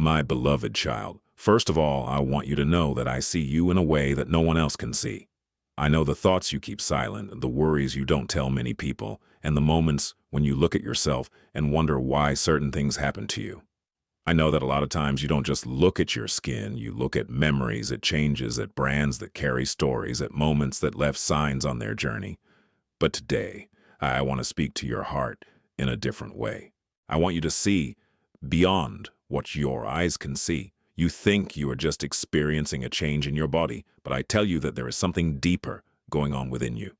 My beloved child, first of all, I want you to know that I see you in a way that no one else can see. I know the thoughts you keep silent, the worries you don't tell many people, and the moments when you look at yourself and wonder why certain things happen to you. I know that a lot of times you don't just look at your skin, you look at memories, at changes, at brands that carry stories, at moments that left signs on their journey. But today, I want to speak to your heart in a different way. I want you to see beyond what your eyes can see. You think you are just experiencing a change in your body, but I tell you that there is something deeper going on within you.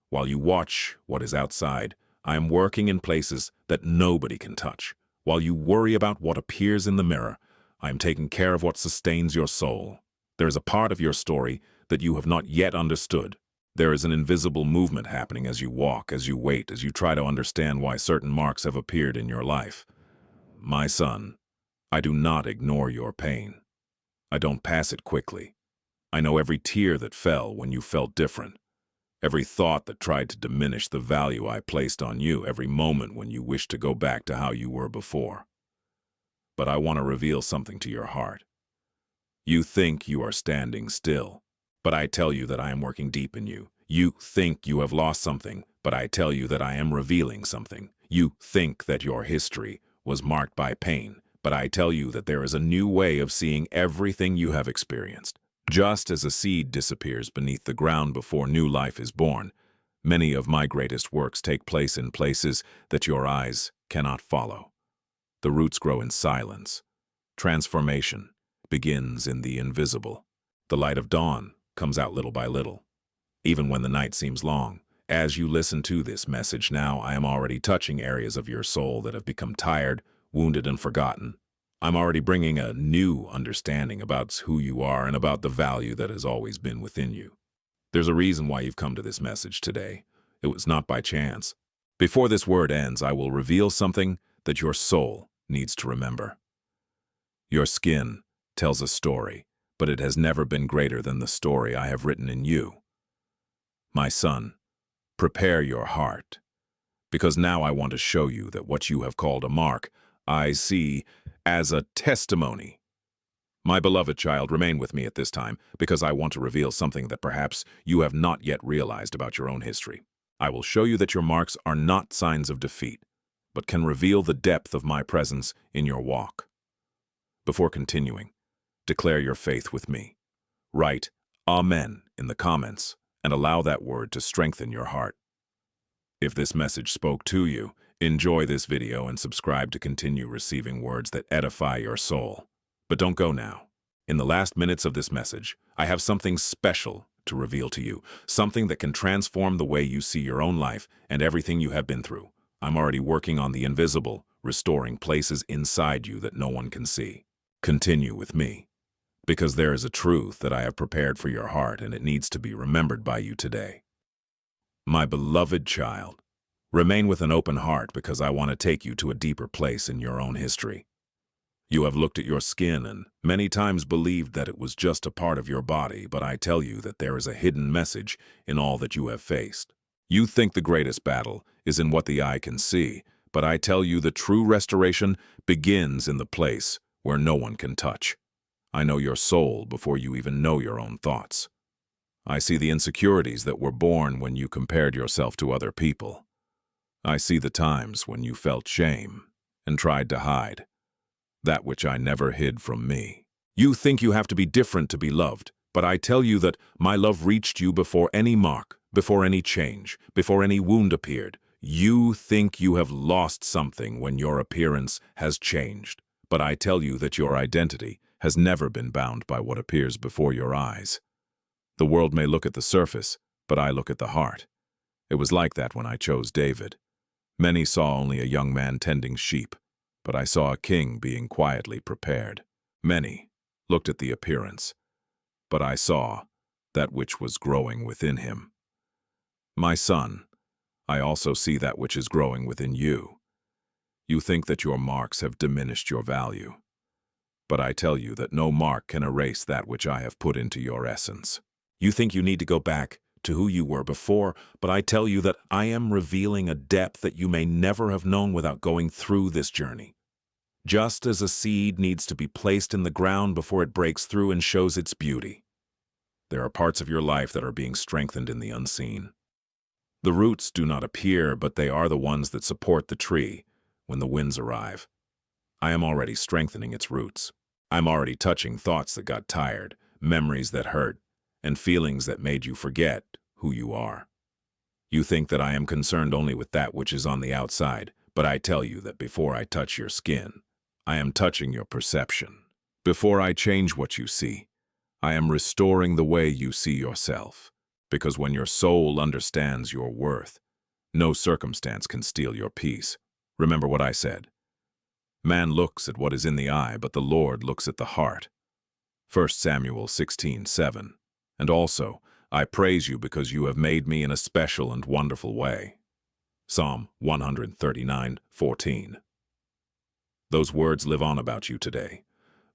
While you watch what is outside, I am working in places that nobody can touch. While you worry about what appears in the mirror, I am taking care of what sustains your soul. There is a part of your story that you have not yet understood. There is an invisible movement happening as you walk, as you wait, as you try to understand why certain marks have appeared in your life. My son, I do not ignore your pain. I don't pass it quickly. I know every tear that fell when you felt different, every thought that tried to diminish the value I placed on you, every moment when you wished to go back to how you were before. But I want to reveal something to your heart. You think you are standing still, but I tell you that I am working deep in you. You think you have lost something, but I tell you that I am revealing something. You think that your history was marked by pain, but I tell you that there is a new way of seeing everything you have experienced. Just as a seed disappears beneath the ground before new life is born, many of my greatest works take place in places that your eyes cannot follow. The roots grow in silence. Transformation begins in the invisible. The light of dawn comes out little by little, even when the night seems long. As you listen to this message now, I am already touching areas of your soul that have become tired, wounded, and forgotten. I'm already bringing a new understanding about who you are and about the value that has always been within you. There's a reason why you've come to this message today. It was not by chance. Before this word ends, I will reveal something that your soul needs to remember. Your skin tells a story, but it has never been greater than the story I have written in you. My son, prepare your heart, because now I want to show you that what you have called a mark, I see as a testimony. My beloved child, remain with me at this time, because I want to reveal something that perhaps you have not yet realized about your own history. I will show you that your marks are not signs of defeat, but can reveal the depth of my presence in your walk. Before continuing, declare your faith with me. Write Amen in the comments and allow that word to strengthen your heart. If this message spoke to you, enjoy this video and subscribe to continue receiving words that edify your soul. But don't go now. In the last minutes of this message, I have something special to reveal to you, something that can transform the way you see your own life and everything you have been through. I'm already working on the invisible, restoring places inside you that no one can see. Continue with me, because there is a truth that I have prepared for your heart and it needs to be remembered by you today. My beloved child, remain with an open heart because I want to take you to a deeper place in your own history. You have looked at your skin and many times believed that it was just a part of your body, but I tell you that there is a hidden message in all that you have faced. You think the greatest battle is in what the eye can see, but I tell you the true restoration begins in the place where no one can touch. I know your soul before you even know your own thoughts. I see the insecurities that were born when you compared yourself to other people. I see the times when you felt shame and tried to hide that which I never hid from me. You think you have to be different to be loved, but I tell you that my love reached you before any mark, before any change, before any wound appeared. You think you have lost something when your appearance has changed, but I tell you that your identity has never been bound by what appears before your eyes. The world may look at the surface, but I look at the heart. It was like that when I chose David. Many saw only a young man tending sheep, but I saw a king being quietly prepared. Many looked at the appearance, but I saw that which was growing within him. My son, I also see that which is growing within you. You think that your marks have diminished your value, but I tell you that no mark can erase that which I have put into your essence. You think you need to go back to who you were before, but I tell you that I am revealing a depth that you may never have known without going through this journey. just as a seed needs to be placed in the ground before it breaks through and shows its beauty. There are parts of your life that are being strengthened in the unseen. The roots do not appear, but they are the ones that support the tree when the winds arrive. I am already strengthening its roots. I'm already touching thoughts that got tired, memories that hurt, and feelings that made you forget who you are. You think that I am concerned only with that which is on the outside, but I tell you that before I touch your skin, I am touching your perception. Before I change what you see, I am restoring the way you see yourself. Because when your soul understands your worth, no circumstance can steal your peace. Remember what I said. Man looks at what is in the eye, but the Lord looks at the heart. 1 Samuel 16:7. And also, I praise you because you have made me in a special and wonderful way. Psalm 139:14. Those words live on about you today.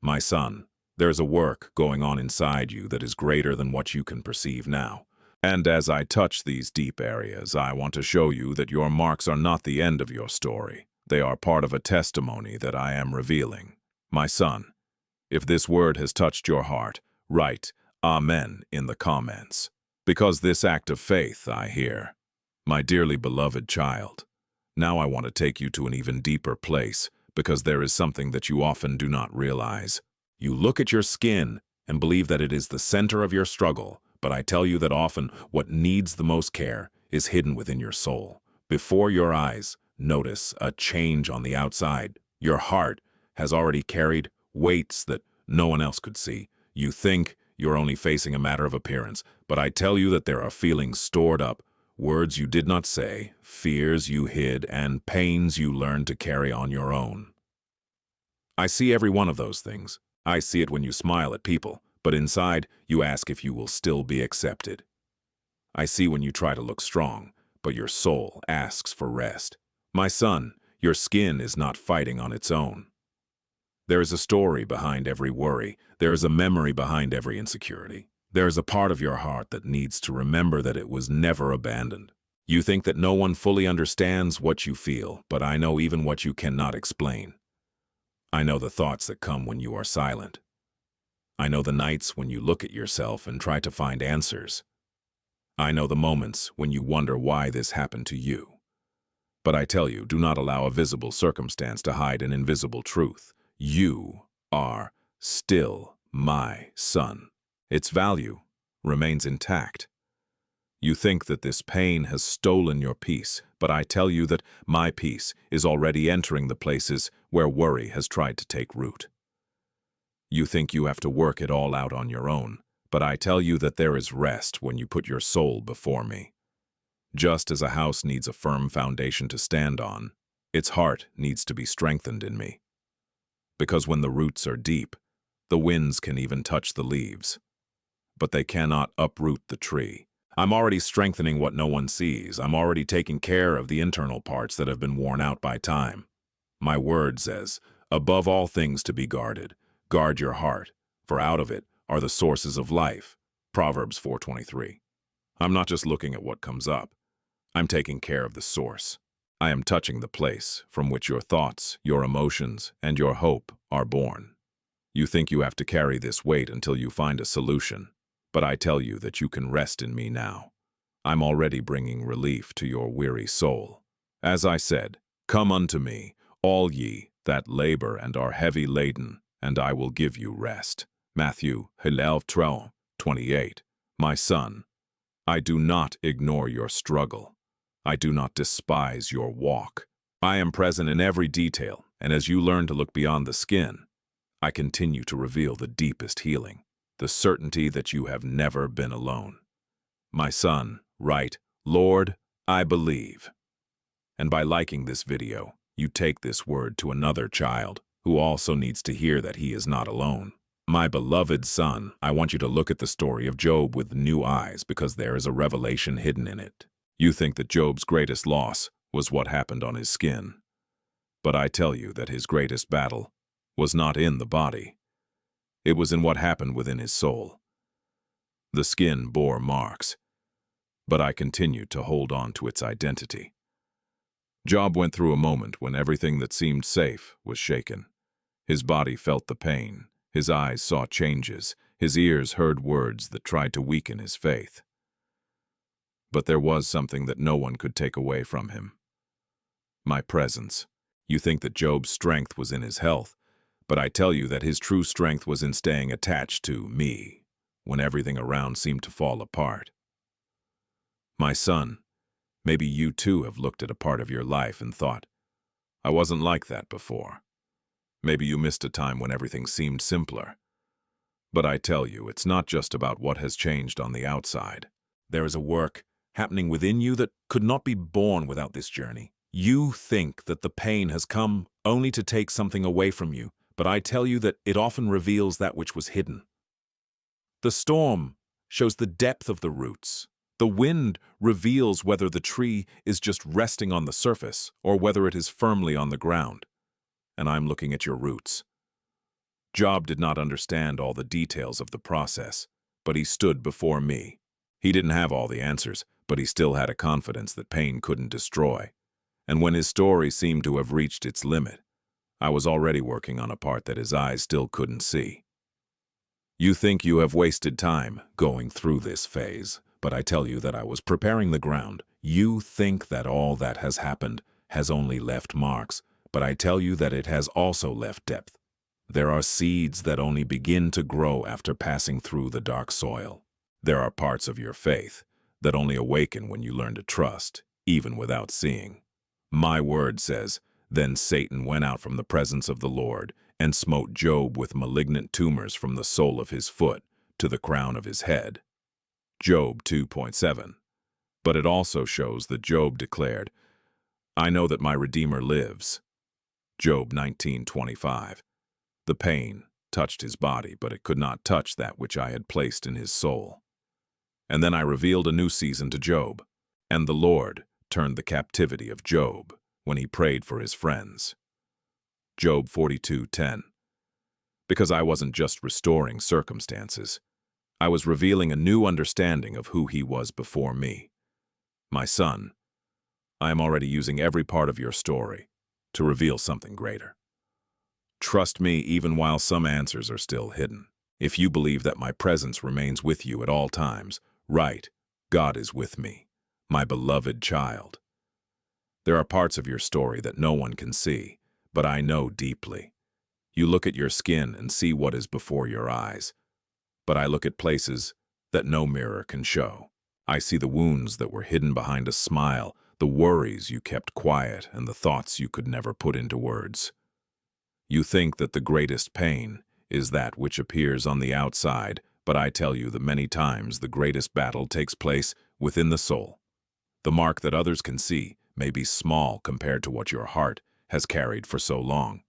My son, there's a work going on inside you that is greater than what you can perceive now. And as I touch these deep areas, I want to show you that your marks are not the end of your story. They are part of a testimony that I am revealing. My son, if this word has touched your heart, write Amen in the comments. Because this act of faith I hear. My dearly beloved child, now I want to take you to an even deeper place, because there is something that you often do not realize. You look at your skin and believe that it is the center of your struggle, but I tell you that often what needs the most care is hidden within your soul. Before your eyes, notice a change on the outside. Your heart has already carried weights that no one else could see. You think you're only facing a matter of appearance, but I tell you that there are feelings stored up, words you did not say, fears you hid, and pains you learned to carry on your own. I see every one of those things. I see it when you smile at people, but inside you ask if you will still be accepted. I see when you try to look strong, but your soul asks for rest. My son, your skin is not fighting on its own. There is a story behind every worry. There is a memory behind every insecurity. There is a part of your heart that needs to remember that it was never abandoned. You think that no one fully understands what you feel, but I know even what you cannot explain. I know the thoughts that come when you are silent. I know the nights when you look at yourself and try to find answers. I know the moments when you wonder why this happened to you. But I tell you, do not allow a visible circumstance to hide an invisible truth. You are still my son. Its value remains intact. You think that this pain has stolen your peace, but I tell you that my peace is already entering the places where worry has tried to take root. You think you have to work it all out on your own, but I tell you that there is rest when you put your soul before me. Just as a house needs a firm foundation to stand on, its heart needs to be strengthened in me. Because when the roots are deep, the winds can even touch the leaves, but they cannot uproot the tree. I'm already strengthening what no one sees. I'm already taking care of the internal parts that have been worn out by time. My word says, above all things to be guarded, guard your heart, for out of it are the sources of life. Proverbs 4:23. I'm not just looking at what comes up. I'm taking care of the source. I am touching the place from which your thoughts, your emotions, and your hope are born. You think you have to carry this weight until you find a solution, but I tell you that you can rest in me now. I'm already bringing relief to your weary soul. As I said, come unto me, all ye that labor and are heavy laden, and I will give you rest. Matthew 11:28. My son, I do not ignore your struggle. I do not despise your walk. I am present in every detail, and as you learn to look beyond the skin, I continue to reveal the deepest healing, the certainty that you have never been alone. My son, write, Lord, I believe. And by liking this video, you take this word to another child who also needs to hear that he is not alone. My beloved son, I want you to look at the story of Job with new eyes because there is a revelation hidden in it. You think that Job's greatest loss was what happened on his skin. But I tell you that his greatest battle was not in the body. It was in what happened within his soul. The skin bore marks, but I continued to hold on to its identity. Job went through a moment when everything that seemed safe was shaken. His body felt the pain, his eyes saw changes, his ears heard words that tried to weaken his faith. But there was something that no one could take away from him. My presence. You think that Job's strength was in his health, but I tell you that his true strength was in staying attached to me when everything around seemed to fall apart. My son, maybe you too have looked at a part of your life and thought, I wasn't like that before. Maybe you missed a time when everything seemed simpler. But I tell you, it's not just about what has changed on the outside. There is a work happening within you that could not be born without this journey. You think that the pain has come only to take something away from you, but I tell you that it often reveals that which was hidden. The storm shows the depth of the roots. The wind reveals whether the tree is just resting on the surface or whether it is firmly on the ground. And I'm looking at your roots. Job did not understand all the details of the process, but he stood before me. He didn't have all the answers, but he still had a confidence that pain couldn't destroy. And when his story seemed to have reached its limit, I was already working on a part that his eyes still couldn't see. You think you have wasted time going through this phase, but I tell you that I was preparing the ground. You think that all that has happened has only left marks, but I tell you that it has also left depth. There are seeds that only begin to grow after passing through the dark soil. There are parts of your faith that only awaken when you learn to trust, even without seeing. My word says, Then Satan went out from the presence of the Lord and smote Job with malignant tumors from the sole of his foot to the crown of his head. Job 2:7. But it also shows that Job declared, I know that my Redeemer lives. Job 19:25. The pain touched his body, but it could not touch that which I had placed in his soul. And then I revealed a new season to Job, and the Lord turned the captivity of Job when he prayed for his friends. Job 42:10. Because I wasn't just restoring circumstances, I was revealing a new understanding of who he was before me. My son, I am already using every part of your story to reveal something greater. Trust me even while some answers are still hidden. If you believe that my presence remains with you at all times, right, God is with me, my beloved child. There are parts of your story that no one can see, but I know deeply. You look at your skin and see what is before your eyes, but I look at places that no mirror can show. I see the wounds that were hidden behind a smile, the worries you kept quiet, and the thoughts you could never put into words. You think that the greatest pain is that which appears on the outside, but I tell you that many times the greatest battle takes place within the soul. The mark that others can see may be small compared to what your heart has carried for so long.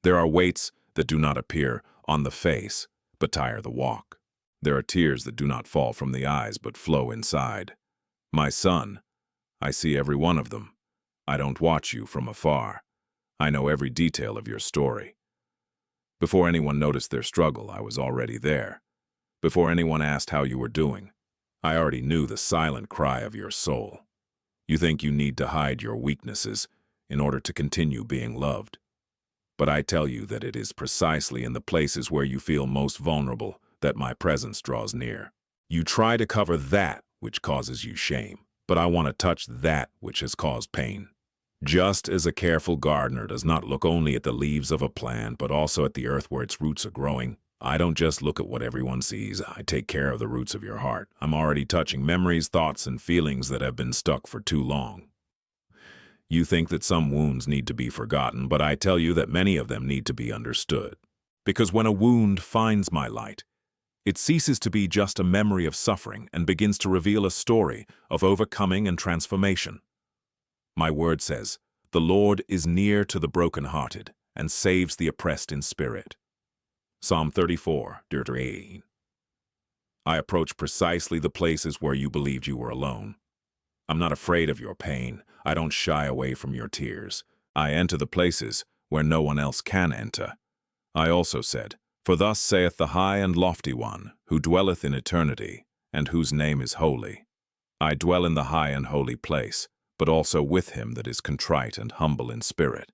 There are weights that do not appear on the face, but tire the walk. There are tears that do not fall from the eyes, but flow inside. My son, I see every one of them. I don't watch you from afar. I know every detail of your story. Before anyone noticed their struggle, I was already there. Before anyone asked how you were doing, I already knew the silent cry of your soul. You think you need to hide your weaknesses in order to continue being loved. But I tell you that it is precisely in the places where you feel most vulnerable that my presence draws near. You try to cover that which causes you shame, but I want to touch that which has caused pain. Just as a careful gardener does not look only at the leaves of a plant, but also at the earth where its roots are growing, I don't just look at what everyone sees. I take care of the roots of your heart. I'm already touching memories, thoughts, and feelings that have been stuck for too long. You think that some wounds need to be forgotten, but I tell you that many of them need to be understood. Because when a wound finds my light, it ceases to be just a memory of suffering and begins to reveal a story of overcoming and transformation. My word says, the Lord is near to the brokenhearted and saves the oppressed in spirit. Psalm 34:18. I approach precisely the places where you believed you were alone. I'm not afraid of your pain. I don't shy away from your tears. I enter the places where no one else can enter. I also said, For thus saith the high and lofty one, who dwelleth in eternity, and whose name is holy. I dwell in the high and holy place, but also with him that is contrite and humble in spirit.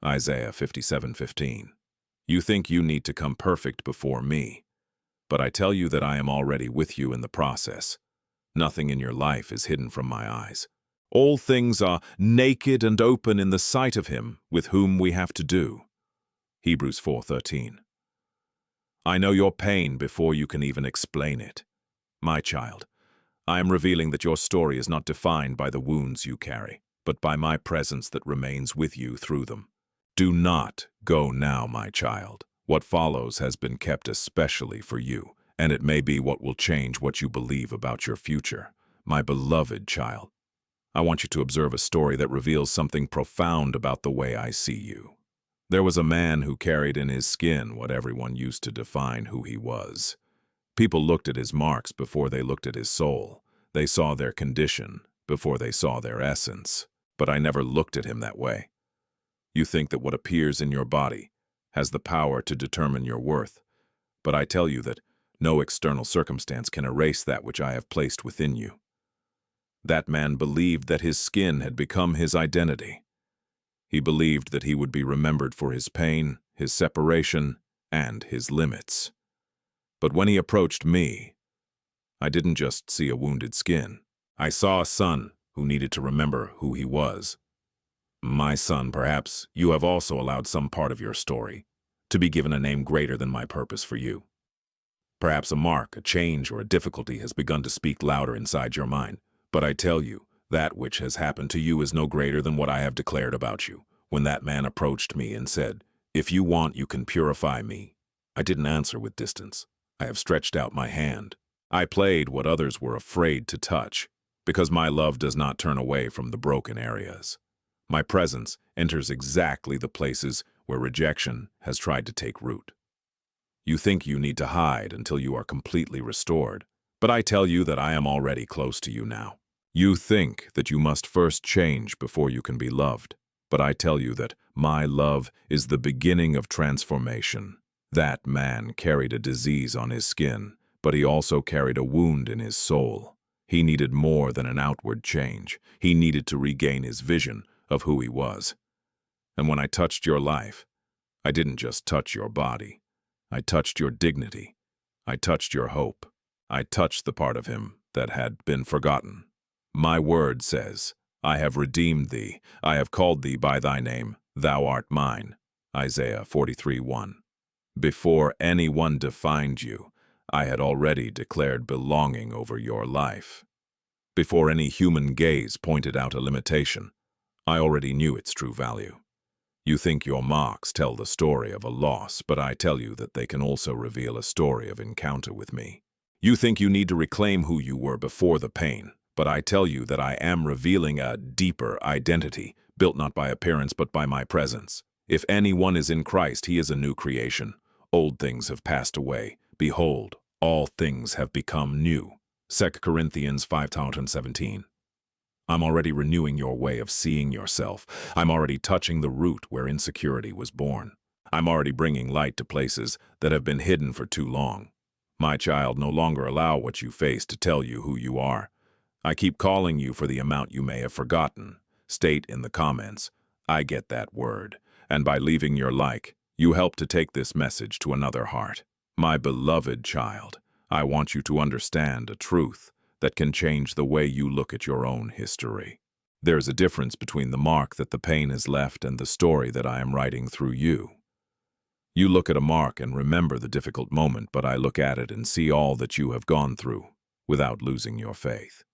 Isaiah 57:15. You think you need to come perfect before me, but I tell you that I am already with you in the process. Nothing in your life is hidden from my eyes. All things are naked and open in the sight of him with whom we have to do. Hebrews 4:13. I know your pain before you can even explain it. My child, I am revealing that your story is not defined by the wounds you carry, but by my presence that remains with you through them. Do not go now, my child. What follows has been kept especially for you, and it may be what will change what you believe about your future. My beloved child, I want you to observe a story that reveals something profound about the way I see you. There was a man who carried in his skin what everyone used to define who he was. People looked at his marks before they looked at his soul. They saw their condition before they saw their essence. But I never looked at him that way. You think that what appears in your body has the power to determine your worth, but I tell you that no external circumstance can erase that which I have placed within you. That man believed that his skin had become his identity. He believed that he would be remembered for his pain, his separation, and his limits. But when he approached me, I didn't just see a wounded skin. I saw a son who needed to remember who he was. My son, perhaps you have also allowed some part of your story to be given a name greater than my purpose for you. Perhaps a mark, a change, or a difficulty has begun to speak louder inside your mind. But I tell you, that which has happened to you is no greater than what I have declared about you. When that man approached me and said, "If you want, you can purify me," I didn't answer with distance. I have stretched out my hand. I played what others were afraid to touch, because my love does not turn away from the broken areas. My presence enters exactly the places where rejection has tried to take root. You think you need to hide until you are completely restored, but I tell you that I am already close to you now. You think that you must first change before you can be loved, but I tell you that my love is the beginning of transformation. That man carried a disease on his skin, but he also carried a wound in his soul. He needed more than an outward change. He needed to regain his vision of who he was. And when I touched your life, I didn't just touch your body. I touched your dignity. I touched your hope. I touched the part of him that had been forgotten. My word says, I have redeemed thee. I have called thee by thy name. Thou art mine. Isaiah 43:1. Before anyone defined you, I had already declared belonging over your life. Before any human gaze pointed out a limitation, I already knew its true value. You think your marks tell the story of a loss, but I tell you that they can also reveal a story of encounter with me. You think you need to reclaim who you were before the pain, but I tell you that I am revealing a deeper identity, built not by appearance but by my presence. If anyone is in Christ, he is a new creation. Old things have passed away. Behold, all things have become new. 2 Corinthians 5:17. I'm already renewing your way of seeing yourself. I'm already touching the root where insecurity was born. I'm already bringing light to places that have been hidden for too long. My child, no longer allow what you face to tell you who you are. I keep calling you for the amount you may have forgotten. State in the comments, I get that word. And by leaving your like, you help to take this message to another heart. My beloved child, I want you to understand a truth that can change the way you look at your own history. There's a difference between the mark that the pain has left and the story that I am writing through you. You look at a mark and remember the difficult moment, but I look at it and see all that you have gone through without losing your faith.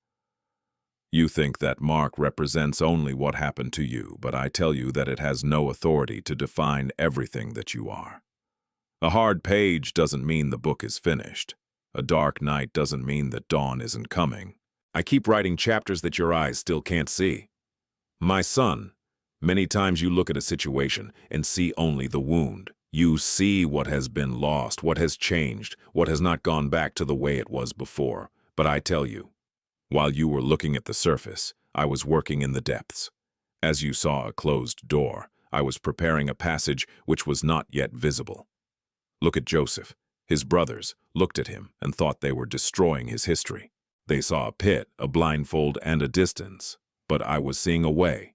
You think that mark represents only what happened to you, but I tell you that it has no authority to define everything that you are. A hard page doesn't mean the book is finished. A dark night doesn't mean that dawn isn't coming. I keep writing chapters that your eyes still can't see. My son, many times you look at a situation and see only the wound. You see what has been lost, what has changed, what has not gone back to the way it was before. But I tell you, while you were looking at the surface, I was working in the depths. As you saw a closed door, I was preparing a passage which was not yet visible. Look at Joseph. His brothers looked at him and thought they were destroying his history. They saw a pit, a blindfold, and a distance, but I was seeing a way.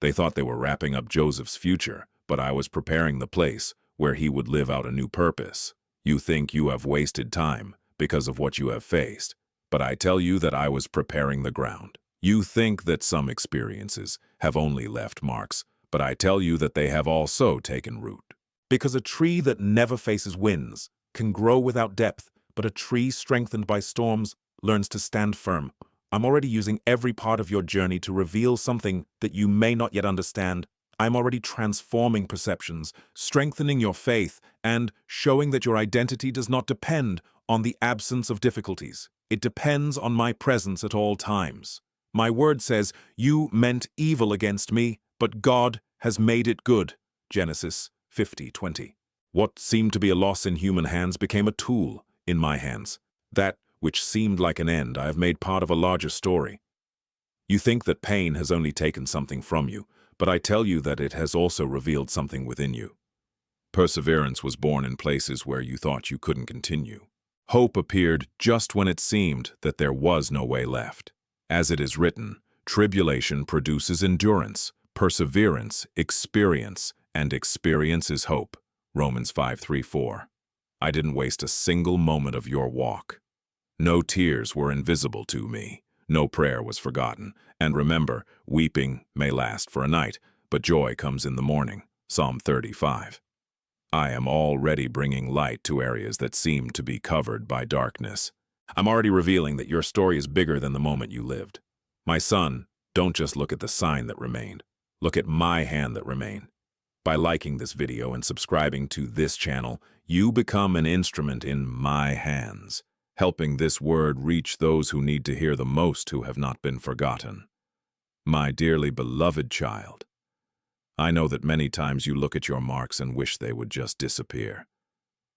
They thought they were wrapping up Joseph's future, but I was preparing the place where he would live out a new purpose. You think you have wasted time because of what you have faced, but I tell you that I was preparing the ground. You think that some experiences have only left marks, but I tell you that they have also taken root. Because a tree that never faces winds can grow without depth, but a tree strengthened by storms learns to stand firm. I'm already using every part of your journey to reveal something that you may not yet understand. I'm already transforming perceptions, strengthening your faith, and showing that your identity does not depend on the absence of difficulties. It depends on my presence at all times. My word says, "You meant evil against me, but God has made it good." Genesis 50:20. What seemed to be a loss in human hands became a tool in my hands. That which seemed like an end, I have made part of a larger story. You think that pain has only taken something from you, but I tell you that it has also revealed something within you. Perseverance was born in places where you thought you couldn't continue. Hope appeared just when it seemed that there was no way left. As it is written, tribulation produces endurance, perseverance, experience, and experience is hope. Romans 5:3-4. I didn't waste a single moment of your walk. No tears were invisible to me. No prayer was forgotten. And remember, weeping may last for a night, but joy comes in the morning. Psalm 35. I am already bringing light to areas that seem to be covered by darkness. I'm already revealing that your story is bigger than the moment you lived. My son, don't just look at the sign that remained. Look at my hand that remained. By liking this video and subscribing to this channel, you become an instrument in my hands, helping this word reach those who need to hear the most who have not been forgotten. My dearly beloved child, I know that many times you look at your marks and wish they would just disappear.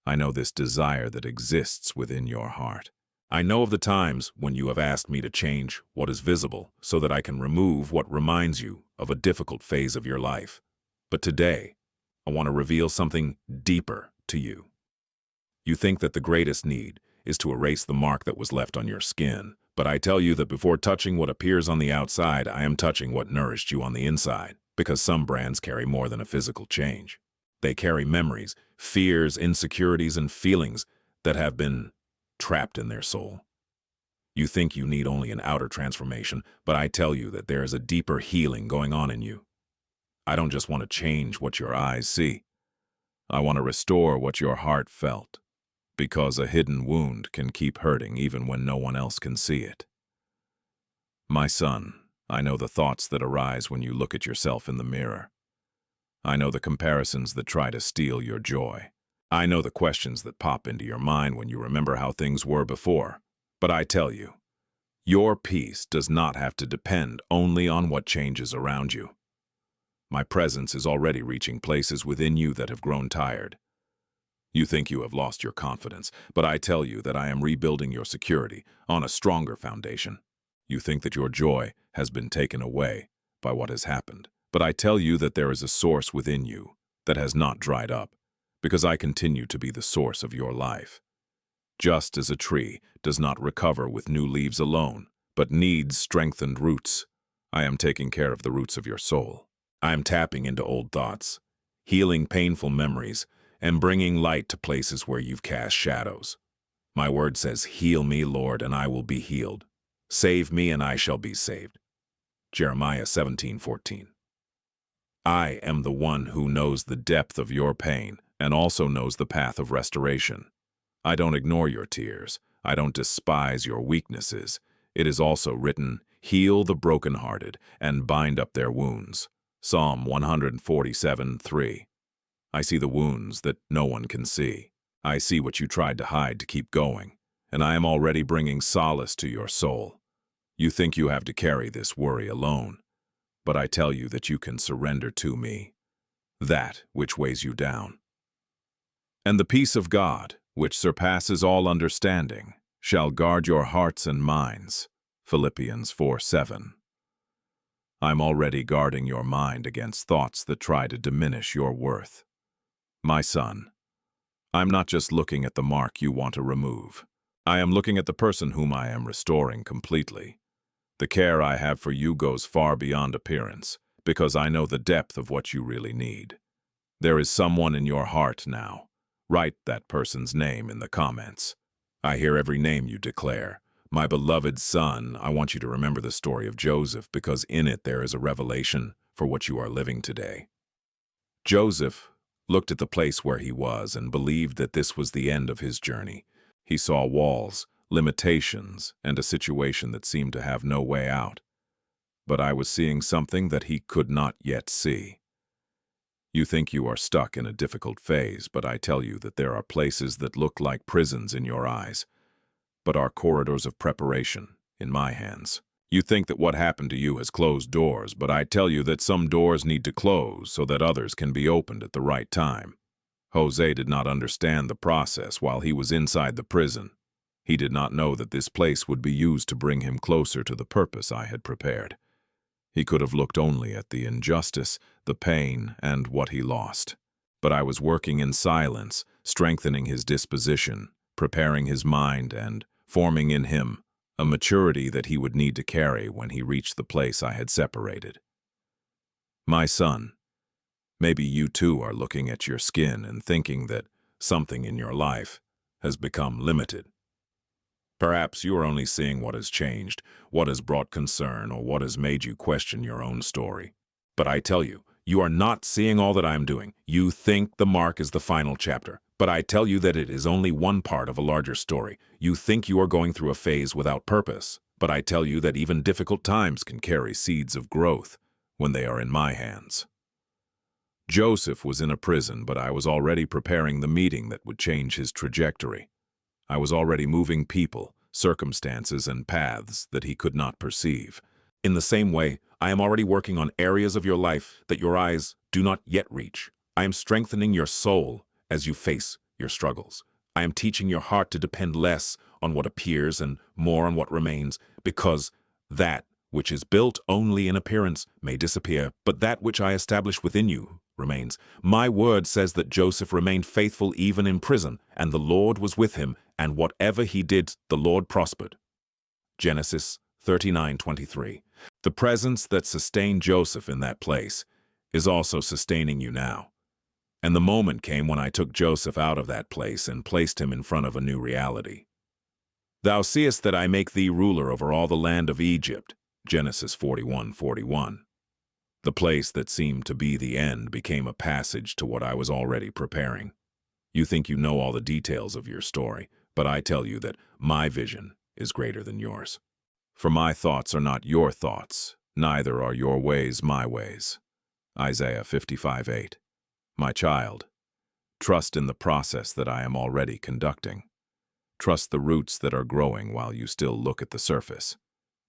I know this desire that exists within your heart. I know of the times when you have asked me to change what is visible so that I can remove what reminds you of a difficult phase of your life. But today, I want to reveal something deeper to you. You think that the greatest need is to erase the mark that was left on your skin, but I tell you that before touching what appears on the outside, I am touching what nourished you on the inside, because some brands carry more than a physical change. They carry memories, fears, insecurities, and feelings that have been trapped in their soul. You think you need only an outer transformation, but I tell you that there is a deeper healing going on in you. I don't just want to change what your eyes see. I want to restore what your heart felt, because a hidden wound can keep hurting even when no one else can see it. My son, I know the thoughts that arise when you look at yourself in the mirror. I know the comparisons that try to steal your joy. I know the questions that pop into your mind when you remember how things were before. But I tell you, your peace does not have to depend only on what changes around you. My presence is already reaching places within you that have grown tired. You think you have lost your confidence, but I tell you that I am rebuilding your security on a stronger foundation. You think that your joy has been taken away by what has happened, but I tell you that there is a source within you that has not dried up, because I continue to be the source of your life. Just as a tree does not recover with new leaves alone, but needs strengthened roots, I am taking care of the roots of your soul. I am tapping into old thoughts, healing painful memories, and bringing light to places where you've cast shadows. My word says, "Heal me, Lord, and I will be healed. Save me, and I shall be saved." Jeremiah 17:14. I am the one who knows the depth of your pain and also knows the path of restoration. I don't ignore your tears. I don't despise your weaknesses. It is also written, "Heal the brokenhearted and bind up their wounds." Psalm 147:3. I see the wounds that no one can see. I see what you tried to hide to keep going, and I am already bringing solace to your soul. You think you have to carry this worry alone, but I tell you that you can surrender to me, that which weighs you down. And the peace of God, which surpasses all understanding, shall guard your hearts and minds. Philippians 4:7. I'm already guarding your mind against thoughts that try to diminish your worth. My son, I'm not just looking at the mark you want to remove. I am looking at the person whom I am restoring completely. The care I have for you goes far beyond appearance, because I know the depth of what you really need. There is someone in your heart now. Write that person's name in the comments. I hear every name you declare. My beloved son, I want you to remember the story of Joseph because in it there is a revelation for what you are living today. Joseph looked at the place where he was and believed that this was the end of his journey. He saw walls, limitations, and a situation that seemed to have no way out. But I was seeing something that he could not yet see. You think you are stuck in a difficult phase, but I tell you that there are places that look like prisons in your eyes, but are corridors of preparation in my hands. You think that what happened to you has closed doors, but I tell you that some doors need to close so that others can be opened at the right time. Jose did not understand the process while he was inside the prison. He did not know that this place would be used to bring him closer to the purpose I had prepared. He could have looked only at the injustice, the pain, and what he lost. But I was working in silence, strengthening his disposition, preparing his mind, and forming in him a maturity that he would need to carry when he reached the place I had separated. My son, maybe you too are looking at your skin and thinking that something in your life has become limited. Perhaps you are only seeing what has changed, what has brought concern, or what has made you question your own story. But I tell you, you are not seeing all that I am doing. You think the mark is the final chapter, but I tell you that it is only one part of a larger story. You think you are going through a phase without purpose, but I tell you that even difficult times can carry seeds of growth when they are in my hands. Joseph was in a prison, but I was already preparing the meeting that would change his trajectory. I was already moving people, circumstances, and paths that he could not perceive. In the same way, I am already working on areas of your life that your eyes do not yet reach. I am strengthening your soul as you face your struggles. I am teaching your heart to depend less on what appears and more on what remains, because that which is built only in appearance may disappear, but that which I establish within you remains. My word says that Joseph remained faithful even in prison, and the Lord was with him, and whatever he did, the Lord prospered. Genesis 39:23. The presence that sustained Joseph in that place is also sustaining you now. And the moment came when I took Joseph out of that place and placed him in front of a new reality. Thou seest that I make thee ruler over all the land of Egypt. Genesis 41:41. The place that seemed to be the end became a passage to what I was already preparing. You think you know all the details of your story, but I tell you that my vision is greater than yours. For my thoughts are not your thoughts, neither are your ways my ways. Isaiah 55:8. My child, trust in the process that I am already conducting. Trust the roots that are growing while you still look at the surface.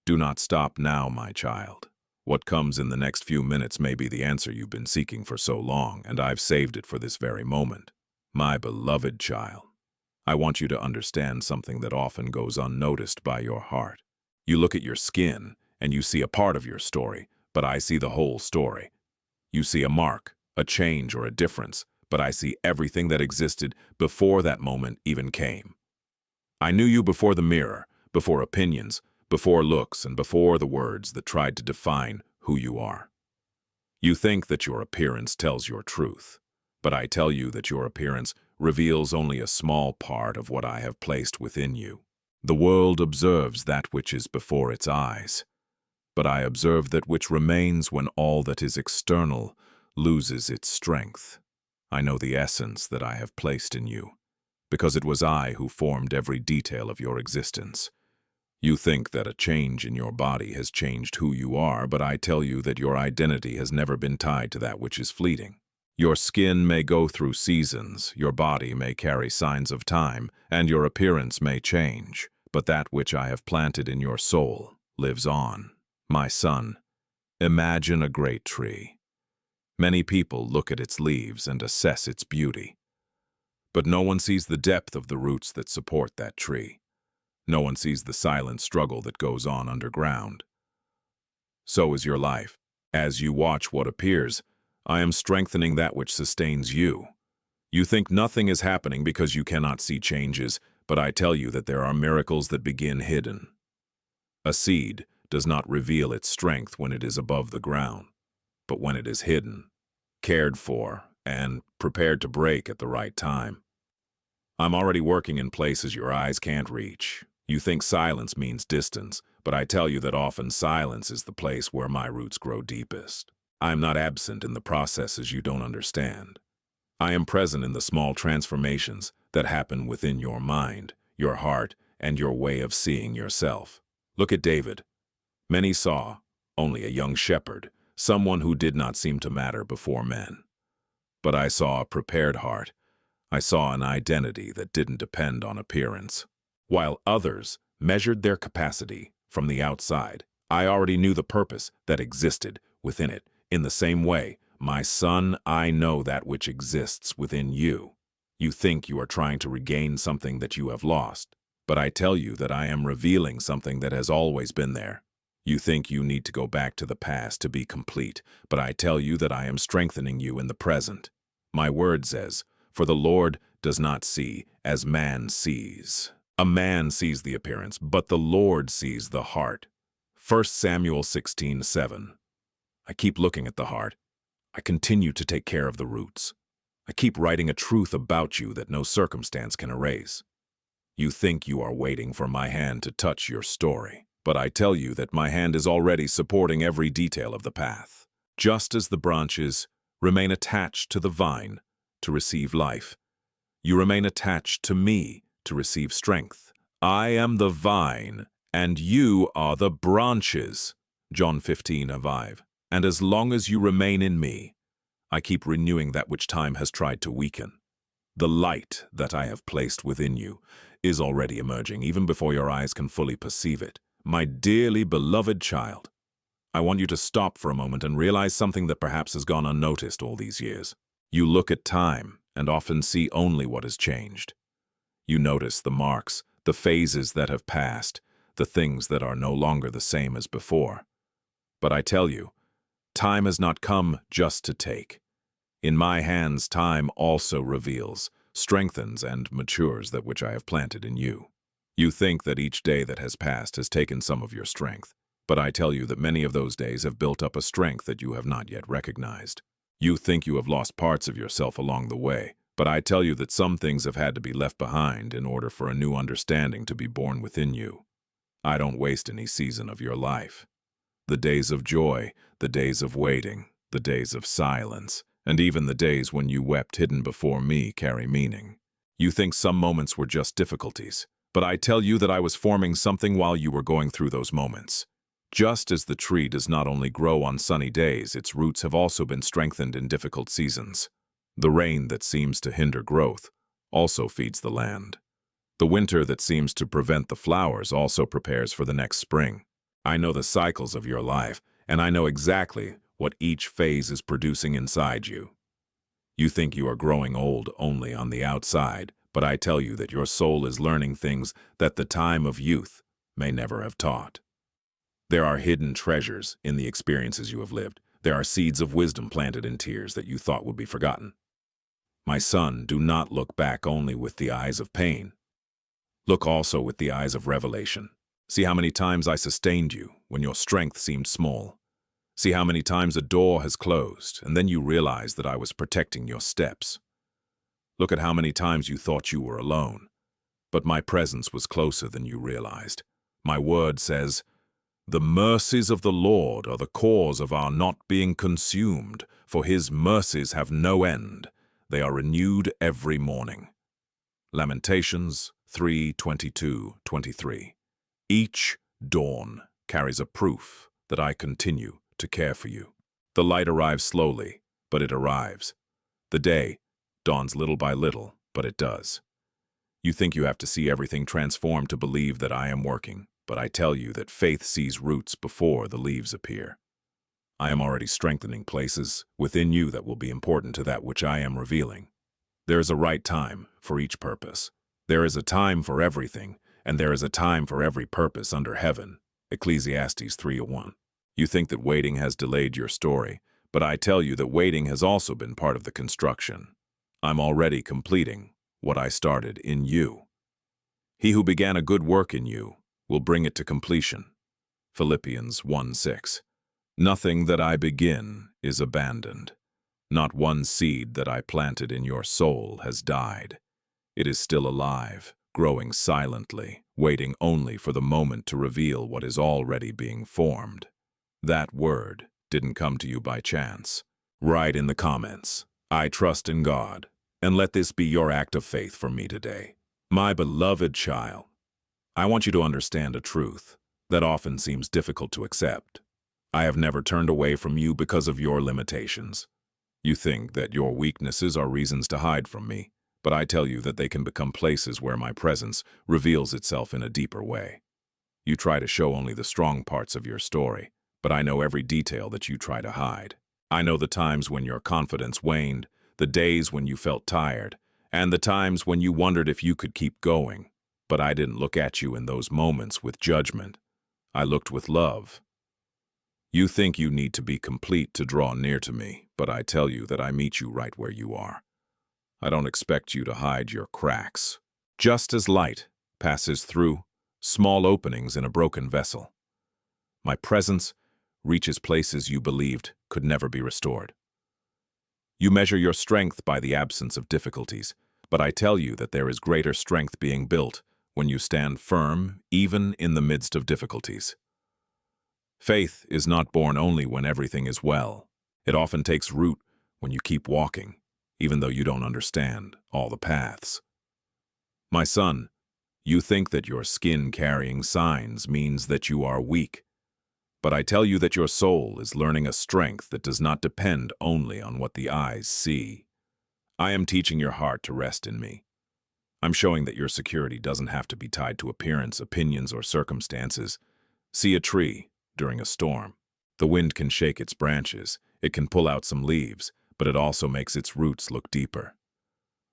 Do not stop now, my child. What comes in the next few minutes may be the answer you've been seeking for so long, and I've saved it for this very moment. My beloved child, I want you to understand something that often goes unnoticed by your heart. You look at your skin, and you see a part of your story, but I see the whole story. You see a mark, a change, or a difference, but I see everything that existed before that moment even came. I knew you before the mirror, before opinions, before looks, and before the words that tried to define who you are. You think that your appearance tells your truth, but I tell you that your appearance reveals only a small part of what I have placed within you. The world observes that which is before its eyes, but I observe that which remains when all that is external loses its strength. I know the essence that I have placed in you, because it was I who formed every detail of your existence. You think that a change in your body has changed who you are, but I tell you that your identity has never been tied to that which is fleeting. Your skin may go through seasons, your body may carry signs of time, and your appearance may change, but that which I have planted in your soul lives on. My son, imagine a great tree. Many people look at its leaves and assess its beauty, but no one sees the depth of the roots that support that tree. No one sees the silent struggle that goes on underground. So is your life. As you watch what appears, I am strengthening that which sustains you. You think nothing is happening because you cannot see changes, but I tell you that there are miracles that begin hidden. A seed does not reveal its strength when it is above the ground, but when it is hidden, cared for, and prepared to break at the right time. I'm already working in places your eyes can't reach. You think silence means distance, but I tell you that often silence is the place where my roots grow deepest. I am not absent in the processes you don't understand. I am present in the small transformations that happen within your mind, your heart, and your way of seeing yourself. Look at David. Many saw only a young shepherd, someone who did not seem to matter before men. But I saw a prepared heart. I saw an identity that didn't depend on appearance. While others measured their capacity from the outside, I already knew the purpose that existed within it. In the same way, my son, I know that which exists within you. You think you are trying to regain something that you have lost, but I tell you that I am revealing something that has always been there. You think you need to go back to the past to be complete, but I tell you that I am strengthening you in the present. My word says, "For the Lord does not see as man sees." A man sees the appearance, but the Lord sees the heart. 1 Samuel 16:7. I keep looking at the heart. I continue to take care of the roots. I keep writing a truth about you that no circumstance can erase. You think you are waiting for my hand to touch your story, but I tell you that my hand is already supporting every detail of the path. Just as the branches remain attached to the vine to receive life, you remain attached to me to receive strength. I am the vine, and you are the branches. John 15:5. And as long as you remain in me, I keep renewing that which time has tried to weaken. The light that I have placed within you is already emerging, even before your eyes can fully perceive it. My dearly beloved child, I want you to stop for a moment and realize something that perhaps has gone unnoticed all these years. You look at time and often see only what has changed. You notice the marks, the phases that have passed, the things that are no longer the same as before. But I tell you, time has not come just to take. In my hands, time also reveals, strengthens, and matures that which I have planted in you. You think that each day that has passed has taken some of your strength, but I tell you that many of those days have built up a strength that you have not yet recognized. You think you have lost parts of yourself along the way, but I tell you that some things have had to be left behind in order for a new understanding to be born within you. I don't waste any season of your life. The days of joy, the days of waiting, the days of silence, and even the days when you wept hidden before me carry meaning. You think some moments were just difficulties, but I tell you that I was forming something while you were going through those moments. Just as the tree does not only grow on sunny days, its roots have also been strengthened in difficult seasons. The rain that seems to hinder growth also feeds the land. The winter that seems to prevent the flowers also prepares for the next spring. I know the cycles of your life, and I know exactly what each phase is producing inside you. You think you are growing old only on the outside, but I tell you that your soul is learning things that the time of youth may never have taught. There are hidden treasures in the experiences you have lived. There are seeds of wisdom planted in tears that you thought would be forgotten. My son, do not look back only with the eyes of pain. Look also with the eyes of revelation. See how many times I sustained you when your strength seemed small. See how many times a door has closed, and then you realize that I was protecting your steps. Look at how many times you thought you were alone, but my presence was closer than you realized. My word says, "The mercies of the Lord are the cause of our not being consumed, for his mercies have no end. They are renewed every morning." Lamentations 3:22-23. Each dawn carries a proof that I continue to care for you. The light arrives slowly, but it arrives. The day dawns little by little, but it does. You think you have to see everything transform to believe that I am working, but I tell you that faith sees roots before the leaves appear. I am already strengthening places within you that will be important to that which I am revealing. There is a right time for each purpose. There is a time for everything, and there is a time for every purpose under heaven. Ecclesiastes 3:1. You think that waiting has delayed your story, but I tell you that waiting has also been part of the construction. I'm already completing what I started in you. He who began a good work in you will bring it to completion. Philippians 1:6. Nothing that I begin is abandoned. Not one seed that I planted in your soul has died. It is still alive, growing silently, waiting only for the moment to reveal what is already being formed. That word didn't come to you by chance. Write in the comments, "I trust in God," and let this be your act of faith for me today. My beloved child, I want you to understand a truth that often seems difficult to accept. I have never turned away from you because of your limitations. You think that your weaknesses are reasons to hide from me, but I tell you that they can become places where my presence reveals itself in a deeper way. You try to show only the strong parts of your story, but I know every detail that you try to hide. I know the times when your confidence waned, the days when you felt tired, and the times when you wondered if you could keep going. But I didn't look at you in those moments with judgment. I looked with love. You think you need to be complete to draw near to me, but I tell you that I meet you right where you are. I don't expect you to hide your cracks. Just as light passes through small openings in a broken vessel, my presence reaches places you believed could never be restored. You measure your strength by the absence of difficulties, but I tell you that there is greater strength being built when you stand firm, even in the midst of difficulties. Faith is not born only when everything is well. It often takes root when you keep walking, even though you don't understand all the paths. My son, you think that your skin carrying signs means that you are weak, but I tell you that your soul is learning a strength that does not depend only on what the eyes see. I am teaching your heart to rest in me. I'm showing that your security doesn't have to be tied to appearance, opinions, or circumstances. See a tree during a storm. The wind can shake its branches, it can pull out some leaves, but it also makes its roots look deeper.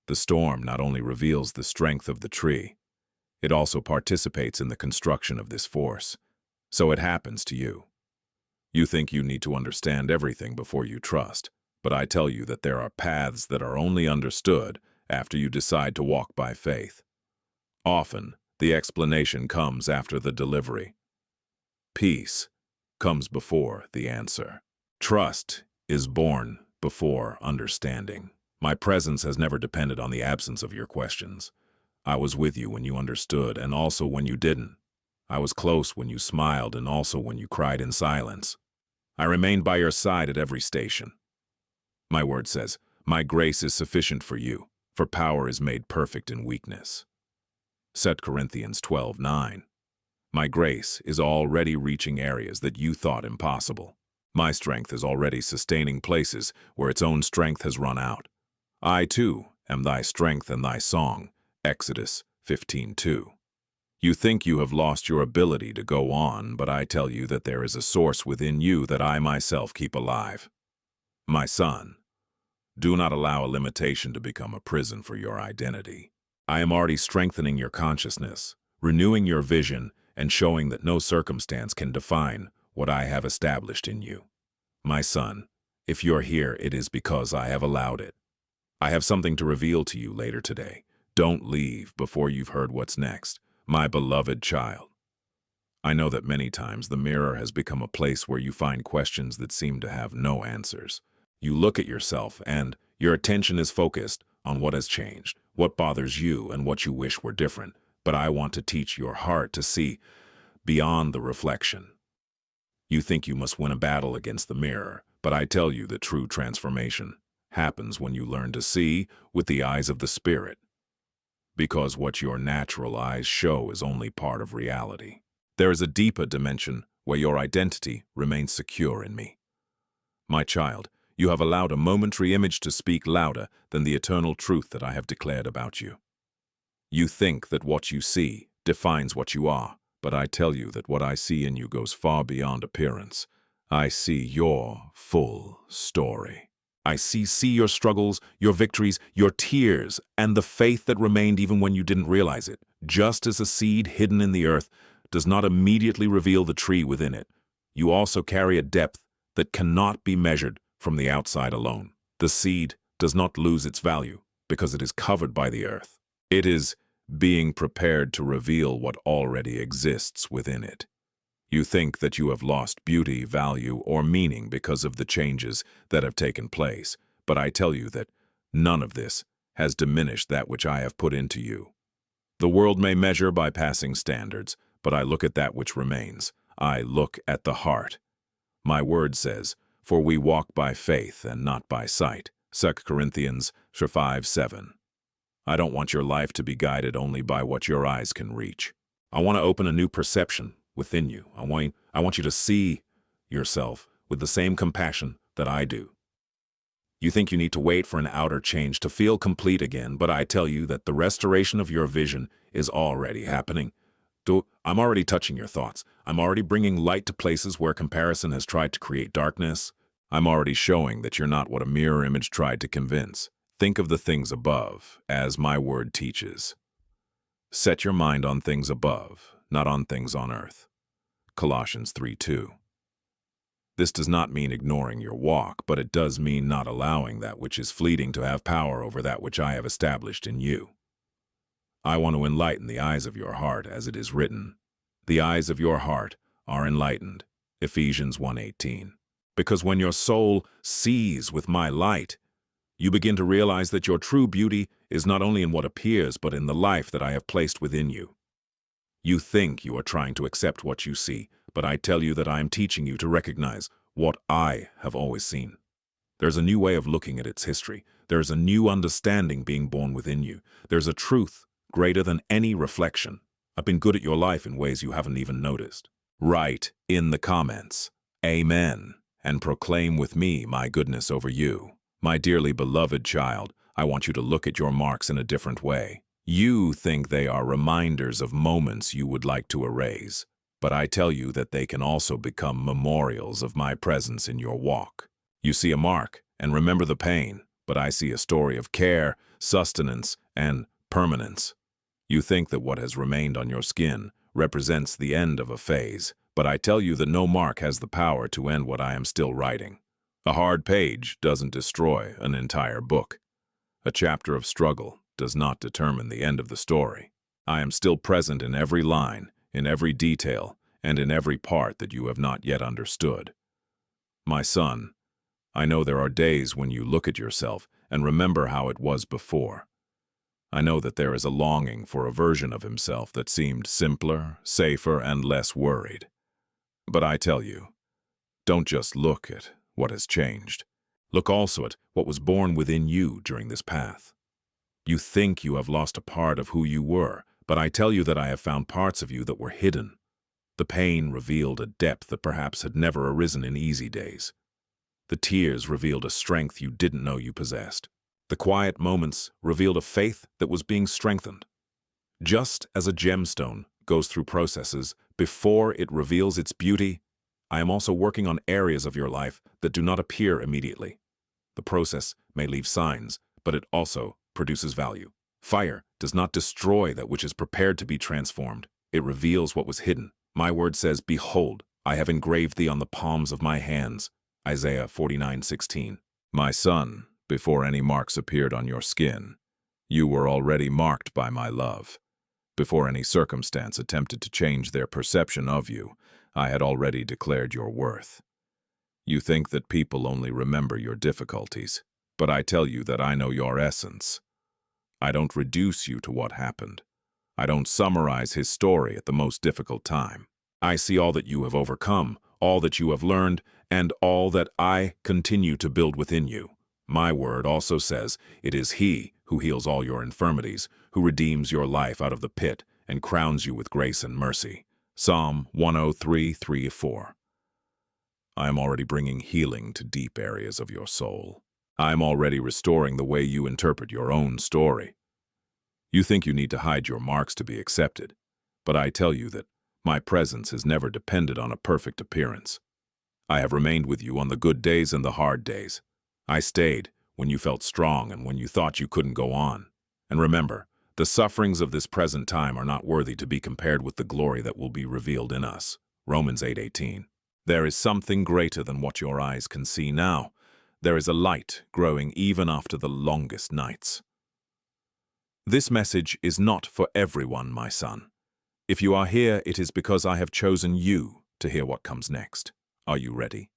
The storm not only reveals the strength of the tree, it also participates in the construction of this force. So it happens to you. You think you need to understand everything before you trust, but I tell you that there are paths that are only understood after you decide to walk by faith. Often, the explanation comes after the delivery. Peace comes before the answer. Trust is born before understanding. My presence has never depended on the absence of your questions. I was with you when you understood and also when you didn't. I was close when you smiled and also when you cried in silence. I remained by your side at every station. My word says, "My grace is sufficient for you, for power is made perfect in weakness." 2 Corinthians 12:9. My grace is already reaching areas that you thought impossible. My strength is already sustaining places where its own strength has run out. I, too, am thy strength and thy song. Exodus 15:2. You think you have lost your ability to go on, but I tell you that there is a source within you that I myself keep alive. My son, do not allow a limitation to become a prison for your identity. I am already strengthening your consciousness, renewing your vision, and showing that no circumstance can define what I have established in you. My son, if you're here, it is because I have allowed it. I have something to reveal to you later today. Don't leave before you've heard what's next, my beloved child. I know that many times the mirror has become a place where you find questions that seem to have no answers. You look at yourself and your attention is focused on what has changed, what bothers you, and what you wish were different. But I want to teach your heart to see beyond the reflection. You think you must win a battle against the mirror, but I tell you that true transformation happens when you learn to see with the eyes of the Spirit. Because what your natural eyes show is only part of reality. There is a deeper dimension where your identity remains secure in me. My child, you have allowed a momentary image to speak louder than the eternal truth that I have declared about you. You think that what you see defines what you are, but I tell you that what I see in you goes far beyond appearance. I see your full story. I see your struggles, your victories, your tears, and the faith that remained even when you didn't realize it. Just as a seed hidden in the earth does not immediately reveal the tree within it, you also carry a depth that cannot be measured from the outside alone. The seed does not lose its value because it is covered by the earth. It is being prepared to reveal what already exists within it. You think that you have lost beauty, value, or meaning because of the changes that have taken place, But I tell you that none of this has diminished that which I have put into you. The world may measure by passing standards, but I look at that which remains. I look at the heart. My word says, "For we walk by faith and not by sight." 2 Corinthians 5:7. I don't want your life to be guided only by what your eyes can reach. I want to open a new perception within you. I want you to see yourself with the same compassion that I do. You think you need to wait for an outer change to feel complete again, but I tell you that the restoration of your vision is already happening. I'm already touching your thoughts. I'm already bringing light to places where comparison has tried to create darkness. I'm already showing that you're not what a mirror image tried to convince. Think of the things above, as my word teaches. Set your mind on things above, not on things on earth. Colossians 3:2. This does not mean ignoring your walk, but it does mean not allowing that which is fleeting to have power over that which I have established in you. I want to enlighten the eyes of your heart, as it is written. The eyes of your heart are enlightened. Ephesians 1:18. Because when your soul sees with my light, you begin to realize that your true beauty is not only in what appears, but in the life that I have placed within you. You think you are trying to accept what you see, but I tell you that I am teaching you to recognize what I have always seen. There's a new way of looking at its history. There's a new understanding being born within you. There's a truth greater than any reflection. I've been good at your life in ways you haven't even noticed. Write in the comments, Amen, and proclaim with me my goodness over you. My dearly beloved child, I want you to look at your marks in a different way. You think they are reminders of moments you would like to erase, but I tell you that they can also become memorials of my presence in your walk. You see a mark and remember the pain, but I see a story of care, sustenance, and permanence. You think that what has remained on your skin represents the end of a phase, but I tell you that no mark has the power to end what I am still writing. A hard page doesn't destroy an entire book. A chapter of struggle does not determine the end of the story. I am still present in every line, in every detail, and in every part that you have not yet understood. My son, I know there are days when you look at yourself and remember how it was before. I know that there is a longing for a version of himself that seemed simpler, safer, and less worried. But I tell you, don't just look at what has changed. Look also at what was born within you during this path. You think you have lost a part of who you were, but I tell you that I have found parts of you that were hidden. The pain revealed a depth that perhaps had never arisen in easy days. The tears revealed a strength you didn't know you possessed. The quiet moments revealed a faith that was being strengthened. Just as a gemstone goes through processes before it reveals its beauty, I am also working on areas of your life that do not appear immediately. The process may leave signs, but it also produces value. Fire does not destroy that which is prepared to be transformed. It reveals what was hidden. My word says, "Behold, I have engraved thee on the palms of my hands." Isaiah 49:16. My son, before any marks appeared on your skin, you were already marked by my love. Before any circumstance attempted to change their perception of you, I had already declared your worth. You think that people only remember your difficulties, but I tell you that I know your essence. I don't reduce you to what happened. I don't summarize his story at the most difficult time. I see all that you have overcome, all that you have learned, and all that I continue to build within you. My word also says, it is He who heals all your infirmities, who redeems your life out of the pit and crowns you with grace and mercy. Psalm 103:3-4. I am already bringing healing to deep areas of your soul. I am already restoring the way you interpret your own story. You think you need to hide your marks to be accepted, but I tell you that my presence has never depended on a perfect appearance. I have remained with you on the good days and the hard days. I stayed when you felt strong and when you thought you couldn't go on. And remember, the sufferings of this present time are not worthy to be compared with the glory that will be revealed in us. Romans 8:18. There is something greater than what your eyes can see now. There is a light growing even after the longest nights. This message is not for everyone, my son. If you are here, it is because I have chosen you to hear what comes next. Are you ready?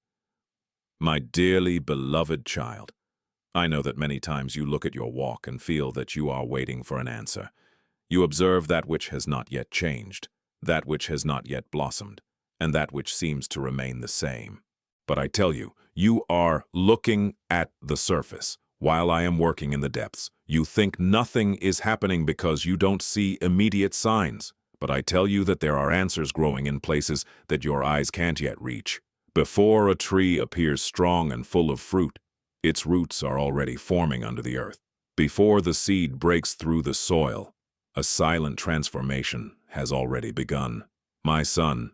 My dearly beloved child, I know that many times you look at your walk and feel that you are waiting for an answer. You observe that which has not yet changed, that which has not yet blossomed, and that which seems to remain the same. But I tell you, you are looking at the surface, while I am working in the depths. You think nothing is happening because you don't see immediate signs. But I tell you that there are answers growing in places that your eyes can't yet reach. Before a tree appears strong and full of fruit, its roots are already forming under the earth. Before the seed breaks through the soil, a silent transformation has already begun. My son,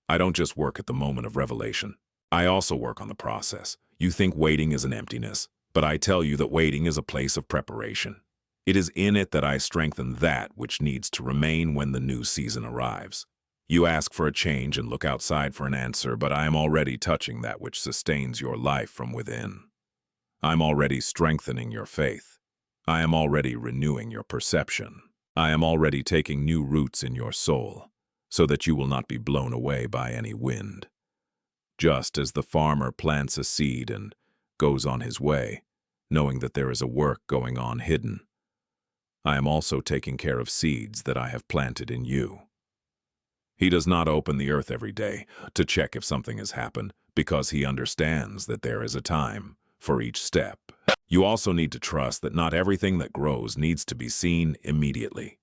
I don't just work at the moment of revelation. I also work on the process. You think waiting is an emptiness, but I tell you that waiting is a place of preparation. It is in it that I strengthen that which needs to remain when the new season arrives. You ask for a change and look outside for an answer, but I am already touching that which sustains your life from within. I'm already strengthening your faith. I am already renewing your perception. I am already taking new roots in your soul, so that you will not be blown away by any wind. Just as the farmer plants a seed and goes on his way, knowing that there is a work going on hidden, I am also taking care of seeds that I have planted in you. He does not open the earth every day to check if something has happened, because he understands that there is a time for each step. You also need to trust that not everything that grows needs to be seen immediately.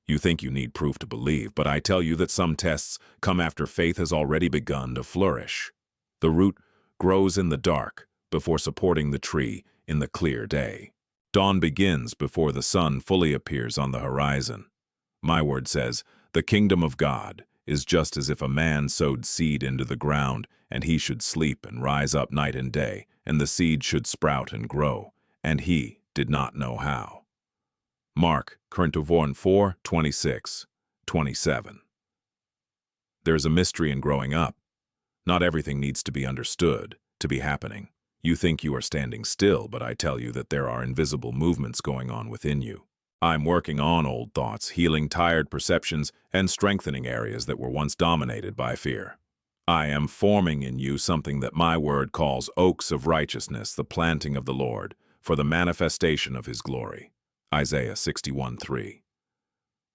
You think you need proof to believe, but I tell you that some tests come after faith has already begun to flourish. The root grows in the dark before supporting the tree in the clear day. Dawn begins before the sun fully appears on the horizon. My word says, the kingdom of God is just as if a man sowed seed into the ground, and he should sleep and rise up night and day, and the seed should sprout and grow, and he did not know how. Mark 4:26-27. There is a mystery in growing up. Not everything needs to be understood to be happening. You think you are standing still, but I tell you that there are invisible movements going on within you. I'm working on old thoughts, healing tired perceptions, and strengthening areas that were once dominated by fear. I am forming in you something that my word calls oaks of righteousness, the planting of the Lord, for the manifestation of his glory. Isaiah 61:3.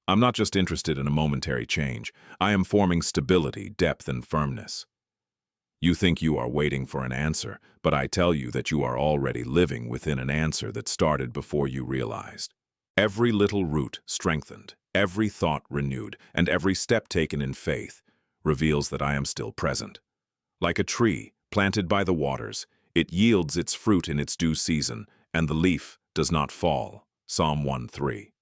I'm not just interested in a momentary change. I am forming stability, depth, and firmness. You think you are waiting for an answer, but I tell you that you are already living within an answer that started before you realized. Every little root strengthened, every thought renewed, and every step taken in faith reveals that I am still present. Like a tree planted by the waters, it yields its fruit in its due season, and the leaf does not fall. Psalm 1:3.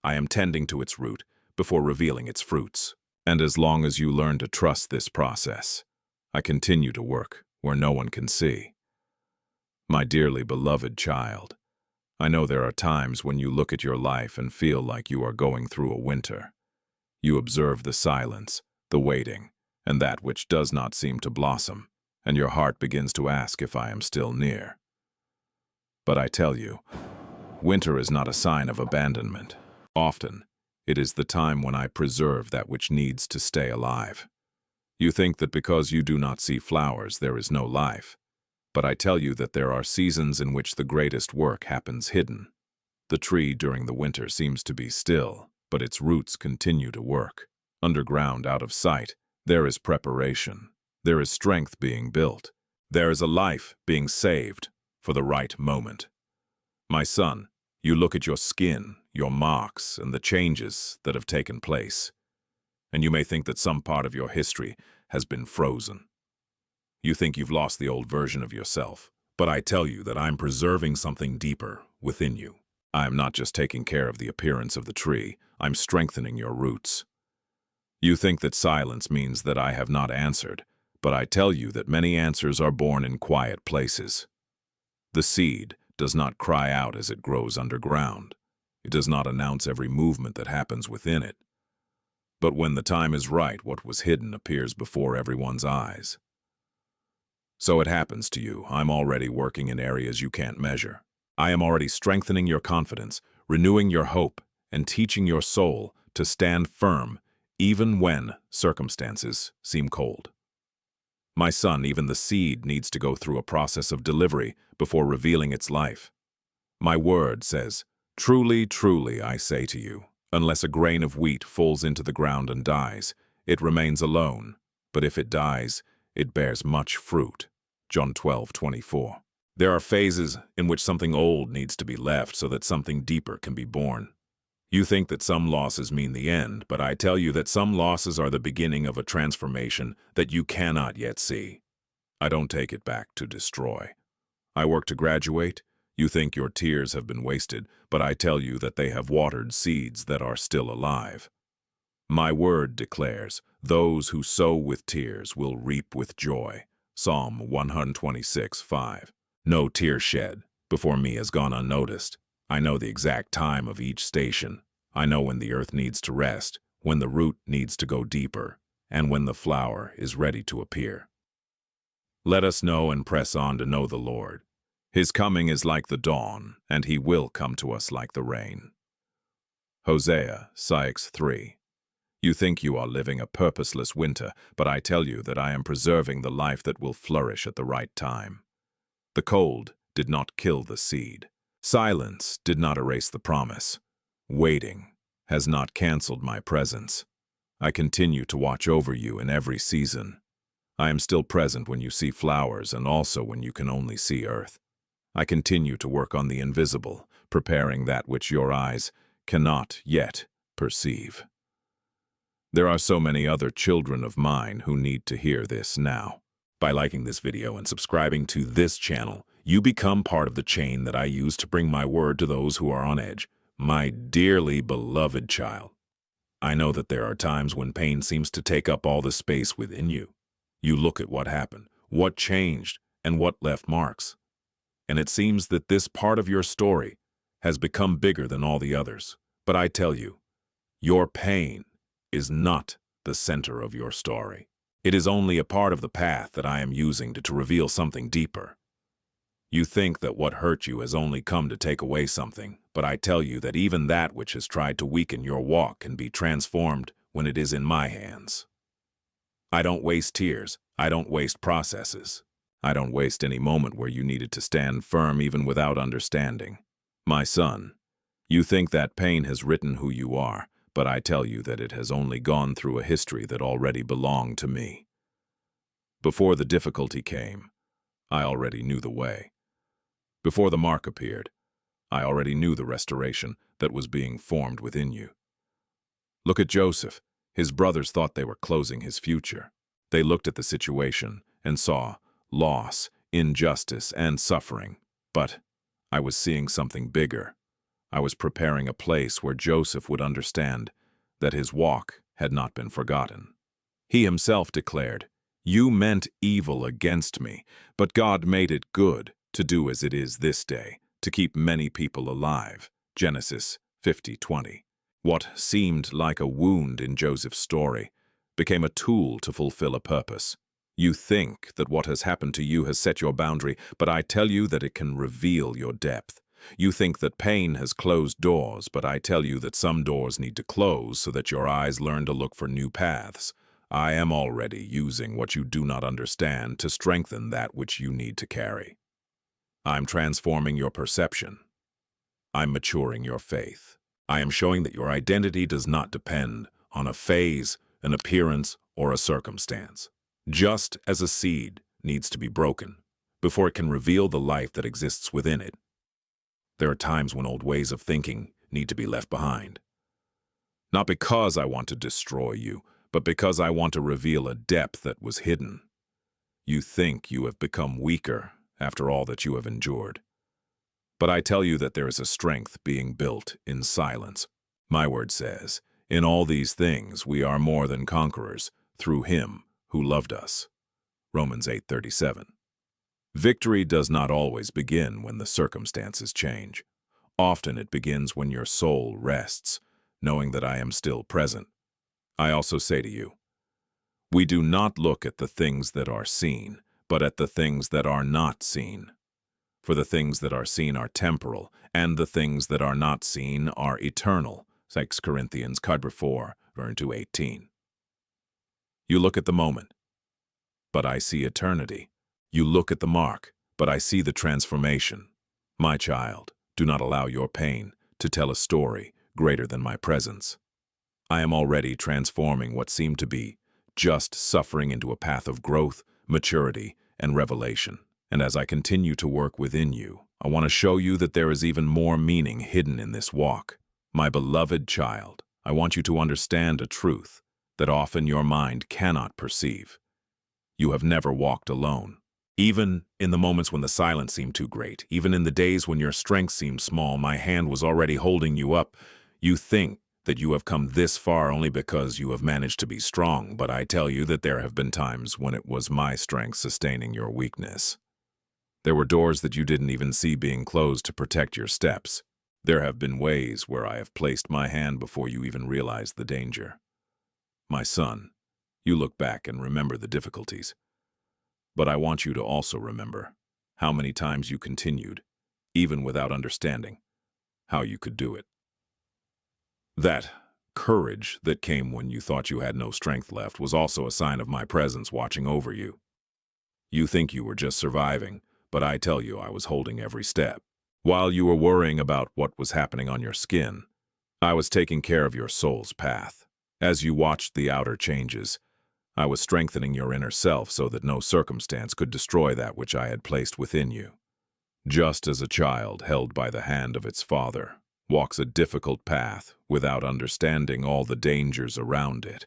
I am tending to its root before revealing its fruits. And as long as you learn to trust this process, I continue to work where no one can see. My dearly beloved child, I know there are times when you look at your life and feel like you are going through a winter. You observe the silence, the waiting, and that which does not seem to blossom, and your heart begins to ask if I am still near. But I tell you, winter is not a sign of abandonment. Often, it is the time when I preserve that which needs to stay alive. You think that because you do not see flowers, there is no life. But I tell you that there are seasons in which the greatest work happens hidden. The tree during the winter seems to be still, but its roots continue to work. Underground, out of sight, there is preparation. There is strength being built. There is a life being saved for the right moment. My son, you look at your skin, your marks, and the changes that have taken place, and you may think that some part of your history has been frozen. You think you've lost the old version of yourself, but I tell you that I'm preserving something deeper within you. I am not just taking care of the appearance of the tree, I'm strengthening your roots. You think that silence means that I have not answered, but I tell you that many answers are born in quiet places. The seed does not cry out as it grows underground. It does not announce every movement that happens within it. But when the time is right, what was hidden appears before everyone's eyes. So it happens to you. I'm already working in areas you can't measure. I am already strengthening your confidence, renewing your hope, and teaching your soul to stand firm even when circumstances seem cold. My son, even the seed needs to go through a process of delivery before revealing its life. My word says, "Truly, truly, I say to you, unless a grain of wheat falls into the ground and dies, it remains alone, but if it dies, it bears much fruit." John 12:24. There are phases in which something old needs to be left so that something deeper can be born. You think that some losses mean the end, but I tell you that some losses are the beginning of a transformation that you cannot yet see. I don't take it back to destroy. I work to graduate. You think your tears have been wasted, but I tell you that they have watered seeds that are still alive. My word declares, those who sow with tears will reap with joy. Psalm 126:5. No tear shed before me has gone unnoticed. I know the exact time of each station. I know when the earth needs to rest, when the root needs to go deeper, and when the flower is ready to appear. Let us know and press on to know the Lord. His coming is like the dawn, and he will come to us like the rain. Hosea 6:3. You think you are living a purposeless winter, but I tell you that I am preserving the life that will flourish at the right time. The cold did not kill the seed. Silence did not erase the promise. Waiting has not canceled my presence. I continue to watch over you in every season. I am still present when you see flowers and also when you can only see earth. I continue to work on the invisible, preparing that which your eyes cannot yet perceive. There are so many other children of mine who need to hear this now. By liking this video and subscribing to this channel, you become part of the chain that I use to bring my word to those who are on edge. My dearly beloved child, I know that there are times when pain seems to take up all the space within you. You look at what happened, what changed, and what left marks. And it seems that this part of your story has become bigger than all the others. But I tell you, your pain is not the center of your story. It is only a part of the path that I am using to reveal something deeper. You think that what hurt you has only come to take away something, but I tell you that even that which has tried to weaken your walk can be transformed when it is in my hands. I don't waste tears. I don't waste processes. I don't waste any moment where you needed to stand firm even without understanding. My son, you think that pain has written who you are, but I tell you that it has only gone through a history that already belonged to me. Before the difficulty came, I already knew the way. Before the mark appeared, I already knew the restoration that was being formed within you. Look at Joseph. His brothers thought they were closing his future. They looked at the situation and saw loss, injustice, and suffering. But I was seeing something bigger. I was preparing a place where Joseph would understand that his walk had not been forgotten. He himself declared, "You meant evil against me, but God made it good to do as it is this day, to keep many people alive." Genesis 50:20. What seemed like a wound in Joseph's story became a tool to fulfill a purpose. You think that what has happened to you has set your boundary, but I tell you that it can reveal your depth. You think that pain has closed doors, but I tell you that some doors need to close so that your eyes learn to look for new paths. I am already using what you do not understand to strengthen that which you need to carry. I'm transforming your perception. I'm maturing your faith. I am showing that your identity does not depend on a phase, an appearance, or a circumstance. Just as a seed needs to be broken before it can reveal the life that exists within it, there are times when old ways of thinking need to be left behind. Not because I want to destroy you, but because I want to reveal a depth that was hidden. You think you have become weaker after all that you have endured. But I tell you that there is a strength being built in silence. My word says, "In all these things we are more than conquerors through him who loved us." Romans 8:37. Victory does not always begin when the circumstances change. Often it begins when your soul rests, knowing that I am still present. I also say to you, we do not look at the things that are seen, but at the things that are not seen. For the things that are seen are temporal, and the things that are not seen are eternal. 2 Corinthians 4, verse 18. You look at the moment, but I see eternity. You look at the mark, but I see the transformation. My child, Do not allow your pain to tell a story greater than my presence. I am already transforming what seemed to be just suffering into a path of growth, maturity, and revelation. And as I continue to work within you, I want to show you that there is even more meaning hidden in this walk. My beloved child, I want you to understand a truth that often your mind cannot perceive. You have never walked alone. Even in the moments when the silence seemed too great, even in the days when your strength seemed small, my hand was already holding you up. You think that you have come this far only because you have managed to be strong, but I tell you that There have been times when it was my strength sustaining your weakness. There were doors that you didn't even see being closed to protect your steps. There have been ways where I have placed my hand before you even realized the danger. My son, you look back and remember the difficulties. But I want you to also remember how many times you continued, even without understanding how you could do it. that courage that came when you thought you had no strength left was also a sign of my presence watching over you. You think you were just surviving, but I tell you I was holding every step. While you were worrying about what was happening on your skin, I was taking care of your soul's path. As you watched the outer changes, I was strengthening your inner self so that no circumstance could destroy that which I had placed within you. Just as a child held by the hand of its father walks a difficult path without understanding all the dangers around it,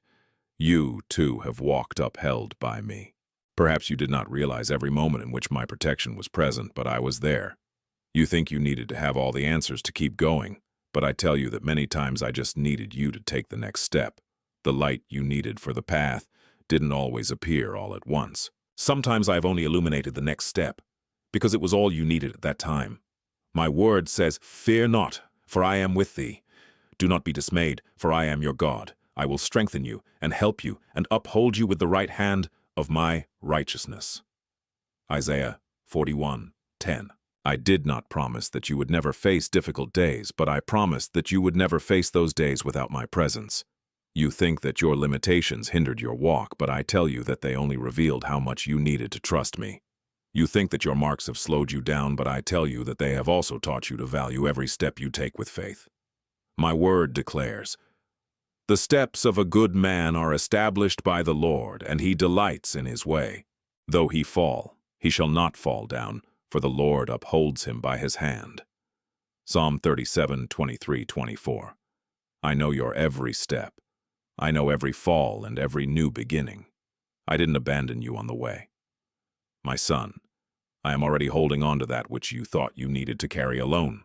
you, too, have walked upheld by me. Perhaps you did not realize every moment in which my protection was present, but I was there. You think you needed to have all the answers to keep going, but I tell you that many times I just needed you to take the next step. The light you needed for the path didn't always appear all at once. Sometimes I've only illuminated the next step, because it was all you needed at that time. My word says, "Fear not, for I am with thee. Do not be dismayed, for I am your God. I will strengthen you and help you and uphold you with the right hand of my righteousness." Isaiah 41:10. I did not promise that you would never face difficult days, but I promised that you would never face those days without my presence. You think that your limitations hindered your walk, but I tell you that they only revealed how much you needed to trust me. You think that your marks have slowed you down, but I tell you that they have also taught you to value every step you take with faith. My word declares, "The steps of a good man are established by the Lord, and he delights in his way. Though he fall, he shall not fall down, for the Lord upholds him by his hand." Psalm 37:23-24. I know your every step. I know every fall and every new beginning. I didn't abandon you on the way. My son, I am already holding on to that which you thought you needed to carry alone.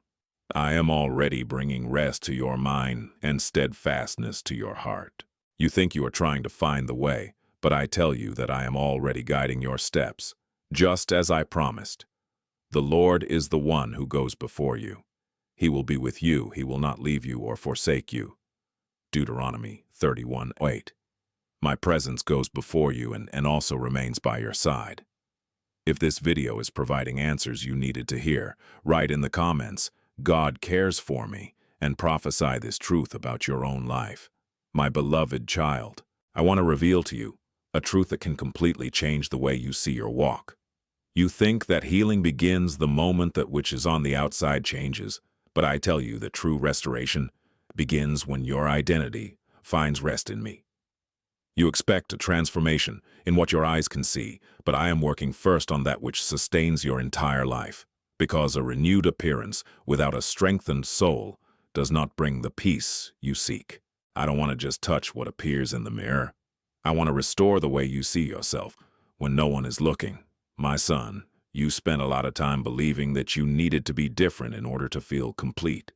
I am already bringing rest to your mind and steadfastness to your heart. You think you are trying to find the way, but I tell you that I am already guiding your steps, just as I promised. The Lord is the one who goes before you. He will be with you, he will not leave you or forsake you. Deuteronomy 31:8. My presence goes before you and also remains by your side. If this video is providing answers you needed to hear, write in the comments, "God cares for me," and prophesy this truth about your own life. My beloved child, I want to reveal to you a truth that can completely change the way you see your walk. You think that healing begins the moment that which is on the outside changes, but I tell you that true restoration begins when your identity finds rest in me. You expect a transformation in what your eyes can see, but I am working first on that which sustains your entire life, because a renewed appearance without a strengthened soul does not bring the peace you seek. I don't want to just touch what appears in the mirror. I want to restore the way you see yourself when no one is looking. My son, you spent a lot of time believing that you needed to be different in order to feel complete.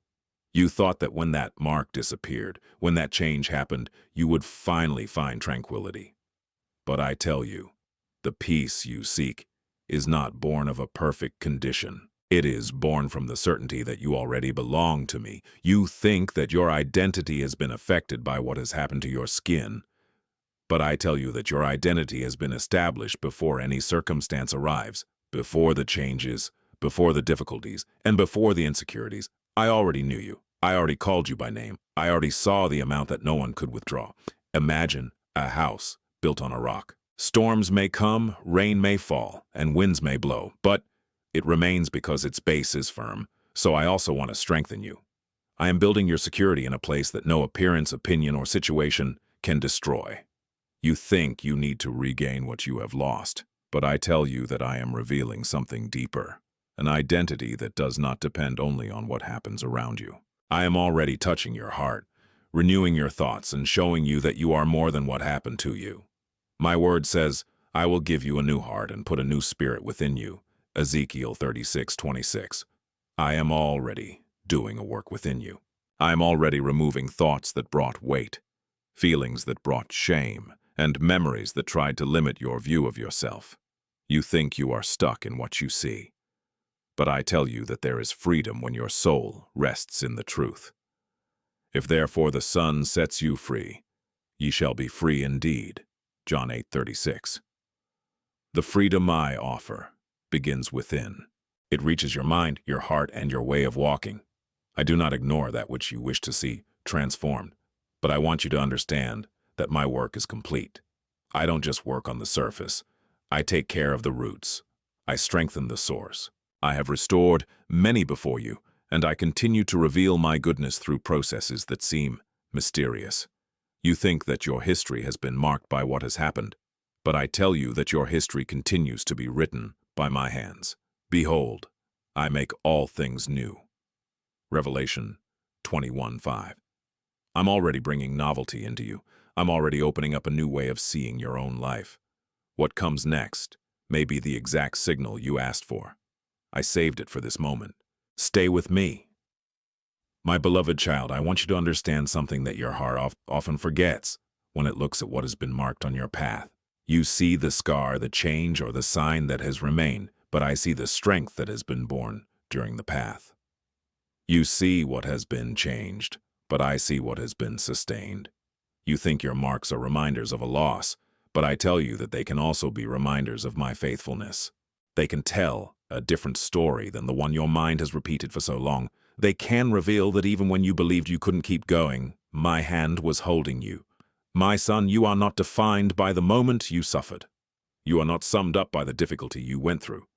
You thought that when that mark disappeared, when that change happened, you would finally find tranquility. But I tell you, the peace you seek is not born of a perfect condition. It is born from the certainty that you already belong to me. You think that your identity has been affected by what has happened to your skin. But I tell you that your identity has been established before any circumstance arrives, before the changes, before the difficulties, and before the insecurities. I already knew you. I already called you by name. I already saw the amount that no one could withdraw. Imagine a house built on a rock. Storms may come, rain may fall, and winds may blow, but it remains because its base is firm. So I also want to strengthen you. I am building your security in a place that no appearance, opinion, or situation can destroy. You think you need to regain what you have lost, but I tell you that I am revealing something deeper, an identity that does not depend only on what happens around you. I am already touching your heart, renewing your thoughts, and showing you that you are more than what happened to you. My word says, I will give you a new heart and put a new spirit within you. Ezekiel 36:26. I am already doing a work within you. I am already removing thoughts that brought weight, feelings that brought shame, and memories that tried to limit your view of yourself. You think you are stuck in what you see. But I tell you that there is freedom when your soul rests in the truth. If therefore the Son sets you free, ye shall be free indeed. John 8:36. The freedom I offer begins within. It reaches your mind, your heart, and your way of walking. I do not ignore that which you wish to see transformed, but I want you to understand that my work is complete. I don't just work on the surface. I take care of the roots. I strengthen the source. I have restored many before you, and I continue to reveal my goodness through processes that seem mysterious. You think that your history has been marked by what has happened, but I tell you that your history continues to be written by my hands. Behold, I make all things new. Revelation 21:5. I'm already bringing novelty into you. I'm already opening up a new way of seeing your own life. What comes next may be the exact signal you asked for. I saved it for this moment. Stay with me. My beloved child, I want you to understand something that your heart often forgets when it looks at what has been marked on your path. You see the scar, the change, or the sign that has remained, but I see the strength that has been born during the path. You see what has been changed, but I see what has been sustained. You think your marks are reminders of a loss, but I tell you that they can also be reminders of my faithfulness. They can tell a different story than the one your mind has repeated for so long. They can reveal that even when you believed you couldn't keep going, my hand was holding you. My son, you are not defined by the moment you suffered. You are not summed up by the difficulty you went through.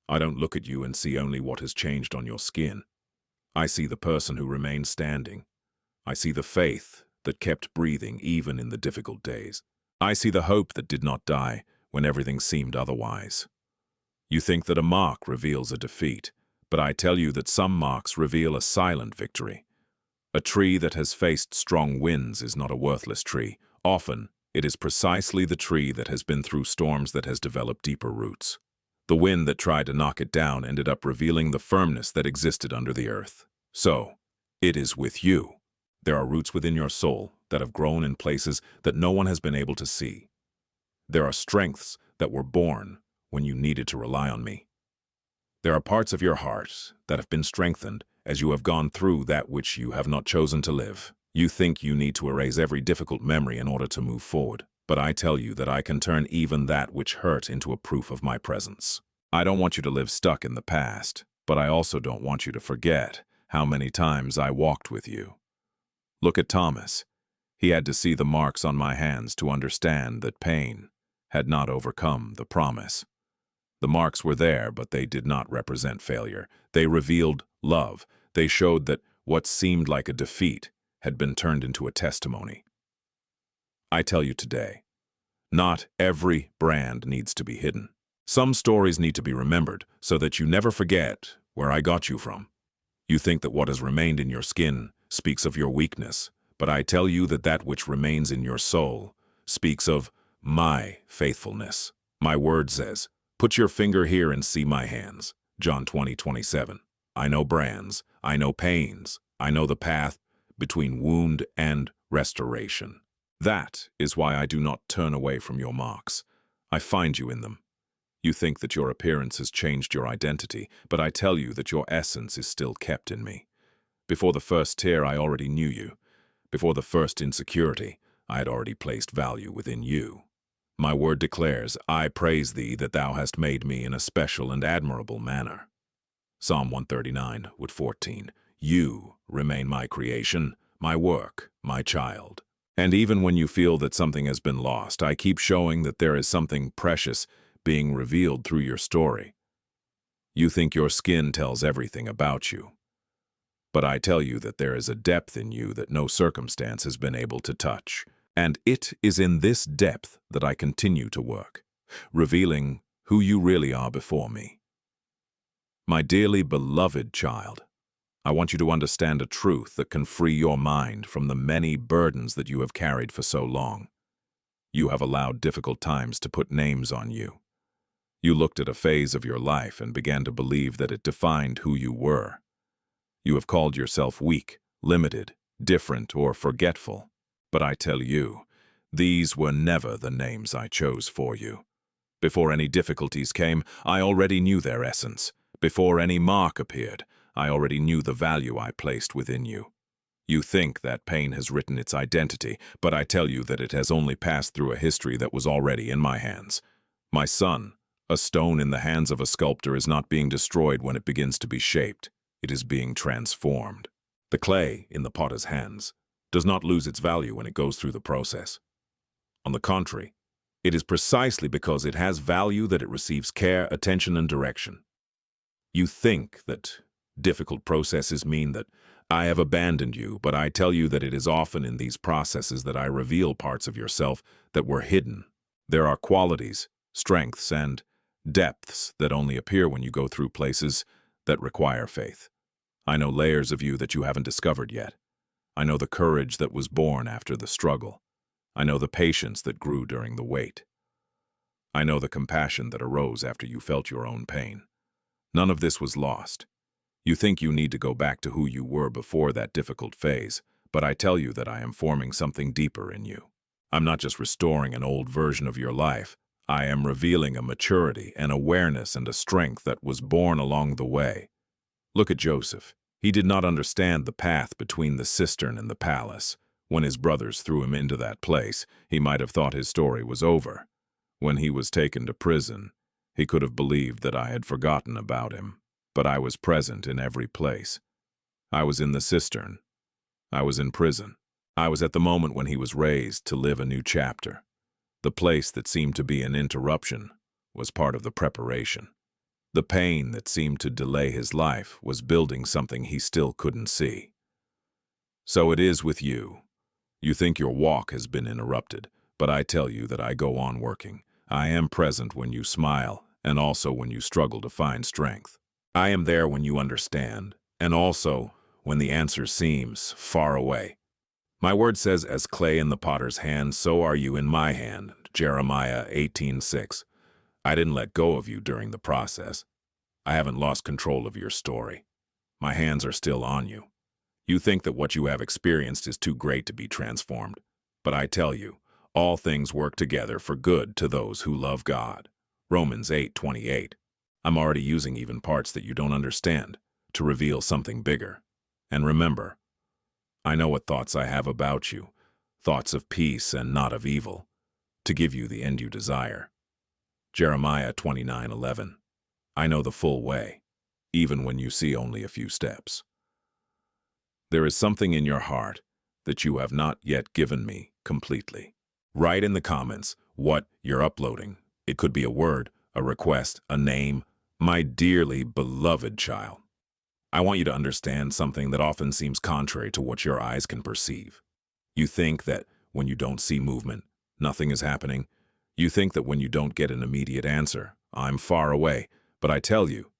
I don't look at you and see only what has changed on your skin. I see the person who remained standing. I see the faith that kept breathing even in the difficult days. I see the hope that did not die when everything seemed otherwise. You think that a mark reveals a defeat, but I tell you that some marks reveal a silent victory. A tree that has faced strong winds is not a worthless tree. Often, it is precisely the tree that has been through storms that has developed deeper roots. The wind that tried to knock it down ended up revealing the firmness that existed under the earth. So, it is with you. There are roots within your soul that have grown in places that no one has been able to see. There are strengths that were born when you needed to rely on me. There are parts of your heart that have been strengthened as you have gone through that which you have not chosen to live. You think you need to erase every difficult memory in order to move forward, but I tell you that I can turn even that which hurt into a proof of my presence. I don't want you to live stuck in the past, but I also don't want you to forget how many times I walked with you. Look at Thomas. He had to see the marks on my hands to understand that pain had not overcome the promise. The marks were there, but they did not represent failure. They revealed love. They showed that what seemed like a defeat had been turned into a testimony. I tell you today, not every brand needs to be hidden. Some stories need to be remembered so that you never forget where I got you from. You think that what has remained in your skin speaks of your weakness, but I tell you that that which remains in your soul speaks of my faithfulness. My word says, put your finger here and see my hands. John 20:27. I know brands, I know pains, I know the path between wound and restoration. That is why I do not turn away from your marks. I find you in them. You think that your appearance has changed your identity, but I tell you that your essence is still kept in me. Before the first tear, I already knew you. Before the first insecurity, I had already placed value within you. My word declares, I praise thee that thou hast made me in a special and admirable manner. Psalm 139:14. You remain my creation, my work, my child. And even when you feel that something has been lost, I keep showing that there is something precious being revealed through your story. You think your skin tells everything about you, But I tell you that there is a depth in you that no circumstance has been able to touch. And it is in this depth that I continue to work, revealing who you really are before me. My dearly beloved child, I want you to understand a truth that can free your mind from the many burdens that you have carried for so long. You have allowed difficult times to put names on you. You looked at a phase of your life and began to believe that it defined who you were. You have called yourself weak, limited, different, or forgetful. But I tell you, these were never the names I chose for you. Before any difficulties came, I already knew their essence. Before any mark appeared, I already knew the value I placed within you. You think that pain has written its identity, but I tell you that it has only passed through a history that was already in my hands. My son, a stone in the hands of a sculptor is not being destroyed when it begins to be shaped. It is being transformed. The clay in the potter's hands does not lose its value when it goes through the process. On the contrary, it is precisely because it has value that it receives care, attention, and direction. You think that difficult processes mean that I have abandoned you, but I tell you that it is often in these processes that I reveal parts of yourself that were hidden. There are qualities, strengths, and depths that only appear when you go through places that require faith. I know layers of you that you haven't discovered yet. I know the courage that was born after the struggle. I know the patience that grew during the wait. I know the compassion that arose after you felt your own pain. None of this was lost. You think you need to go back to who you were before that difficult phase, but I tell you that I am forming something deeper in you. I'm not just restoring an old version of your life. I am revealing a maturity, an awareness, and a strength that was born along the way. Look at Joseph. He did not understand the path between the cistern and the palace. When his brothers threw him into that place, he might have thought his story was over. When he was taken to prison, he could have believed that I had forgotten about him. But I was present in every place. I was in the cistern. I was in prison. I was at the moment when he was raised to live a new chapter. The place that seemed to be an interruption was part of the preparation. The pain that seemed to delay his life was building something he still couldn't see. So it is with you. You think your walk has been interrupted, but I tell you that I go on working. I am present when you smile, and also when you struggle to find strength. I am there when you understand, and also when the answer seems far away. My word says, as clay in the potter's hand, so are you in my hand, Jeremiah 18:6. I didn't let go of you during the process. I haven't lost control of your story. My hands are still on you. You think that what you have experienced is too great to be transformed. But I tell you, all things work together for good to those who love God. Romans 8:28. I'm already using even parts that you don't understand to reveal something bigger. And remember, I know what thoughts I have about you, thoughts of peace and not of evil, to give you the end you desire. Jeremiah 29:11. I know the full way, even when you see only a few steps. There is something in your heart that you have not yet given me completely. Write in the comments what you're uploading. It could be a word, a request, a name. My dearly beloved child, I want you to understand something that often seems contrary to what your eyes can perceive. You think that when you don't see movement, nothing is happening. You think that when you don't get an immediate answer, I'm far away. But I tell you,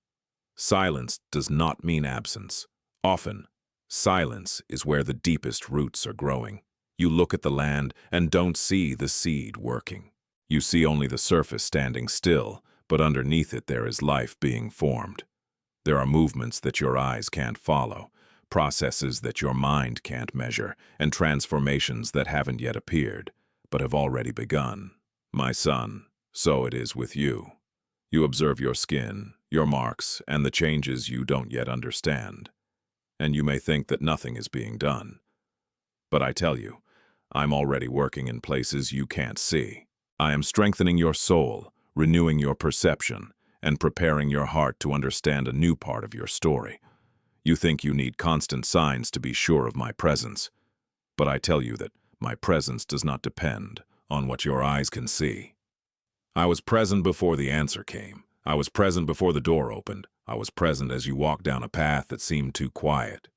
silence does not mean absence. Often, silence is where the deepest roots are growing. You look at the land and don't see the seed working. You see only the surface standing still, but underneath it there is life being formed. There are movements that your eyes can't follow, processes that your mind can't measure, and transformations that haven't yet appeared, but have already begun. My son, so it is with you. You observe your skin, your marks, and the changes you don't yet understand. And you may think that nothing is being done. But I tell you, I'm already working in places you can't see. I am strengthening your soul, renewing your perception, and preparing your heart to understand a new part of your story. You think you need constant signs to be sure of my presence. But I tell you that my presence does not depend on what your eyes can see. I was present before the answer came. I was present before the door opened. I was present as you walked down a path that seemed too quiet.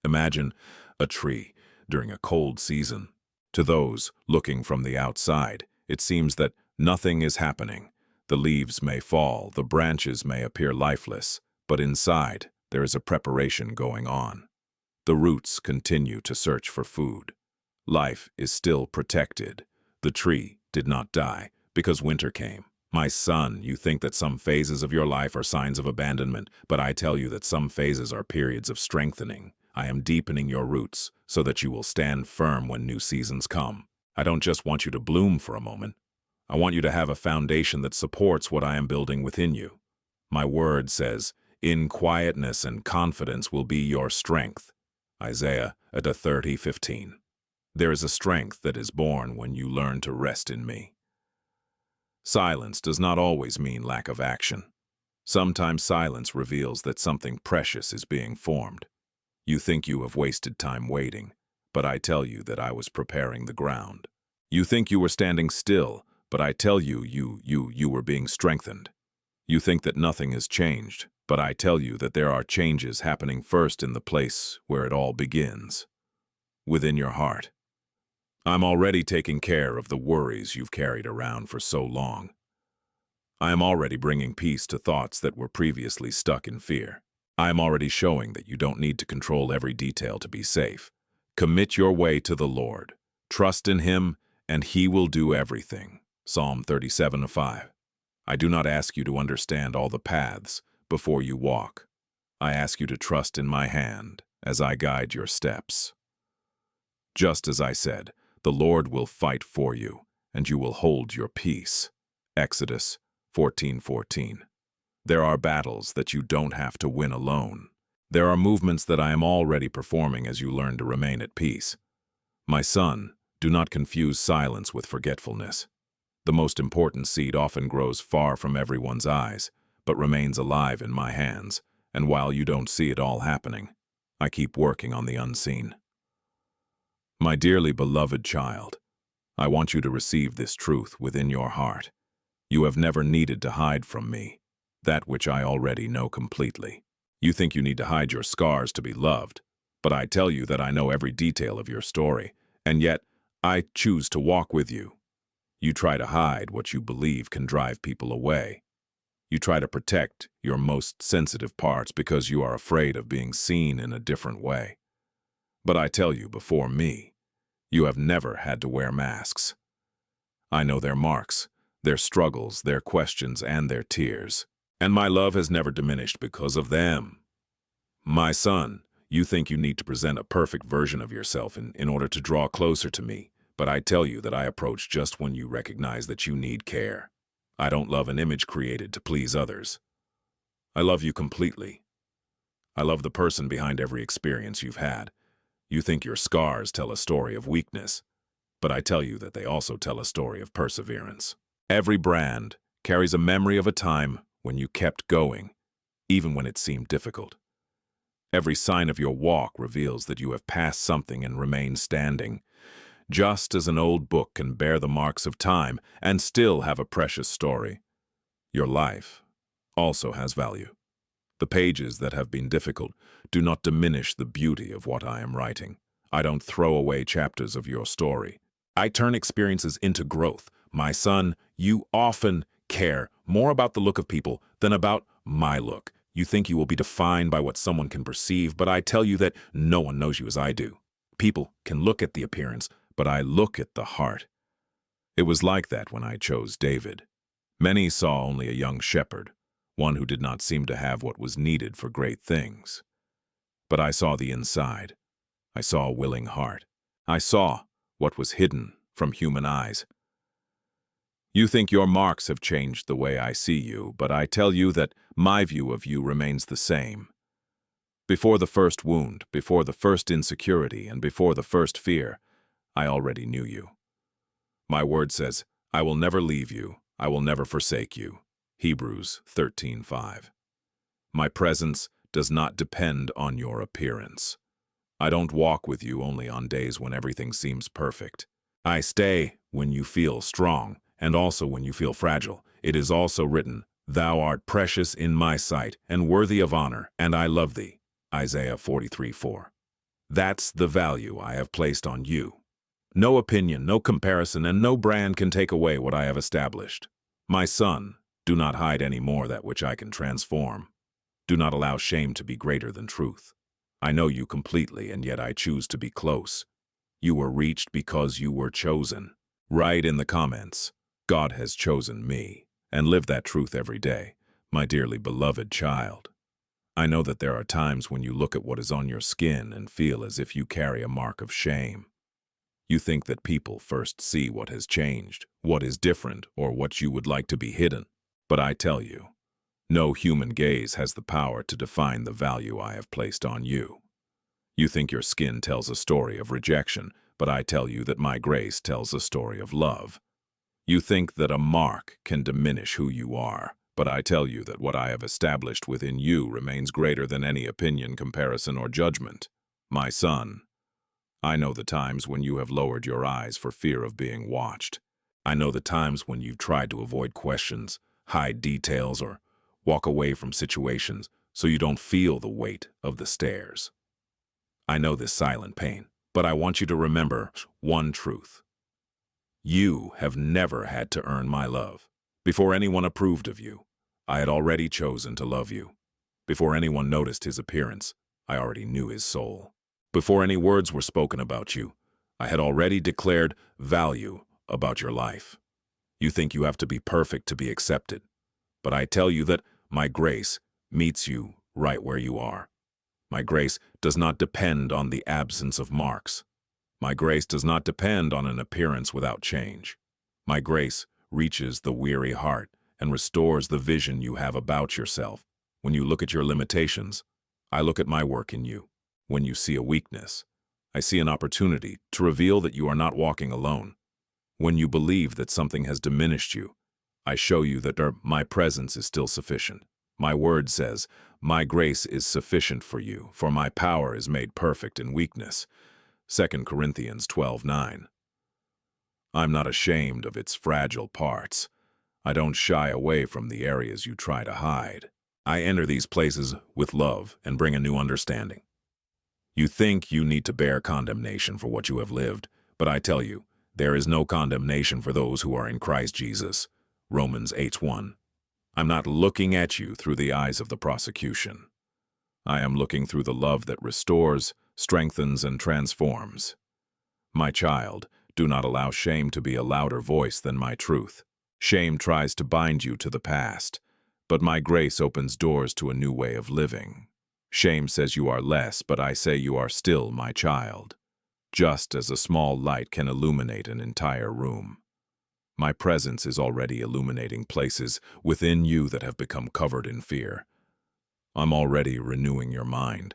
Imagine a tree during a cold season. To those looking from the outside, it seems that nothing is happening. The leaves may fall, the branches may appear lifeless, but inside there is a preparation going on. The roots continue to search for food. Life is still protected. The tree did not die because winter came. My son, you think that some phases of your life are signs of abandonment, but I tell you that some phases are periods of strengthening. I am deepening your roots so that you will stand firm when new seasons come. I don't just want you to bloom for a moment. I want you to have a foundation that supports what I am building within you. My word says, in quietness and confidence will be your strength. Isaiah 30:15. There is a strength that is born when you learn to rest in me. Silence does not always mean lack of action. Sometimes silence reveals that something precious is being formed. You think you have wasted time waiting, but I tell you that I was preparing the ground. You think you were standing still, but I tell you, you were being strengthened. You think that nothing has changed, but I tell you that there are changes happening first in the place where it all begins, within your heart. I'm already taking care of the worries you've carried around for so long. I am already bringing peace to thoughts that were previously stuck in fear. I am already showing that you don't need to control every detail to be safe. Commit your way to the Lord. Trust in Him, and He will do everything. Psalm 37:5. I do not ask you to understand all the paths before you walk. I ask you to trust in my hand as I guide your steps. Just as I said, the Lord will fight for you, and you will hold your peace. Exodus 14:14. There are battles that you don't have to win alone. There are movements that I am already performing as you learn to remain at peace. My son, do not confuse silence with forgetfulness. The most important seed often grows far from everyone's eyes, but remains alive in my hands, and while you don't see it all happening, I keep working on the unseen. My dearly beloved child, I want you to receive this truth within your heart. You have never needed to hide from me, that which I already know completely. You think you need to hide your scars to be loved, but I tell you that I know every detail of your story, and yet I choose to walk with you. You try to hide what you believe can drive people away. You try to protect your most sensitive parts because you are afraid of being seen in a different way. But I tell you, before me, you have never had to wear masks. I know their marks, their struggles, their questions, and their tears. And my love has never diminished because of them. My son, you think you need to present a perfect version of yourself in order to draw closer to me, but I tell you that I approach just when you recognize that you need care. I don't love an image created to please others. I love you completely. I love the person behind every experience you've had. You think your scars tell a story of weakness, but I tell you that they also tell a story of perseverance. Every brand carries a memory of a time when you kept going, even when it seemed difficult. Every sign of your walk reveals that you have passed something and remained standing, just as an old book can bear the marks of time and still have a precious story. Your life also has value. The pages that have been difficult do not diminish the beauty of what I am writing. I don't throw away chapters of your story. I turn experiences into growth. My son, you often care more about the look of people than about my look. You think you will be defined by what someone can perceive, but I tell you that no one knows you as I do. People can look at the appearance, but I look at the heart. It was like that when I chose David. Many saw only a young shepherd, one who did not seem to have what was needed for great things. But I saw the inside. I saw a willing heart. I saw what was hidden from human eyes. You think your marks have changed the way I see you, but I tell you that my view of you remains the same. Before the first wound, before the first insecurity, and before the first fear, I already knew you. My word says, I will never leave you, I will never forsake you. Hebrews 13:5. My presence does not depend on your appearance. I don't walk with you only on days when everything seems perfect. I stay when you feel strong, and also when you feel fragile. It is also written, Thou art precious in my sight, and worthy of honor, and I love thee. Isaiah 43:4. That's the value I have placed on you. No opinion, no comparison, and no brand can take away what I have established. My son, do not hide any more that which I can transform. Do not allow shame to be greater than truth. I know you completely, and yet I choose to be close. You were reached because you were chosen. Write in the comments, God has chosen me, and live that truth every day, my dearly beloved child. I know that there are times when you look at what is on your skin and feel as if you carry a mark of shame. You think that people first see what has changed, what is different, or what you would like to be hidden. But I tell you, no human gaze has the power to define the value I have placed on you. You think your skin tells a story of rejection, but I tell you that my grace tells a story of love. You think that a mark can diminish who you are, but I tell you that what I have established within you remains greater than any opinion, comparison, or judgment. My son, I know the times when you have lowered your eyes for fear of being watched. I know the times when you've tried to avoid questions, hide details, or walk away from situations so you don't feel the weight of the stares. I know this silent pain, but I want you to remember one truth. You have never had to earn my love. Before anyone approved of you, I had already chosen to love you. Before anyone noticed his appearance, I already knew his soul. Before any words were spoken about you, I had already declared value about your life. You think you have to be perfect to be accepted, but I tell you that my grace meets you right where you are. My grace does not depend on the absence of marks. My grace does not depend on an appearance without change. My grace reaches the weary heart and restores the vision you have about yourself. When you look at your limitations, I look at my work in you. When you see a weakness, I see an opportunity to reveal that you are not walking alone. When you believe that something has diminished you, I show you that my presence is still sufficient. My word says, my grace is sufficient for you, for my power is made perfect in weakness. 2 Corinthians 12:9. I'm not ashamed of its fragile parts. I don't shy away from the areas you try to hide. I enter these places with love and bring a new understanding. You think you need to bear condemnation for what you have lived, but I tell you, there is no condemnation for those who are in Christ Jesus. Romans 8:1. I'm not looking at you through the eyes of the prosecution. I am looking through the love that restores, strengthens, and transforms. My child, do not allow shame to be a louder voice than my truth. Shame tries to bind you to the past, but my grace opens doors to a new way of living. Shame says you are less, but I say you are still my child. Just as a small light can illuminate an entire room. My presence is already illuminating places within you that have become covered in fear. I'm already renewing your mind.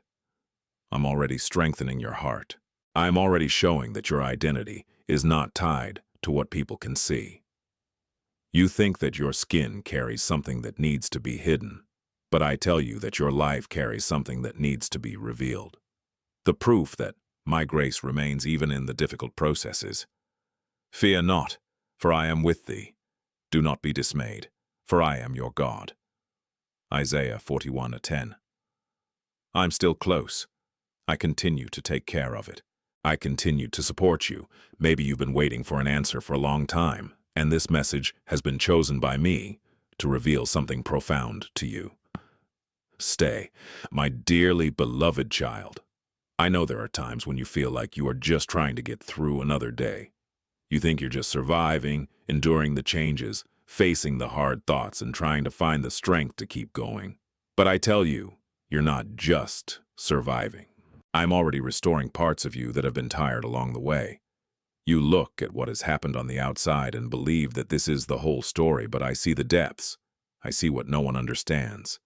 I'm already strengthening your heart. I'm already showing that your identity is not tied to what people can see. You think that your skin carries something that needs to be hidden, but I tell you that your life carries something that needs to be revealed. The proof that my grace remains even in the difficult processes. Fear not, for I am with thee. Do not be dismayed, for I am your God. Isaiah 41:10. I'm still close. I continue to take care of it. I continue to support you. Maybe you've been waiting for an answer for a long time, and this message has been chosen by me to reveal something profound to you. Stay, my dearly beloved child. I know there are times when you feel like you are just trying to get through another day. You think you're just surviving, enduring the changes, facing the hard thoughts, and trying to find the strength to keep going. But I tell you, you're not just surviving. I'm already restoring parts of you that have been tired along the way. You look at what has happened on the outside and believe that this is the whole story, but I see the depths. I see what no one understands.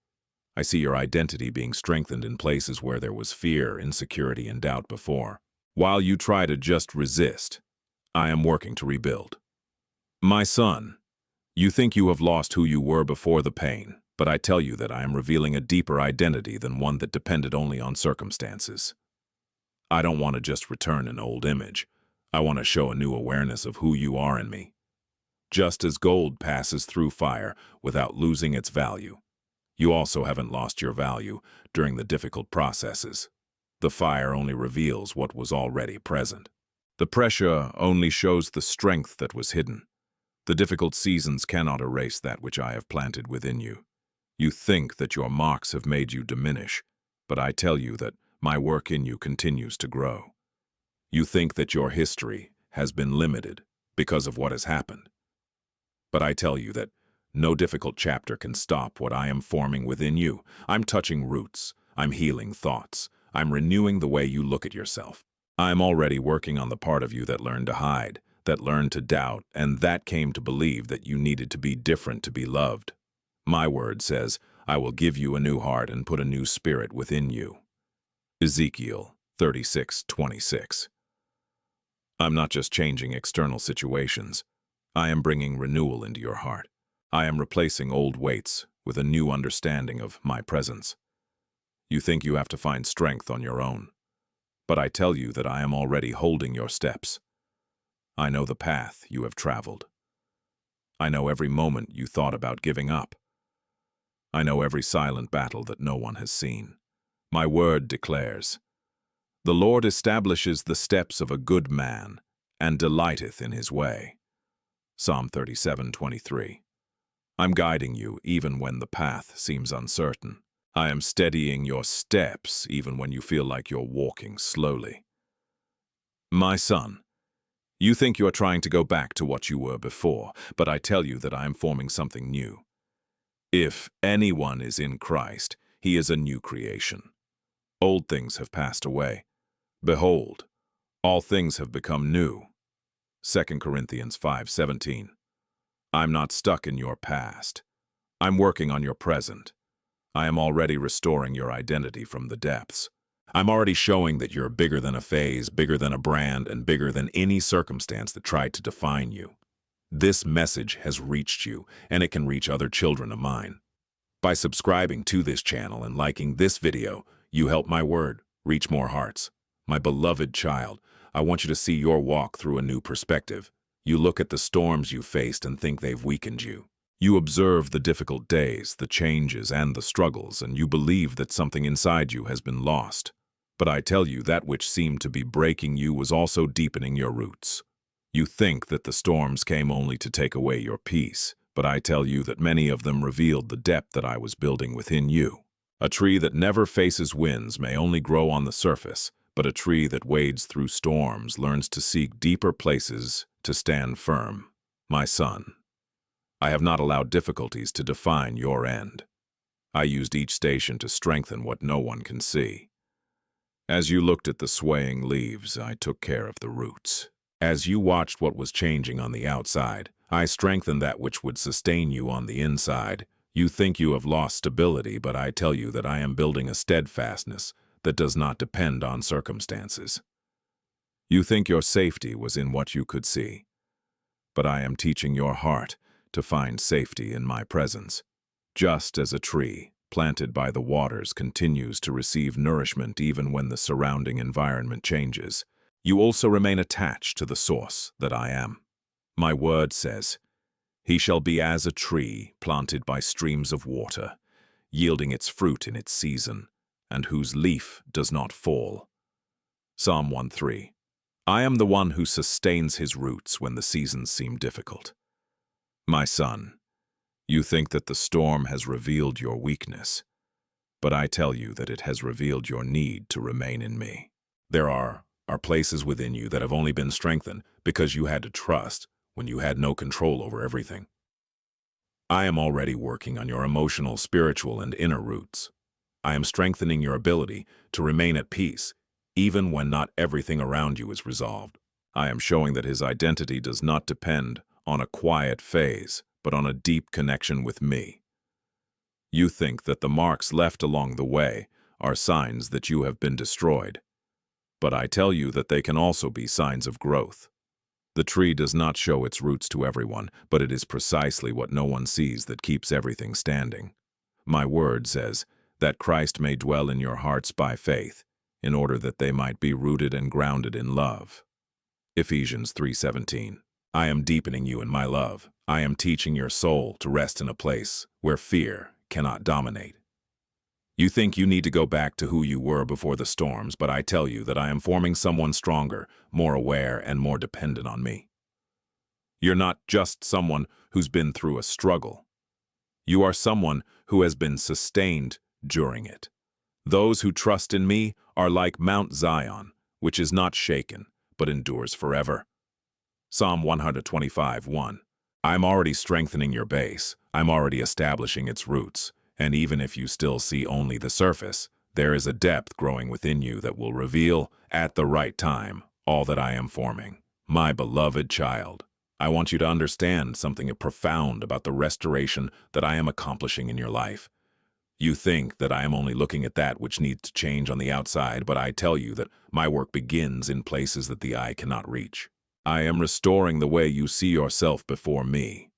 I see your identity being strengthened in places where there was fear, insecurity, and doubt before. While you try to just resist, I am working to rebuild. My son, you think you have lost who you were before the pain, but I tell you that I am revealing a deeper identity than one that depended only on circumstances. I don't want to just return an old image. I want to show a new awareness of who you are in me. Just as gold passes through fire without losing its value, you also haven't lost your value during the difficult processes. The fire only reveals what was already present. The pressure only shows the strength that was hidden. The difficult seasons cannot erase that which I have planted within you. You think that your marks have made you diminish, but I tell you that my work in you continues to grow. You think that your history has been limited because of what has happened. But I tell you that no difficult chapter can stop what I am forming within you. I'm touching roots. I'm healing thoughts. I'm renewing the way you look at yourself. I'm already working on the part of you that learned to hide, that learned to doubt, and that came to believe that you needed to be different to be loved. My word says, I will give you a new heart and put a new spirit within you. Ezekiel 36:26. I'm not just changing external situations. I am bringing renewal into your heart. I am replacing old weights with a new understanding of my presence. You think you have to find strength on your own, but I tell you that I am already holding your steps. I know the path you have traveled. I know every moment you thought about giving up. I know every silent battle that no one has seen. My word declares, the Lord establishes the steps of a good man and delighteth in his way. Psalm 37:23. I'm guiding you even when the path seems uncertain. I am steadying your steps even when you feel like you're walking slowly. My son, you think you're trying to go back to what you were before, but I tell you that I am forming something new. If anyone is in Christ, he is a new creation. Old things have passed away. Behold, all things have become new. 2 Corinthians 5:17. I'm not stuck in your past. I'm working on your present. I am already restoring your identity from the depths. I'm already showing that you're bigger than a phase, bigger than a brand, and bigger than any circumstance that tried to define you. This message has reached you, and it can reach other children of mine. By subscribing to this channel and liking this video, you help my word reach more hearts. My beloved child, I want you to see your walk through a new perspective. You look at the storms you faced and think they've weakened you. You observe the difficult days, the changes, and the struggles, and you believe that something inside you has been lost. But I tell you, that which seemed to be breaking you was also deepening your roots. You think that the storms came only to take away your peace, but I tell you that many of them revealed the depth that I was building within you. A tree that never faces winds may only grow on the surface, but a tree that wades through storms learns to seek deeper places to stand firm. My son, I have not allowed difficulties to define your end. I used each station to strengthen what no one can see. As you looked at the swaying leaves, I took care of the roots. As you watched what was changing on the outside, I strengthened that which would sustain you on the inside. You think you have lost stability, but I tell you that I am building a steadfastness that does not depend on circumstances. You think your safety was in what you could see, but I am teaching your heart to find safety in my presence. Just as a tree planted by the waters continues to receive nourishment even when the surrounding environment changes, you also remain attached to the source that I am. My word says, he shall be as a tree planted by streams of water, yielding its fruit in its season, and whose leaf does not fall. Psalm 1:3. I am the one who sustains his roots when the seasons seem difficult. My son, you think that the storm has revealed your weakness, but I tell you that it has revealed your need to remain in me. There are places within you that have only been strengthened because you had to trust when you had no control over everything. I am already working on your emotional, spiritual, and inner roots. I am strengthening your ability to remain at peace, even when not everything around you is resolved. I am showing that his identity does not depend on a quiet phase, but on a deep connection with me. You think that the marks left along the way are signs that you have been destroyed, but I tell you that they can also be signs of growth. The tree does not show its roots to everyone, but it is precisely what no one sees that keeps everything standing. My word says that Christ may dwell in your hearts by faith, in order that they might be rooted and grounded in love. Ephesians 3:17. I am deepening you in my love. I am teaching your soul to rest in a place where fear cannot dominate. You think you need to go back to who you were before the storms, but I tell you that I am forming someone stronger, more aware, and more dependent on me. You're not just someone who's been through a struggle. You are someone who has been sustained during it. Those who trust in me are like Mount Zion, which is not shaken, but endures forever. Psalm 125:1. I'm already strengthening your base. I'm already establishing its roots. And even if you still see only the surface, there is a depth growing within you that will reveal, at the right time, all that I am forming. My beloved child, I want you to understand something profound about the restoration that I am accomplishing in your life. You think that I am only looking at that which needs to change on the outside, but I tell you that my work begins in places that the eye cannot reach. I am restoring the way you see yourself before me.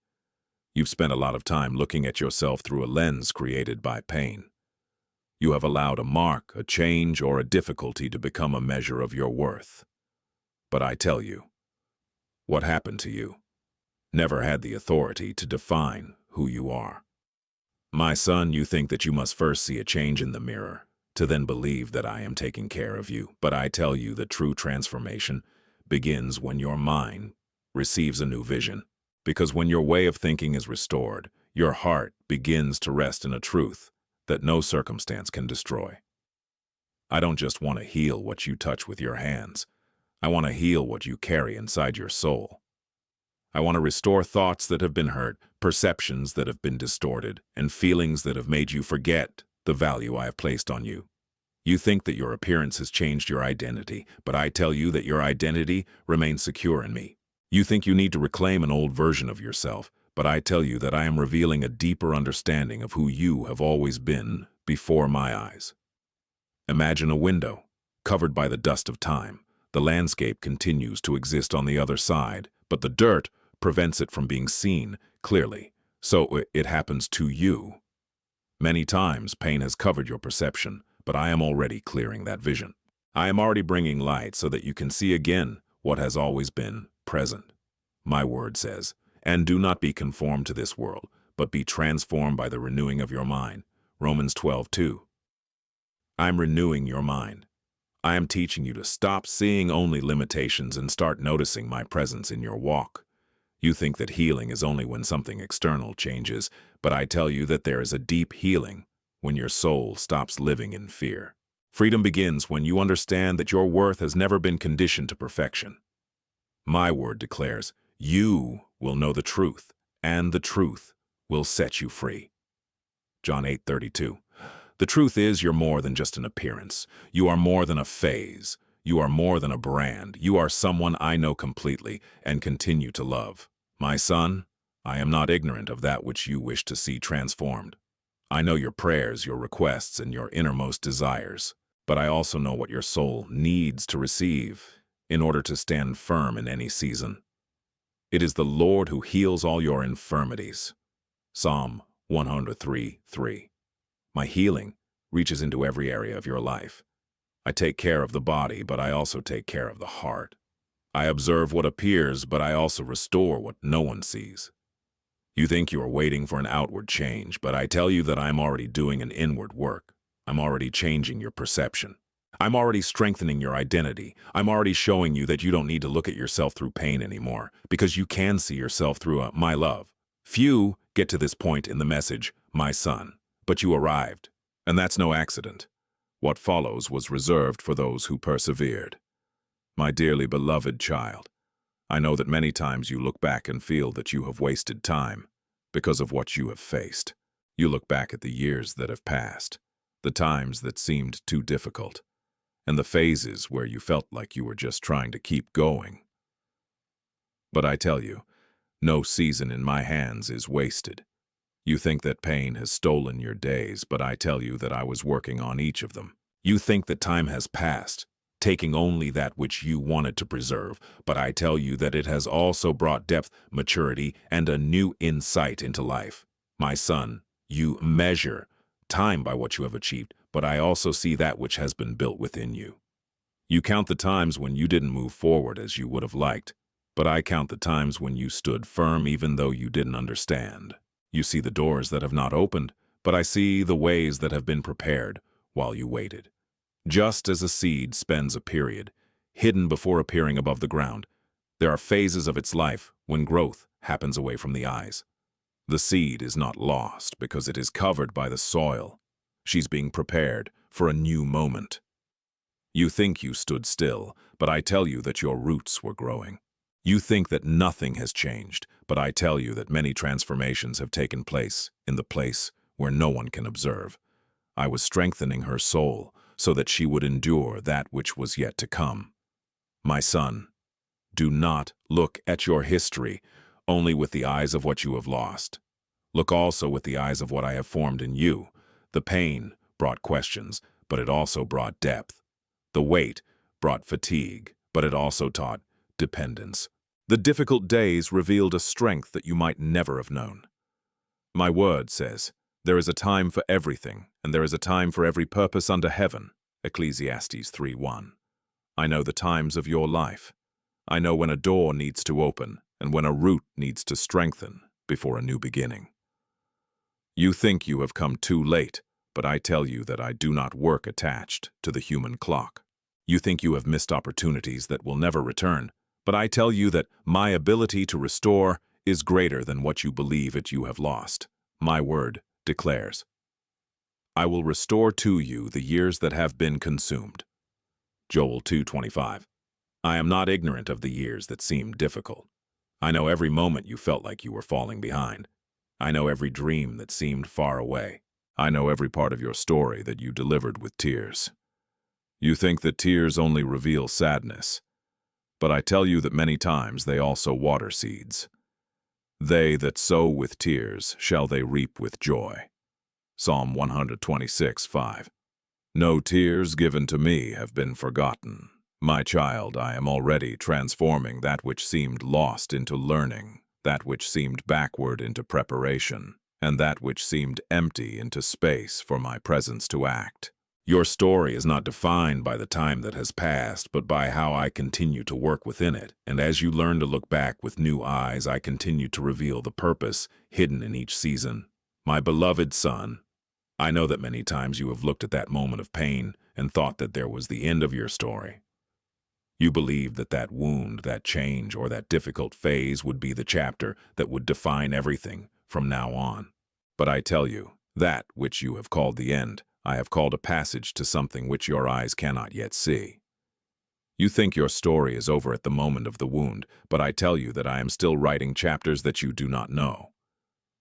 You've spent a lot of time looking at yourself through a lens created by pain. You have allowed a mark, a change, or a difficulty to become a measure of your worth. But I tell you, what happened to you never had the authority to define who you are. My son, you think that you must first see a change in the mirror, to then believe that I am taking care of you. But I tell you that true transformation begins when your mind receives a new vision. Because when your way of thinking is restored, your heart begins to rest in a truth that no circumstance can destroy. I don't just want to heal what you touch with your hands. I want to heal what you carry inside your soul. I want to restore thoughts that have been hurt, perceptions that have been distorted, and feelings that have made you forget the value I have placed on you. You think that your appearance has changed your identity, but I tell you that your identity remains secure in me. You think you need to reclaim an old version of yourself, but I tell you that I am revealing a deeper understanding of who you have always been before my eyes. Imagine a window, covered by the dust of time. The landscape continues to exist on the other side, but the dirt prevents it from being seen clearly. So it happens to you. Many times pain has covered your perception, but I am already clearing that vision. I am already bringing light so that you can see again what has always been present. My word says, and do not be conformed to this world, but be transformed by the renewing of your mind. Romans 12:2. I'm renewing your mind. I am teaching you to stop seeing only limitations and start noticing my presence in your walk. You think that healing is only when something external changes, but I tell you that there is a deep healing when your soul stops living in fear. Freedom begins when you understand that your worth has never been conditioned to perfection. My word declares, you will know the truth, and the truth will set you free. John 8:32. The truth is, you're more than just an appearance. You are more than a phase. You are more than a brand. You are someone I know completely and continue to love. My son, I am not ignorant of that which you wish to see transformed. I know your prayers, your requests, and your innermost desires, but I also know what your soul needs to receive in order to stand firm in any season. It is the Lord who heals all your infirmities. Psalm 103:3. My healing reaches into every area of your life. I take care of the body, but I also take care of the heart. I observe what appears, but I also restore what no one sees. You think you are waiting for an outward change, but I tell you that I'm already doing an inward work. I'm already changing your perception. I'm already strengthening your identity. I'm already showing you that you don't need to look at yourself through pain anymore, because you can see yourself through my love. Few get to this point in the message, my son, but you arrived. And that's no accident. What follows was reserved for those who persevered. My dearly beloved child, I know that many times you look back and feel that you have wasted time because of what you have faced. You look back at the years that have passed, the times that seemed too difficult, and the phases where you felt like you were just trying to keep going. But I tell you, no season in my hands is wasted. You think that pain has stolen your days, but I tell you that I was working on each of them. You think that time has passed, taking only that which you wanted to preserve, but I tell you that it has also brought depth, maturity, and a new insight into life. My son, you measure time by what you have achieved, but I also see that which has been built within you. You count the times when you didn't move forward as you would have liked, but I count the times when you stood firm even though you didn't understand. You see the doors that have not opened, but I see the ways that have been prepared while you waited. Just as a seed spends a period, hidden before appearing above the ground, there are phases of its life when growth happens away from the eyes. The seed is not lost because it is covered by the soil. She's being prepared for a new moment. You think you stood still, but I tell you that your roots were growing. You think that nothing has changed, but I tell you that many transformations have taken place in the place where no one can observe. I was strengthening her soul so that she would endure that which was yet to come. My son, do not look at your history only with the eyes of what you have lost. Look also with the eyes of what I have formed in you. The pain brought questions, but it also brought depth. The weight brought fatigue, but it also taught dependence. The difficult days revealed a strength that you might never have known. My word says, there is a time for everything, and there is a time for every purpose under heaven. Ecclesiastes 3:1. I know the times of your life. I know when a door needs to open and when a root needs to strengthen before a new beginning. You think you have come too late, but I tell you that I do not work attached to the human clock. You think you have missed opportunities that will never return, but I tell you that my ability to restore is greater than what you believe it you have lost. My word declares, I will restore to you the years that have been consumed. Joel 2:25. I am not ignorant of the years that seemed difficult. I know every moment you felt like you were falling behind. I know every dream that seemed far away. I know every part of your story that you delivered with tears. You think that tears only reveal sadness, but I tell you that many times they also water seeds. They that sow with tears shall they reap with joy. Psalm 126:5. No tears given to me have been forgotten. My child, I am already transforming that which seemed lost into learning, that which seemed backward into preparation, and that which seemed empty into space for my presence to act. Your story is not defined by the time that has passed, but by how I continue to work within it. And as you learn to look back with new eyes, I continue to reveal the purpose hidden in each season. My beloved son, I know that many times you have looked at that moment of pain and thought that there was the end of your story. You believed that that wound, that change, or that difficult phase would be the chapter that would define everything from now on. But I tell you, that which you have called the end, I have called a passage to something which your eyes cannot yet see. You think your story is over at the moment of the wound, but I tell you that I am still writing chapters that you do not know.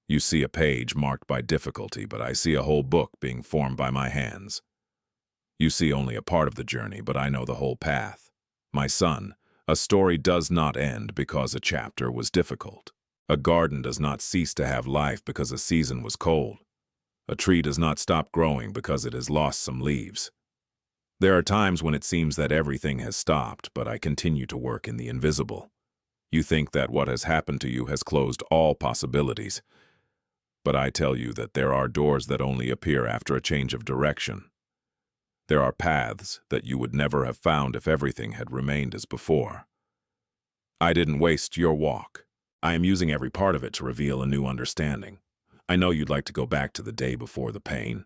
You see a page marked by difficulty, but I see a whole book being formed by my hands. You see only a part of the journey, but I know the whole path. My son, a story does not end because a chapter was difficult. A garden does not cease to have life because a season was cold. A tree does not stop growing because it has lost some leaves. There are times when it seems that everything has stopped, but I continue to work in the invisible. You think that what has happened to you has closed all possibilities, but I tell you that there are doors that only appear after a change of direction. There are paths that you would never have found if everything had remained as before. I didn't waste your walk. I am using every part of it to reveal a new understanding. I know you'd like to go back to the day before the pain.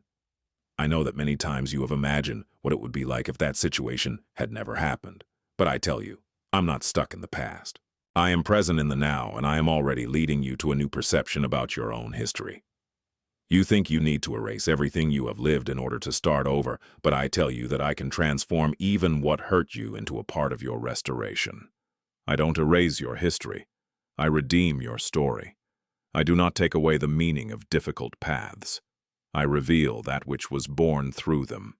I know that many times you have imagined what it would be like if that situation had never happened. But I tell you, I'm not stuck in the past. I am present in the now, and I am already leading you to a new perception about your own history. You think you need to erase everything you have lived in order to start over, but I tell you that I can transform even what hurt you into a part of your restoration. I don't erase your history. I redeem your story. I do not take away the meaning of difficult paths. I reveal that which was born through them.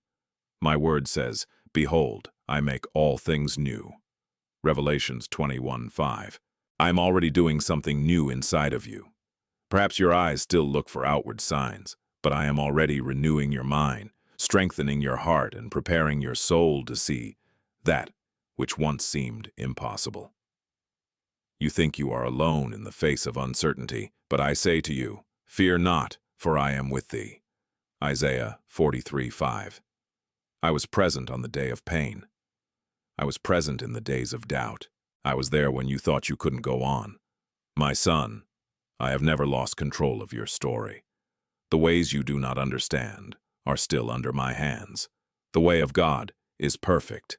My word says, Behold, I make all things new. Revelations 21:5. I am already doing something new inside of you. Perhaps your eyes still look for outward signs, but I am already renewing your mind, strengthening your heart, and preparing your soul to see that which once seemed impossible. You think you are alone in the face of uncertainty, but I say to you, fear not, for I am with thee. Isaiah 43:5. I was present on the day of pain. I was present in the days of doubt. I was there when you thought you couldn't go on. My son, I have never lost control of your story. The ways you do not understand are still under my hands. The way of God is perfect.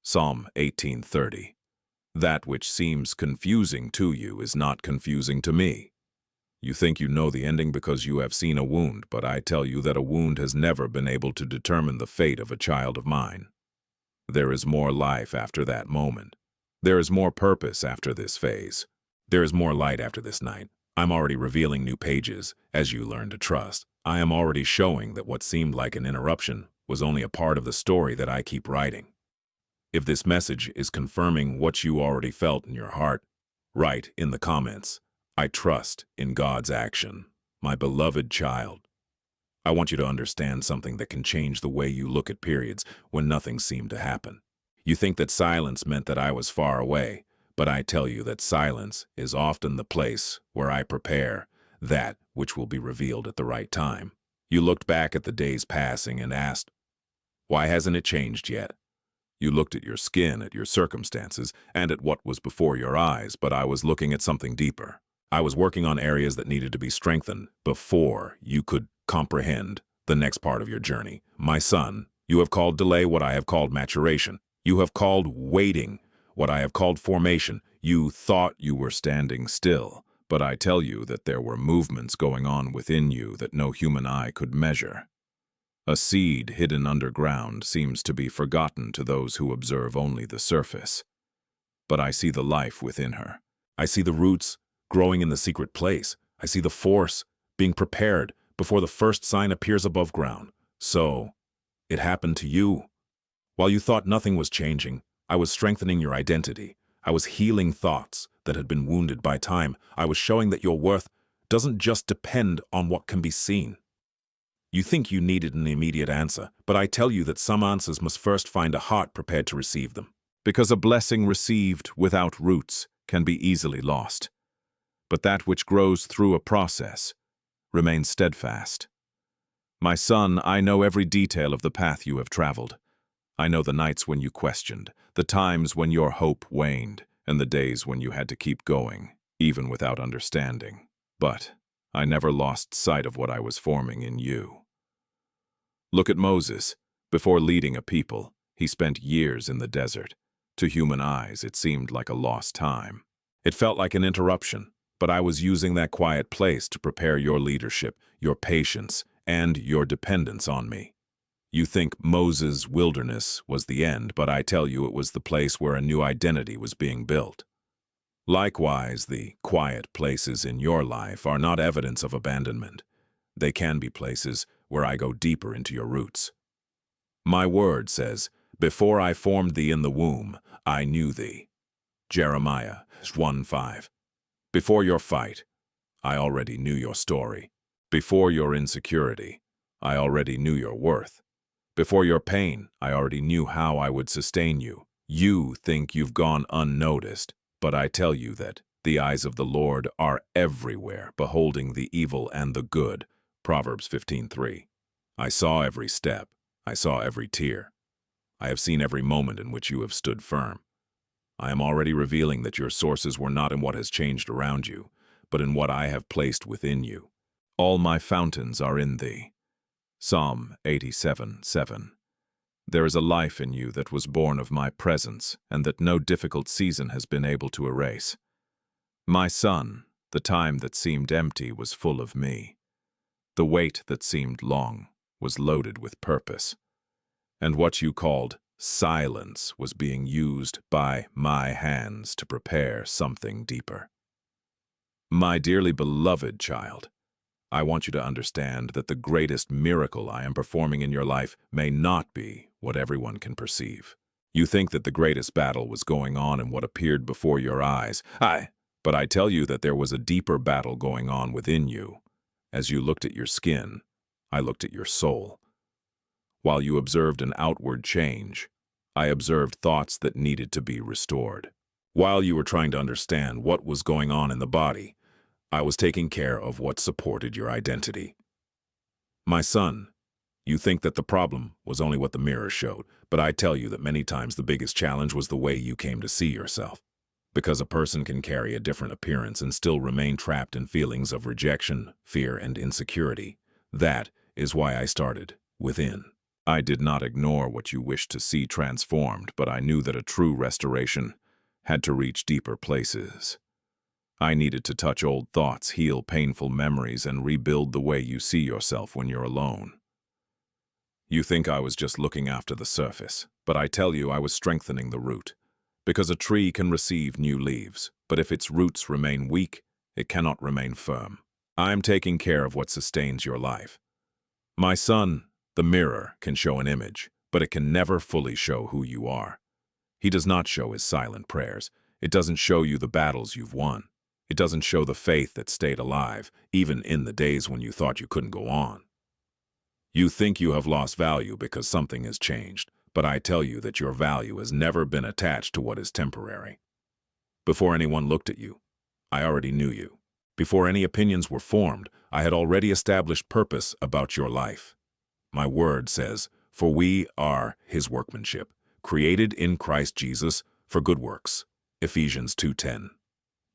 Psalm 18:30. That which seems confusing to you is not confusing to me. You think you know the ending because you have seen a wound, but I tell you that a wound has never been able to determine the fate of a child of mine. There is more life after that moment. There is more purpose after this phase. There is more light after this night. I'm already revealing new pages as you learn to trust. I am already showing that what seemed like an interruption was only a part of the story that I keep writing. If this message is confirming what you already felt in your heart, write in the comments, "I trust in God's action, my beloved child." I want you to understand something that can change the way you look at periods when nothing seemed to happen. You think that silence meant that I was far away, but I tell you that silence is often the place where I prepare that which will be revealed at the right time. You looked back at the days passing and asked, "Why hasn't it changed yet?" You looked at your skin, at your circumstances, and at what was before your eyes, but I was looking at something deeper. I was working on areas that needed to be strengthened before you could comprehend the next part of your journey. My son, you have called delay what I have called maturation. You have called waiting what I have called formation. You thought you were standing still, but I tell you that there were movements going on within you that no human eye could measure. A seed hidden underground seems to be forgotten to those who observe only the surface. But I see the life within her. I see the roots growing in the secret place. I see the force being prepared before the first sign appears above ground. So, it happened to you. While you thought nothing was changing, I was strengthening your identity. I was healing thoughts that had been wounded by time. I was showing that your worth doesn't just depend on what can be seen. You think you needed an immediate answer, but I tell you that some answers must first find a heart prepared to receive them. Because a blessing received without roots can be easily lost. But that which grows through a process remains steadfast. My son, I know every detail of the path you have traveled. I know the nights when you questioned, the times when your hope waned, and the days when you had to keep going, even without understanding. But I never lost sight of what I was forming in you. Look at Moses. Before leading a people, he spent years in the desert. To human eyes, it seemed like a lost time. It felt like an interruption, but I was using that quiet place to prepare your leadership, your patience, and your dependence on me. You think Moses' wilderness was the end, but I tell you it was the place where a new identity was being built. Likewise, the quiet places in your life are not evidence of abandonment. They can be places where I go deeper into your roots. My word says, "Before I formed thee in the womb, I knew thee." Jeremiah 1:5. Before your fight, I already knew your story. Before your insecurity, I already knew your worth. Before your pain, I already knew how I would sustain you. You think you've gone unnoticed, but I tell you that the eyes of the Lord are everywhere, beholding the evil and the good. Proverbs 15:3. I saw every step. I saw every tear. I have seen every moment in which you have stood firm. I am already revealing that your sources were not in what has changed around you, but in what I have placed within you. All my fountains are in thee. Psalm 87:7. There is a life in you that was born of my presence, and that no difficult season has been able to erase. My son, the time that seemed empty was full of me. The wait that seemed long was loaded with purpose. And what you called silence was being used by my hands to prepare something deeper. My dearly beloved child, I want you to understand that the greatest miracle I am performing in your life may not be what everyone can perceive. You think that the greatest battle was going on in what appeared before your eyes. But I tell you that there was a deeper battle going on within you. As you looked at your skin, I looked at your soul. While you observed an outward change, I observed thoughts that needed to be restored. While you were trying to understand what was going on in the body, I was taking care of what supported your identity. My son, you think that the problem was only what the mirror showed, but I tell you that many times the biggest challenge was the way you came to see yourself. Because a person can carry a different appearance and still remain trapped in feelings of rejection, fear, and insecurity. That is why I started within. I did not ignore what you wished to see transformed, but I knew that a true restoration had to reach deeper places. I needed to touch old thoughts, heal painful memories, and rebuild the way you see yourself when you're alone. You think I was just looking after the surface, but I tell you I was strengthening the root. Because a tree can receive new leaves, but if its roots remain weak, it cannot remain firm. I am taking care of what sustains your life. My son, the mirror, can show an image, but it can never fully show who you are. He does not show his silent prayers. It doesn't show you the battles you've won. It doesn't show the faith that stayed alive, even in the days when you thought you couldn't go on. You think you have lost value because something has changed, but I tell you that your value has never been attached to what is temporary. Before anyone looked at you, I already knew you. Before any opinions were formed, I had already established purpose about your life. My word says, "For we are his workmanship, created in Christ Jesus for good works." Ephesians 2:10.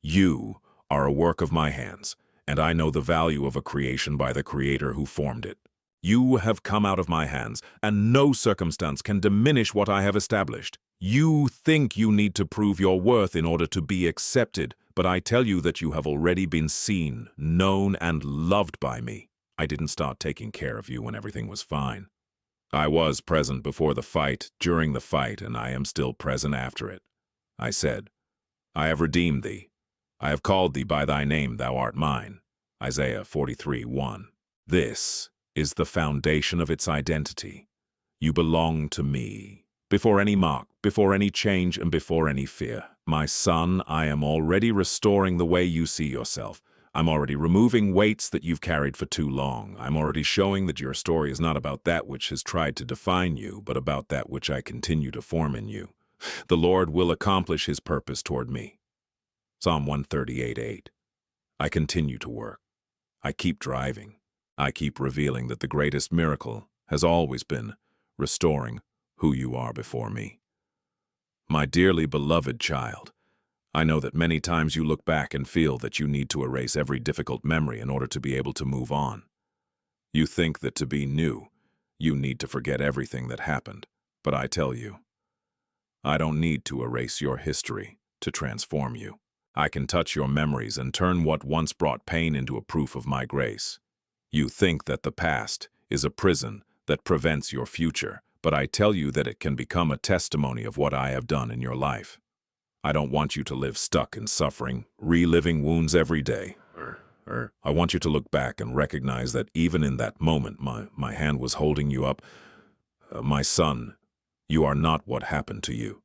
You are a work of my hands, and I know the value of a creation by the Creator who formed it. You have come out of my hands, and no circumstance can diminish what I have established. You think you need to prove your worth in order to be accepted, but I tell you that you have already been seen, known, and loved by me. I didn't start taking care of you when everything was fine. I was present before the fight, during the fight, and I am still present after it. I said, I have redeemed thee. I have called thee by thy name, thou art mine. Isaiah 43:1. This is the foundation of its identity. You belong to me. Before any mock, before any change, and before any fear. My son, I am already restoring the way you see yourself. I'm already removing weights that you've carried for too long. I'm already showing that your story is not about that which has tried to define you, but about that which I continue to form in you. The Lord will accomplish his purpose toward me. Psalm 138:8. I continue to work. I keep driving. I keep revealing that the greatest miracle has always been restoring who you are before me. My dearly beloved child, I know that many times you look back and feel that you need to erase every difficult memory in order to be able to move on. You think that to be new, you need to forget everything that happened, but I tell you, I don't need to erase your history to transform you. I can touch your memories and turn what once brought pain into a proof of my grace. You think that the past is a prison that prevents your future, but I tell you that it can become a testimony of what I have done in your life. I don't want you to live stuck in suffering, reliving wounds every day. I want you to look back and recognize that even in that moment, my hand was holding you up. My son, you are not what happened to you.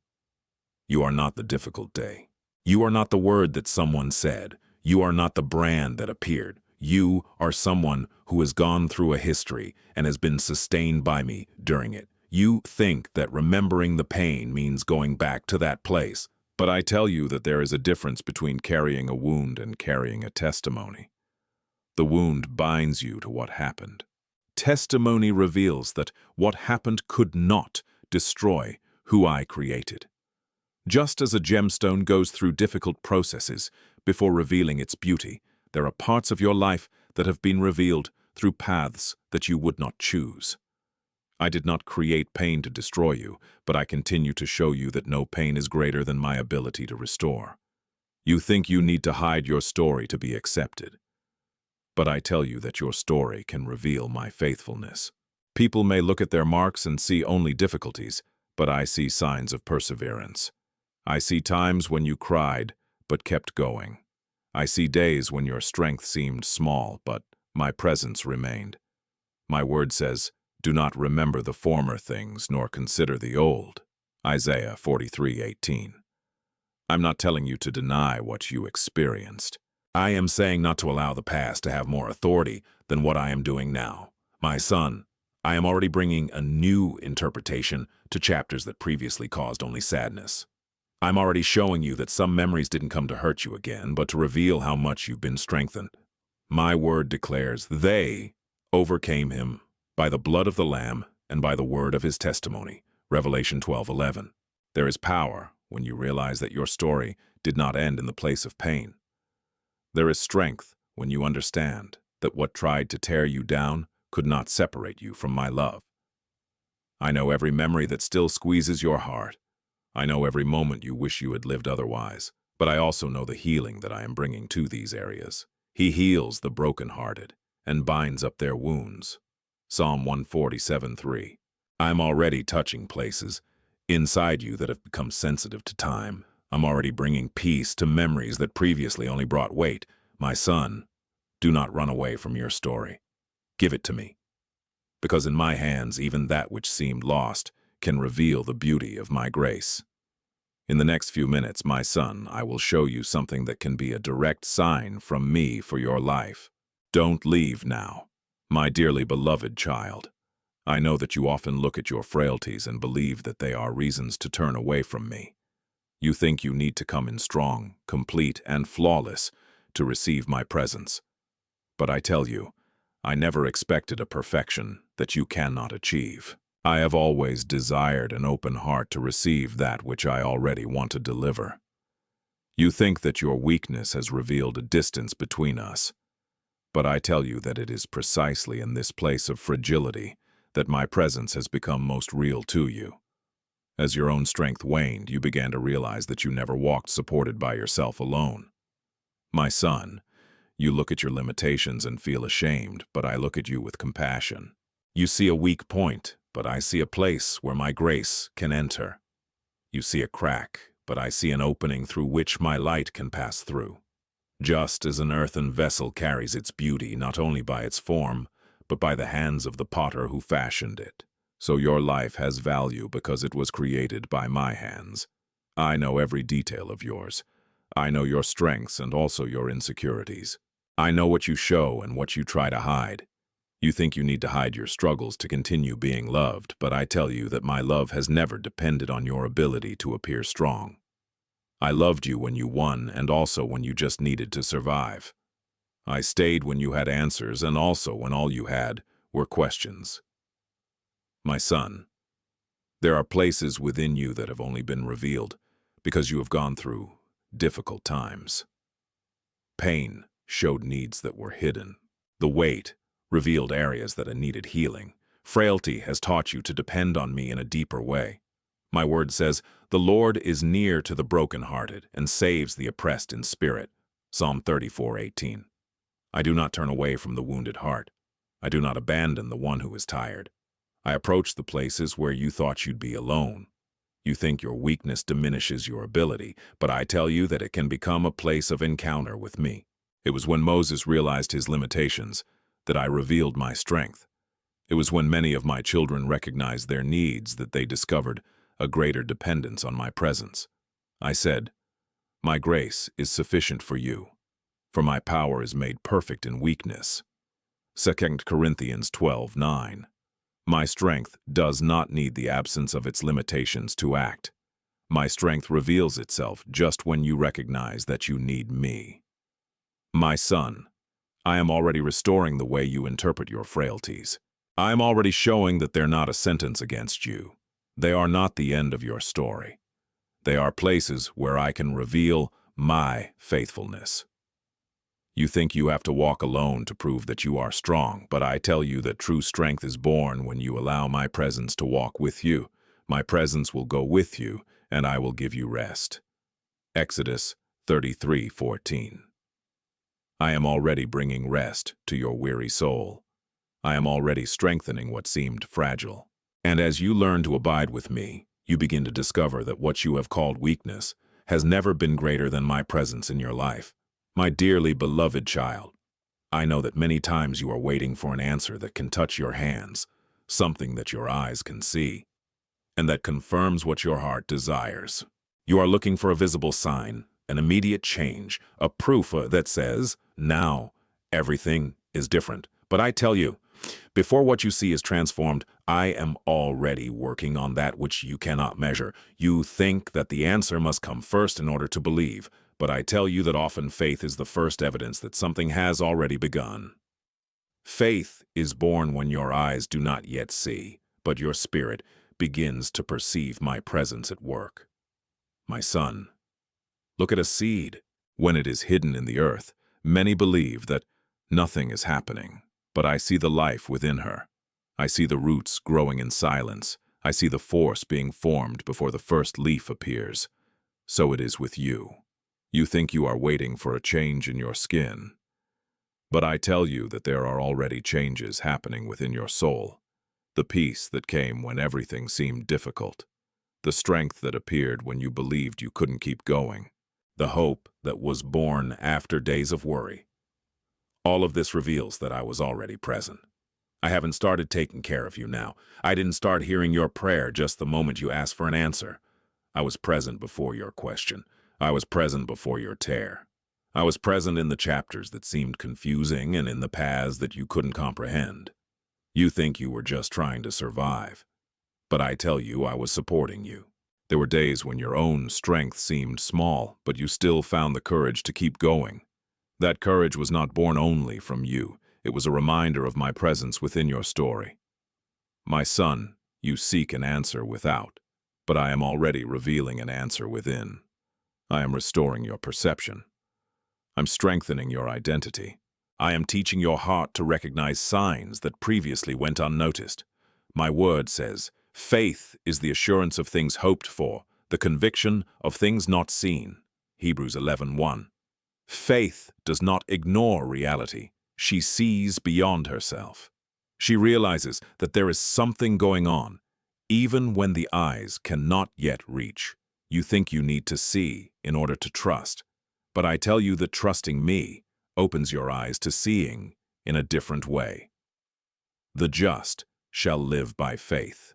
You are not the difficult day. You are not the word that someone said. You are not the brand that appeared. You are someone who has gone through a history and has been sustained by me during it. You think that remembering the pain means going back to that place. But I tell you that there is a difference between carrying a wound and carrying a testimony. The wound binds you to what happened. Testimony reveals that what happened could not destroy who I created. Just as a gemstone goes through difficult processes before revealing its beauty, there are parts of your life that have been revealed through paths that you would not choose. I did not create pain to destroy you, but I continue to show you that no pain is greater than my ability to restore. You think you need to hide your story to be accepted. But I tell you that your story can reveal my faithfulness. People may look at their marks and see only difficulties, but I see signs of perseverance. I see times when you cried, but kept going. I see days when your strength seemed small, but my presence remained. My word says, do not remember the former things, nor consider the old. Isaiah 43:18. I'm not telling you to deny what you experienced. I am saying not to allow the past to have more authority than what I am doing now. My son, I am already bringing a new interpretation to chapters that previously caused only sadness. I'm already showing you that some memories didn't come to hurt you again, but to reveal how much you've been strengthened. My word declares, they overcame him by the blood of the Lamb and by the word of his testimony. Revelation 12:11. There is power when you realize that your story did not end in the place of pain. There is strength when you understand that what tried to tear you down could not separate you from my love. I know every memory that still squeezes your heart. I know every moment you wish you had lived otherwise, but I also know the healing that I am bringing to these areas. He heals the brokenhearted and binds up their wounds. Psalm 147:3. I'm already touching places inside you that have become sensitive to time. I'm already bringing peace to memories that previously only brought weight. My son, do not run away from your story. Give it to me, because in my hands even that which seemed lost can reveal the beauty of my grace. In the next few minutes, my son, I will show you something that can be a direct sign from me for your life. Don't leave now, my dearly beloved child. I know that you often look at your frailties and believe that they are reasons to turn away from me. You think you need to come in strong, complete, and flawless to receive my presence. But I tell you, I never expected a perfection that you cannot achieve. I have always desired an open heart to receive that which I already want to deliver. You think that your weakness has revealed a distance between us, but I tell you that it is precisely in this place of fragility that my presence has become most real to you. As your own strength waned, you began to realize that you never walked supported by yourself alone. My son, you look at your limitations and feel ashamed, but I look at you with compassion. You see a weak point, but I see a place where my grace can enter. You see a crack, but I see an opening through which my light can pass through. Just as an earthen vessel carries its beauty not only by its form, but by the hands of the potter who fashioned it, so your life has value because it was created by my hands. I know every detail of yours. I know your strengths and also your insecurities. I know what you show and what you try to hide. You think you need to hide your struggles to continue being loved, but I tell you that my love has never depended on your ability to appear strong. I loved you when you won and also when you just needed to survive. I stayed when you had answers and also when all you had were questions. My son, there are places within you that have only been revealed because you have gone through difficult times. Pain showed needs that were hidden. The weight revealed areas that needed healing. Frailty has taught you to depend on me in a deeper way. My word says, "The Lord is near to the brokenhearted and saves the oppressed in spirit." Psalm 34:18. I do not turn away from the wounded heart. I do not abandon the one who is tired. I approach the places where you thought you'd be alone. You think your weakness diminishes your ability, but I tell you that it can become a place of encounter with me. It was when Moses realized his limitations that I revealed my strength. It was when many of my children recognized their needs that they discovered a greater dependence on my presence. I said, "My grace is sufficient for you, for my power is made perfect in weakness." 2 Corinthians 12:9. My strength does not need the absence of its limitations to act. My strength reveals itself just when you recognize that you need me. My son, I am already restoring the way you interpret your frailties. I am already showing that they're not a sentence against you. They are not the end of your story. They are places where I can reveal my faithfulness. You think you have to walk alone to prove that you are strong, but I tell you that true strength is born when you allow my presence to walk with you. My presence will go with you, and I will give you rest. Exodus 33:14. I am already bringing rest to your weary soul. I am already strengthening what seemed fragile. And as you learn to abide with me, you begin to discover that what you have called weakness has never been greater than my presence in your life. My dearly beloved child, I know that many times you are waiting for an answer that can touch your hands, something that your eyes can see, and that confirms what your heart desires. You are looking for a visible sign, an immediate change, a proof that says, now, everything is different. But I tell you, before what you see is transformed, I am already working on that which you cannot measure. You think that the answer must come first in order to believe, but I tell you that often faith is the first evidence that something has already begun. Faith is born when your eyes do not yet see, but your spirit begins to perceive my presence at work. My son, look at a seed. When it is hidden in the earth, many believe that nothing is happening. but I see the life within her. I see the roots growing in silence. I see the force being formed before the first leaf appears. So it is with you. You think you are waiting for a change in your skin. But I tell you that there are already changes happening within your soul. The peace that came when everything seemed difficult. The strength that appeared when you believed you couldn't keep going. The hope that was born after days of worry. All of this reveals that I was already present. I haven't started taking care of you now. I didn't start hearing your prayer just the moment you asked for an answer. I was present before your question. I was present before your tear. I was present in the chapters that seemed confusing and in the paths that you couldn't comprehend. You think you were just trying to survive, but I tell you I was supporting you. There were days when your own strength seemed small, but you still found the courage to keep going. That courage was not born only from you. It was a reminder of my presence within your story. My son, you seek an answer without, but I am already revealing an answer within. I am restoring your perception. I'm strengthening your identity. I am teaching your heart to recognize signs that previously went unnoticed. My word says, faith is the assurance of things hoped for, the conviction of things not seen. Hebrews 11:1. Faith does not ignore reality. She sees beyond herself. She realizes that there is something going on, even when the eyes cannot yet reach. You think you need to see in order to trust, but I tell you that trusting me opens your eyes to seeing in a different way. The just shall live by faith.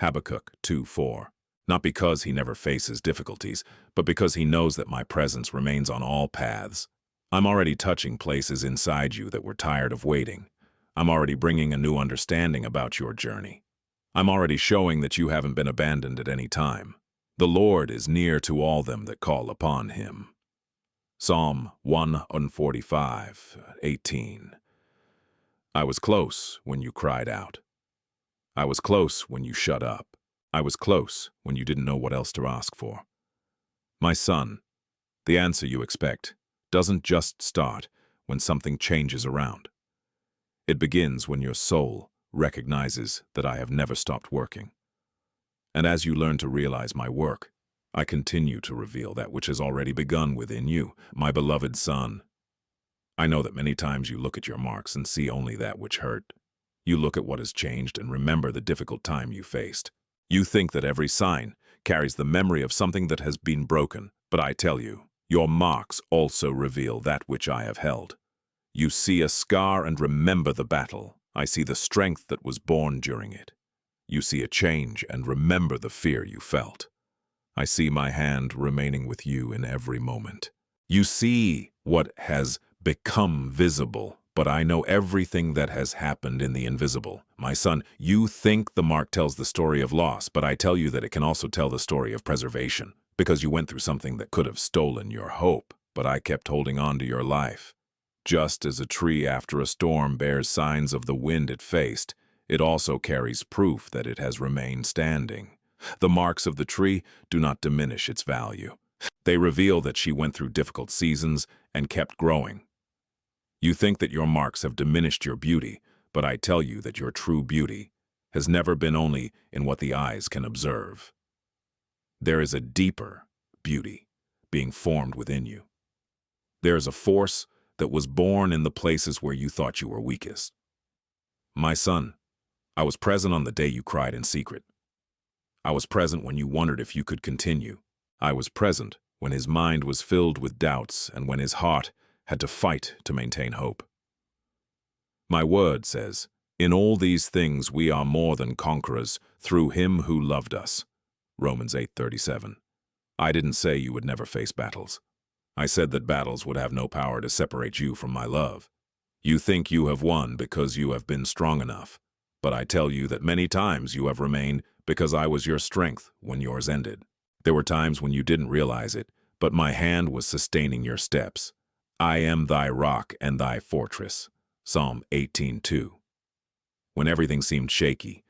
Habakkuk 2:4. Not because he never faces difficulties, but because he knows that my presence remains on all paths. I'm already touching places inside you that were tired of waiting. I'm already bringing a new understanding about your journey. I'm already showing that you haven't been abandoned at any time. The Lord is near to all them that call upon him. Psalm 145:18. I was close when you cried out. I was close when you shut up. I was close when you didn't know what else to ask for. My son, the answer you expect doesn't just start when something changes around. It begins when your soul recognizes that I have never stopped working. And as you learn to realize my work, I continue to reveal that which has already begun within you, my beloved son. I know that many times you look at your marks and see only that which hurt. You look at what has changed and remember the difficult time you faced. You think that every sign carries the memory of something that has been broken, but I tell you, your marks also reveal that which I have held. You see a scar and remember the battle. I see the strength that was born during it. You see a change and remember the fear you felt. I see my hand remaining with you in every moment. You see what has become visible, but I know everything that has happened in the invisible. My son, you think the mark tells the story of loss, but I tell you that it can also tell the story of preservation, because you went through something that could have stolen your hope, but I kept holding on to your life. Just as a tree after a storm bears signs of the wind it faced, it also carries proof that it has remained standing. The marks of the tree do not diminish its value. They reveal that she went through difficult seasons and kept growing. You think that your marks have diminished your beauty, but I tell you that your true beauty has never been only in what the eyes can observe. There is a deeper beauty being formed within you. There is a force that was born in the places where you thought you were weakest. My son, I was present on the day you cried in secret. I was present when you wondered if you could continue. I was present when his mind was filled with doubts and when his heart had to fight to maintain hope. My word says, in all these things we are more than conquerors through him who loved us. Romans 8:37. I didn't say you would never face battles. I said that battles would have no power to separate you from my love. You think you have won because you have been strong enough, but I tell you that many times you have remained because I was your strength when yours ended. There were times when you didn't realize it, but my hand was sustaining your steps. I am thy rock and thy fortress. Psalm 18:2. When everything seemed shaky,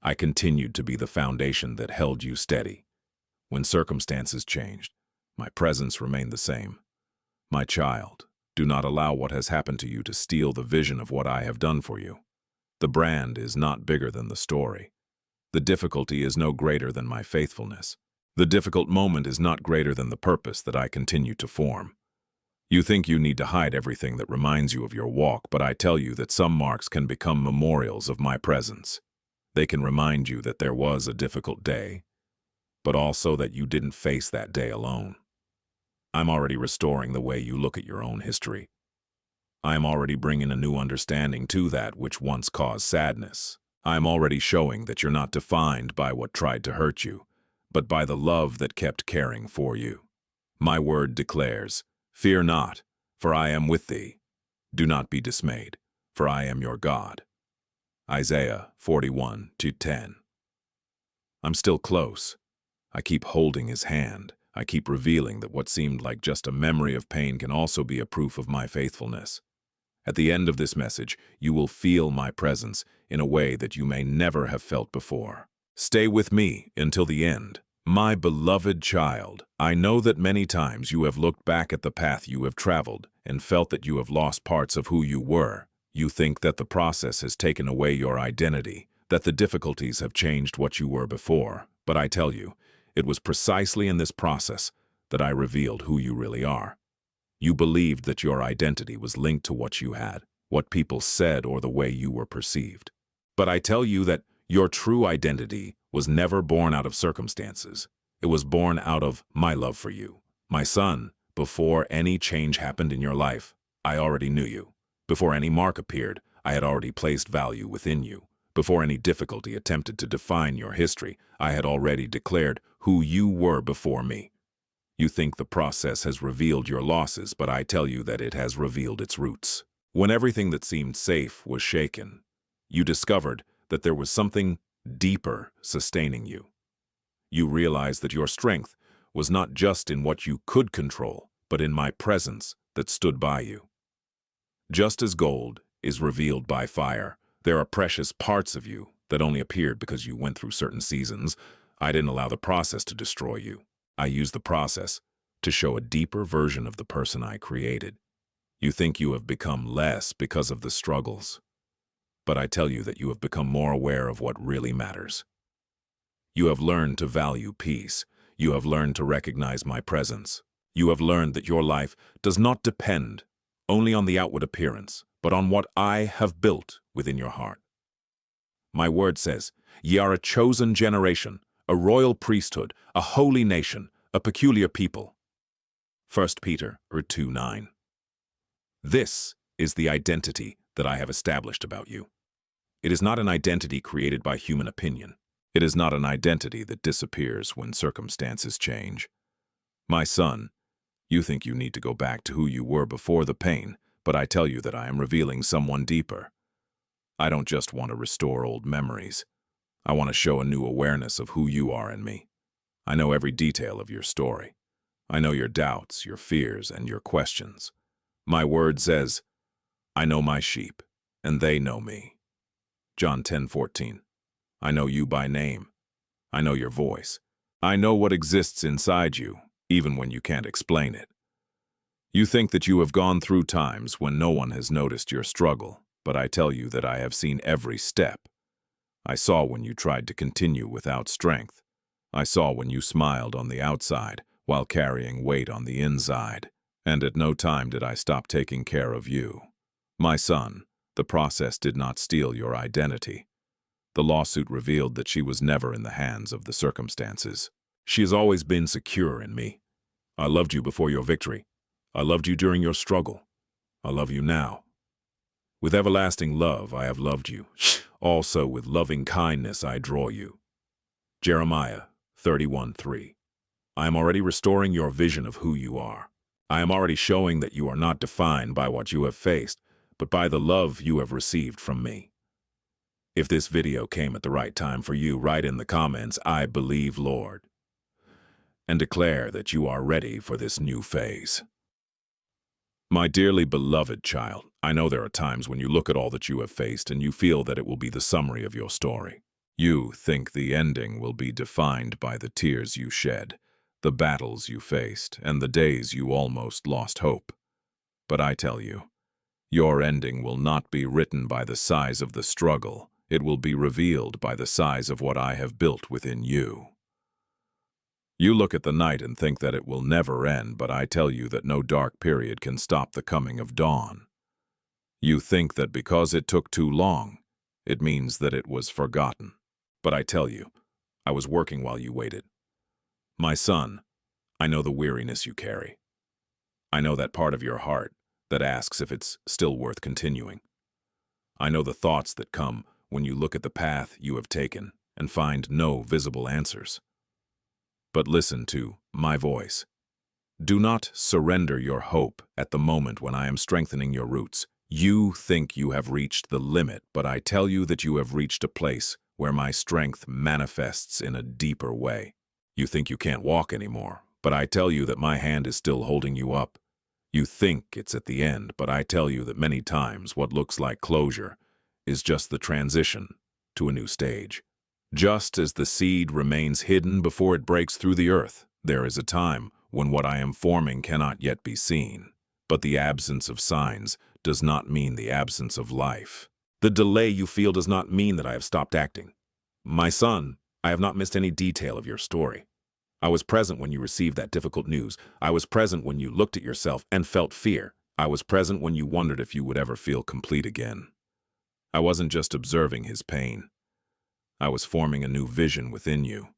I continued to be the foundation that held you steady. When circumstances changed, my presence remained the same. My child, Do not allow what has happened to you to steal the vision of what I have done for you. The brand is not bigger than the story. The difficulty is no greater than my faithfulness. The difficult moment is not greater than the purpose that I continue to form. You think you need to hide everything that reminds you of your walk, but I tell you that some marks can become memorials of my presence. They can remind you that there was a difficult day, but also that you didn't face that day alone. I'm already restoring the way you look at your own history. I am already bringing a new understanding to that which once caused sadness. I am already showing that you're not defined by what tried to hurt you, but by the love that kept caring for you. My word declares, "Fear not, for I am with thee. Do not be dismayed, for I am your God." Isaiah 41:10. I'm still close. I keep holding his hand. I keep revealing that what seemed like just a memory of pain can also be a proof of my faithfulness. At the end of this message, you will feel my presence in a way that you may never have felt before. Stay with me until the end. My beloved child, I know that many times you have looked back at the path you have traveled and felt that you have lost parts of who you were. You think that the process has taken away your identity, that the difficulties have changed what you were before. But I tell you, it was precisely in this process that I revealed who you really are. You believed that your identity was linked to what you had, what people said, or the way you were perceived. But I tell you that your true identity was never born out of circumstances. It was born out of my love for you. My son, before any change happened in your life, I already knew you. Before any mark appeared, I had already placed value within you. Before any difficulty attempted to define your history, I had already declared who you were before me. You think the process has revealed your losses, but I tell you that it has revealed its roots. When everything that seemed safe was shaken, you discovered that there was something deeper sustaining you. You realized that your strength was not just in what you could control, but in my presence that stood by you. Just as gold is revealed by fire, there are precious parts of you that only appeared because you went through certain seasons. I didn't allow the process to destroy you. I used the process to show a deeper version of the person I created. You think you have become less because of the struggles, but I tell you that you have become more aware of what really matters. You have learned to value peace. You have learned to recognize my presence. You have learned that your life does not depend only on the outward appearance, but on what I have built within your heart. My word says, "Ye are a chosen generation, a royal priesthood, a holy nation, a peculiar people." 1 Peter 2:9. This is the identity that I have established about you. It is not an identity created by human opinion. It is not an identity that disappears when circumstances change. My son, you think you need to go back to who you were before the pain, but I tell you that I am revealing someone deeper. I don't just want to restore old memories. I want to show a new awareness of who you are in me. I know every detail of your story. I know your doubts, your fears, and your questions. My word says, "I know my sheep, and they know me." John 10:14. I know you by name. I know your voice. I know what exists inside you, even when you can't explain it. You think that you have gone through times when no one has noticed your struggle, but I tell you that I have seen every step. I saw when you tried to continue without strength. I saw when you smiled on the outside while carrying weight on the inside. And at no time did I stop taking care of you. My son, the process did not steal your identity. The lawsuit revealed that she was never in the hands of the circumstances. She has always been secure in me. I loved you before your victory. I loved you during your struggle. I love you now. With everlasting love I have loved you. Also with loving kindness I draw you. Jeremiah 31:3. I am already restoring your vision of who you are. I am already showing that you are not defined by what you have faced, but by the love you have received from me. If this video came at the right time for you, write in the comments, "I believe, Lord," and declare that you are ready for this new phase. My dearly beloved child, I know there are times when you look at all that you have faced and you feel that it will be the summary of your story. You think the ending will be defined by the tears you shed, the battles you faced, and the days you almost lost hope. But I tell you, your ending will not be written by the size of the struggle. It will be revealed by the size of what I have built within you. You look at the night and think that it will never end, but I tell you that no dark period can stop the coming of dawn. You think that because it took too long, it means that it was forgotten. But I tell you, I was working while you waited. My son, I know the weariness you carry. I know that part of your heart that asks if it's still worth continuing. I know the thoughts that come when you look at the path you have taken and find no visible answers. But listen to my voice. Do not surrender your hope at the moment when I am strengthening your roots. You think you have reached the limit, but I tell you that you have reached a place where my strength manifests in a deeper way. You think you can't walk anymore, but I tell you that my hand is still holding you up. You think it's at the end, but I tell you that many times what looks like closure is just the transition to a new stage. Just as the seed remains hidden before it breaks through the earth, there is a time when what I am forming cannot yet be seen. But the absence of signs does not mean the absence of life. The delay you feel does not mean that I have stopped acting. My son, I have not missed any detail of your story. I was present when you received that difficult news. I was present when you looked at yourself and felt fear. I was present when you wondered if you would ever feel complete again. I wasn't just observing his pain. I was forming a new vision within you.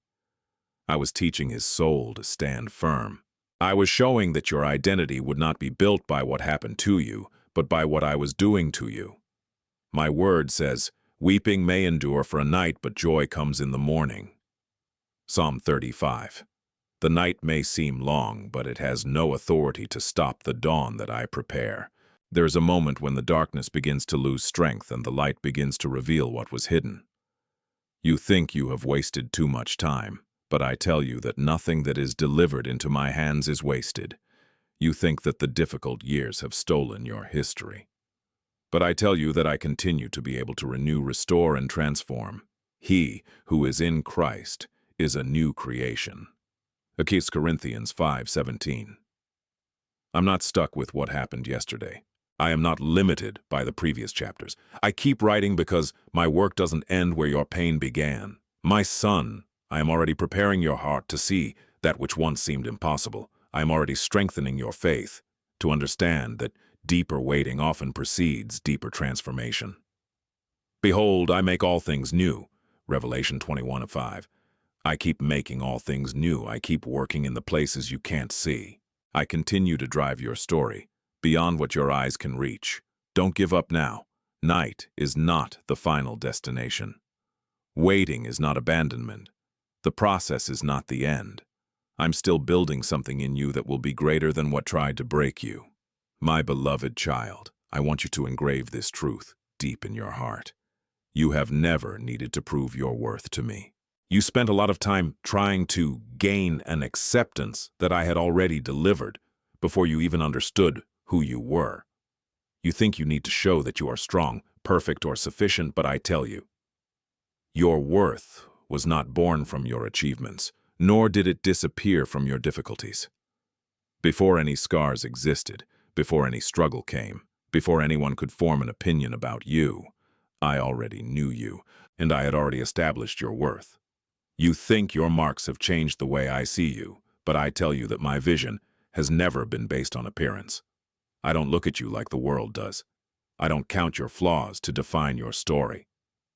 I was teaching his soul to stand firm. I was showing that your identity would not be built by what happened to you, but by what I was doing to you. My word says, weeping may endure for a night, but joy comes in the morning. Psalm 35. The night may seem long, but it has no authority to stop the dawn that I prepare. There is a moment when the darkness begins to lose strength and the light begins to reveal what was hidden. You think you have wasted too much time, but I tell you that nothing that is delivered into my hands is wasted. You think that the difficult years have stolen your history. But I tell you that I continue to be able to renew, restore, and transform. He who is in Christ is a new creation. 2 Corinthians 5:17. I'm not stuck with what happened yesterday. I am not limited by the previous chapters. I keep writing because my work doesn't end where your pain began. My son, I am already preparing your heart to see that which once seemed impossible. I am already strengthening your faith to understand that deeper waiting often precedes deeper transformation. Behold, I make all things new. Revelation 21:5. I keep making all things new. I keep working in the places you can't see. I continue to drive your story beyond what your eyes can reach. Don't give up now. Night is not the final destination. Waiting is not abandonment. The process is not the end. I'm still building something in you that will be greater than what tried to break you. My beloved child, I want you to engrave this truth deep in your heart. You have never needed to prove your worth to me. You spent a lot of time trying to gain an acceptance that I had already delivered before you even understood who you were. You think you need to show that you are strong, perfect, or sufficient, but I tell you, your worth was not born from your achievements, nor did it disappear from your difficulties. Before any scars existed, before any struggle came, before anyone could form an opinion about you, I already knew you, and I had already established your worth. You think your marks have changed the way I see you, but I tell you that my vision has never been based on appearance. I don't look at you like the world does. I don't count your flaws to define your story.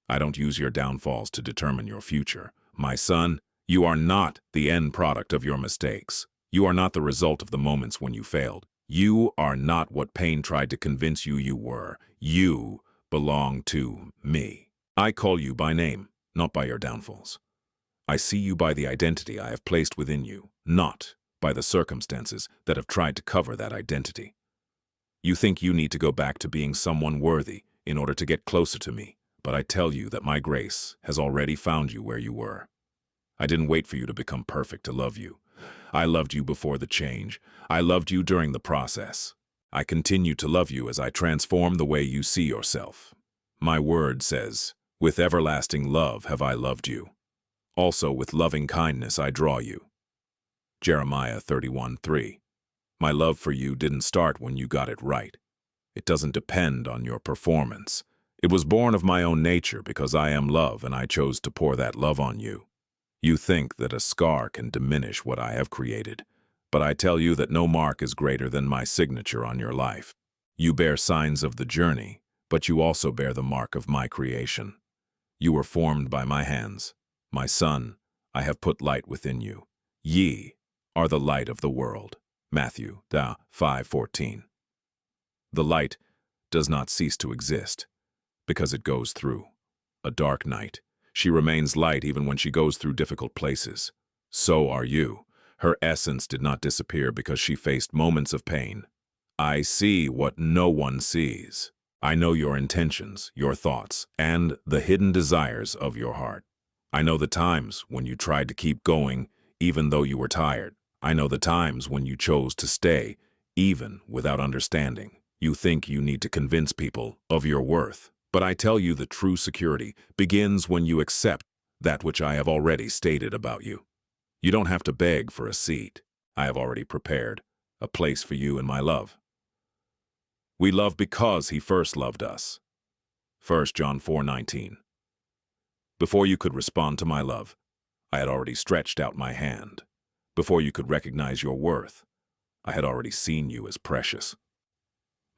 I don't use your downfalls to determine your future. My son, you are not the end product of your mistakes. You are not the result of the moments when you failed. You are not what pain tried to convince you you were. You belong to me. I call you by name, not by your downfalls. I see you by the identity I have placed within you, not by the circumstances that have tried to cover that identity. You think you need to go back to being someone worthy in order to get closer to me, but I tell you that my grace has already found you where you were. I didn't wait for you to become perfect to love you. I loved you before the change. I loved you during the process. I continue to love you as I transform the way you see yourself. My word says, with everlasting love have I loved you. Also with loving kindness I draw you. Jeremiah 31:3. My love for you didn't start when you got it right. It doesn't depend on your performance. It was born of my own nature because I am love and I chose to pour that love on you. You think that a scar can diminish what I have created, but I tell you that no mark is greater than my signature on your life. You bear signs of the journey, but you also bear the mark of my creation. You were formed by my hands. My son, I have put light within you. Ye are the light of the world. Matthew 5:14. The light does not cease to exist because it goes through a dark night. She remains light even when she goes through difficult places. So are you. Her essence did not disappear because she faced moments of pain. I see what no one sees. I know your intentions, your thoughts, and the hidden desires of your heart. I know the times when you tried to keep going even though you were tired. I know the times when you chose to stay even without understanding. You think you need to convince people of your worth. But I tell you the true security begins when you accept that which I have already stated about you. You don't have to beg for a seat. I have already prepared a place for you in my love. We love because he first loved us. 1 John 4:19. Before you could respond to my love, I had already stretched out my hand. Before you could recognize your worth, I had already seen you as precious.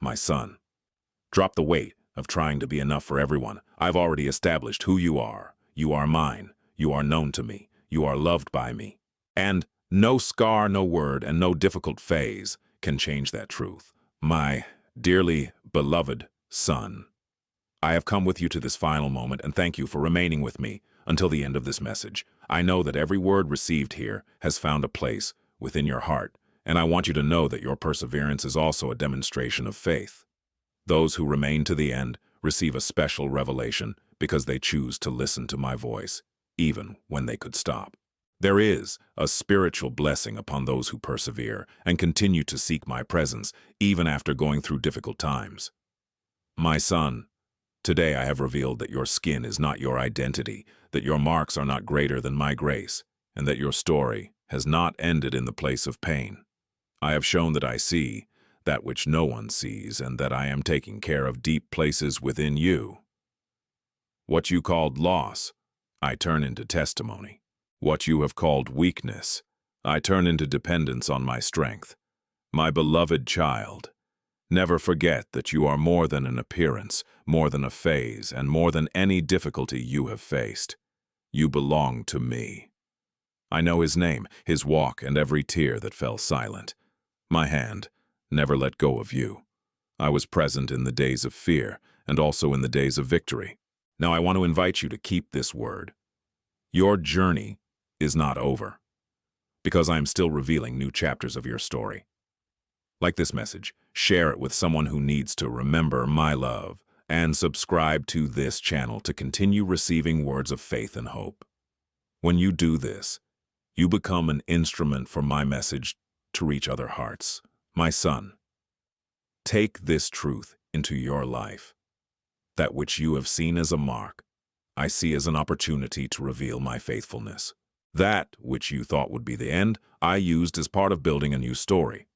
My son, drop the weight of trying to be enough for everyone. I've already established who you are. You are mine. You are known to me. You are loved by me. And no scar, no word, and no difficult phase can change that truth. My dearly beloved son, I have come with you to this final moment, and thank you for remaining with me until the end of this message. I know that every word received here has found a place within your heart, and I want you to know that your perseverance is also a demonstration of faith. Those who remain to the end receive a special revelation because they choose to listen to my voice, even when they could stop. There is a spiritual blessing upon those who persevere and continue to seek my presence, even after going through difficult times. My son, today I have revealed that your skin is not your identity, that your marks are not greater than my grace, and that your story has not ended in the place of pain. I have shown that I see that which no one sees, and that I am taking care of deep places within you. What you called loss, I turn into testimony. What you have called weakness, I turn into dependence on my strength. My beloved child, never forget that you are more than an appearance, more than a phase, and more than any difficulty you have faced. You belong to me. I know his name, his walk, and every tear that fell silent. My hand never let go of you. I was present in the days of fear and also in the days of victory. Now I want to invite you to keep this word. Your journey is not over, because I am still revealing new chapters of your story. Like this message, share it with someone who needs to remember my love, and subscribe to this channel to continue receiving words of faith and hope. When you do this, you become an instrument for my message to reach other hearts. My son, take this truth into your life. That which you have seen as a mark, I see as an opportunity to reveal my faithfulness. That which you thought would be the end, I used as part of building a new story.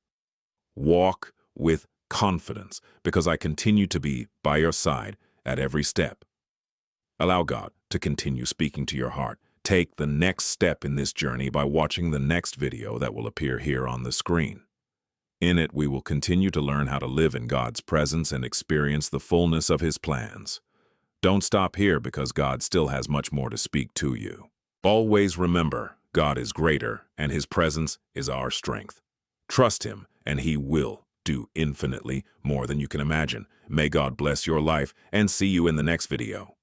Walk with confidence, because I continue to be by your side at every step. Allow God to continue speaking to your heart. Take the next step in this journey by watching the next video that will appear here on the screen. In it, we will continue to learn how to live in God's presence and experience the fullness of His plans. Don't stop here, because God still has much more to speak to you. Always remember, God is greater and His presence is our strength. Trust Him and He will do infinitely more than you can imagine. May God bless your life, and see you in the next video.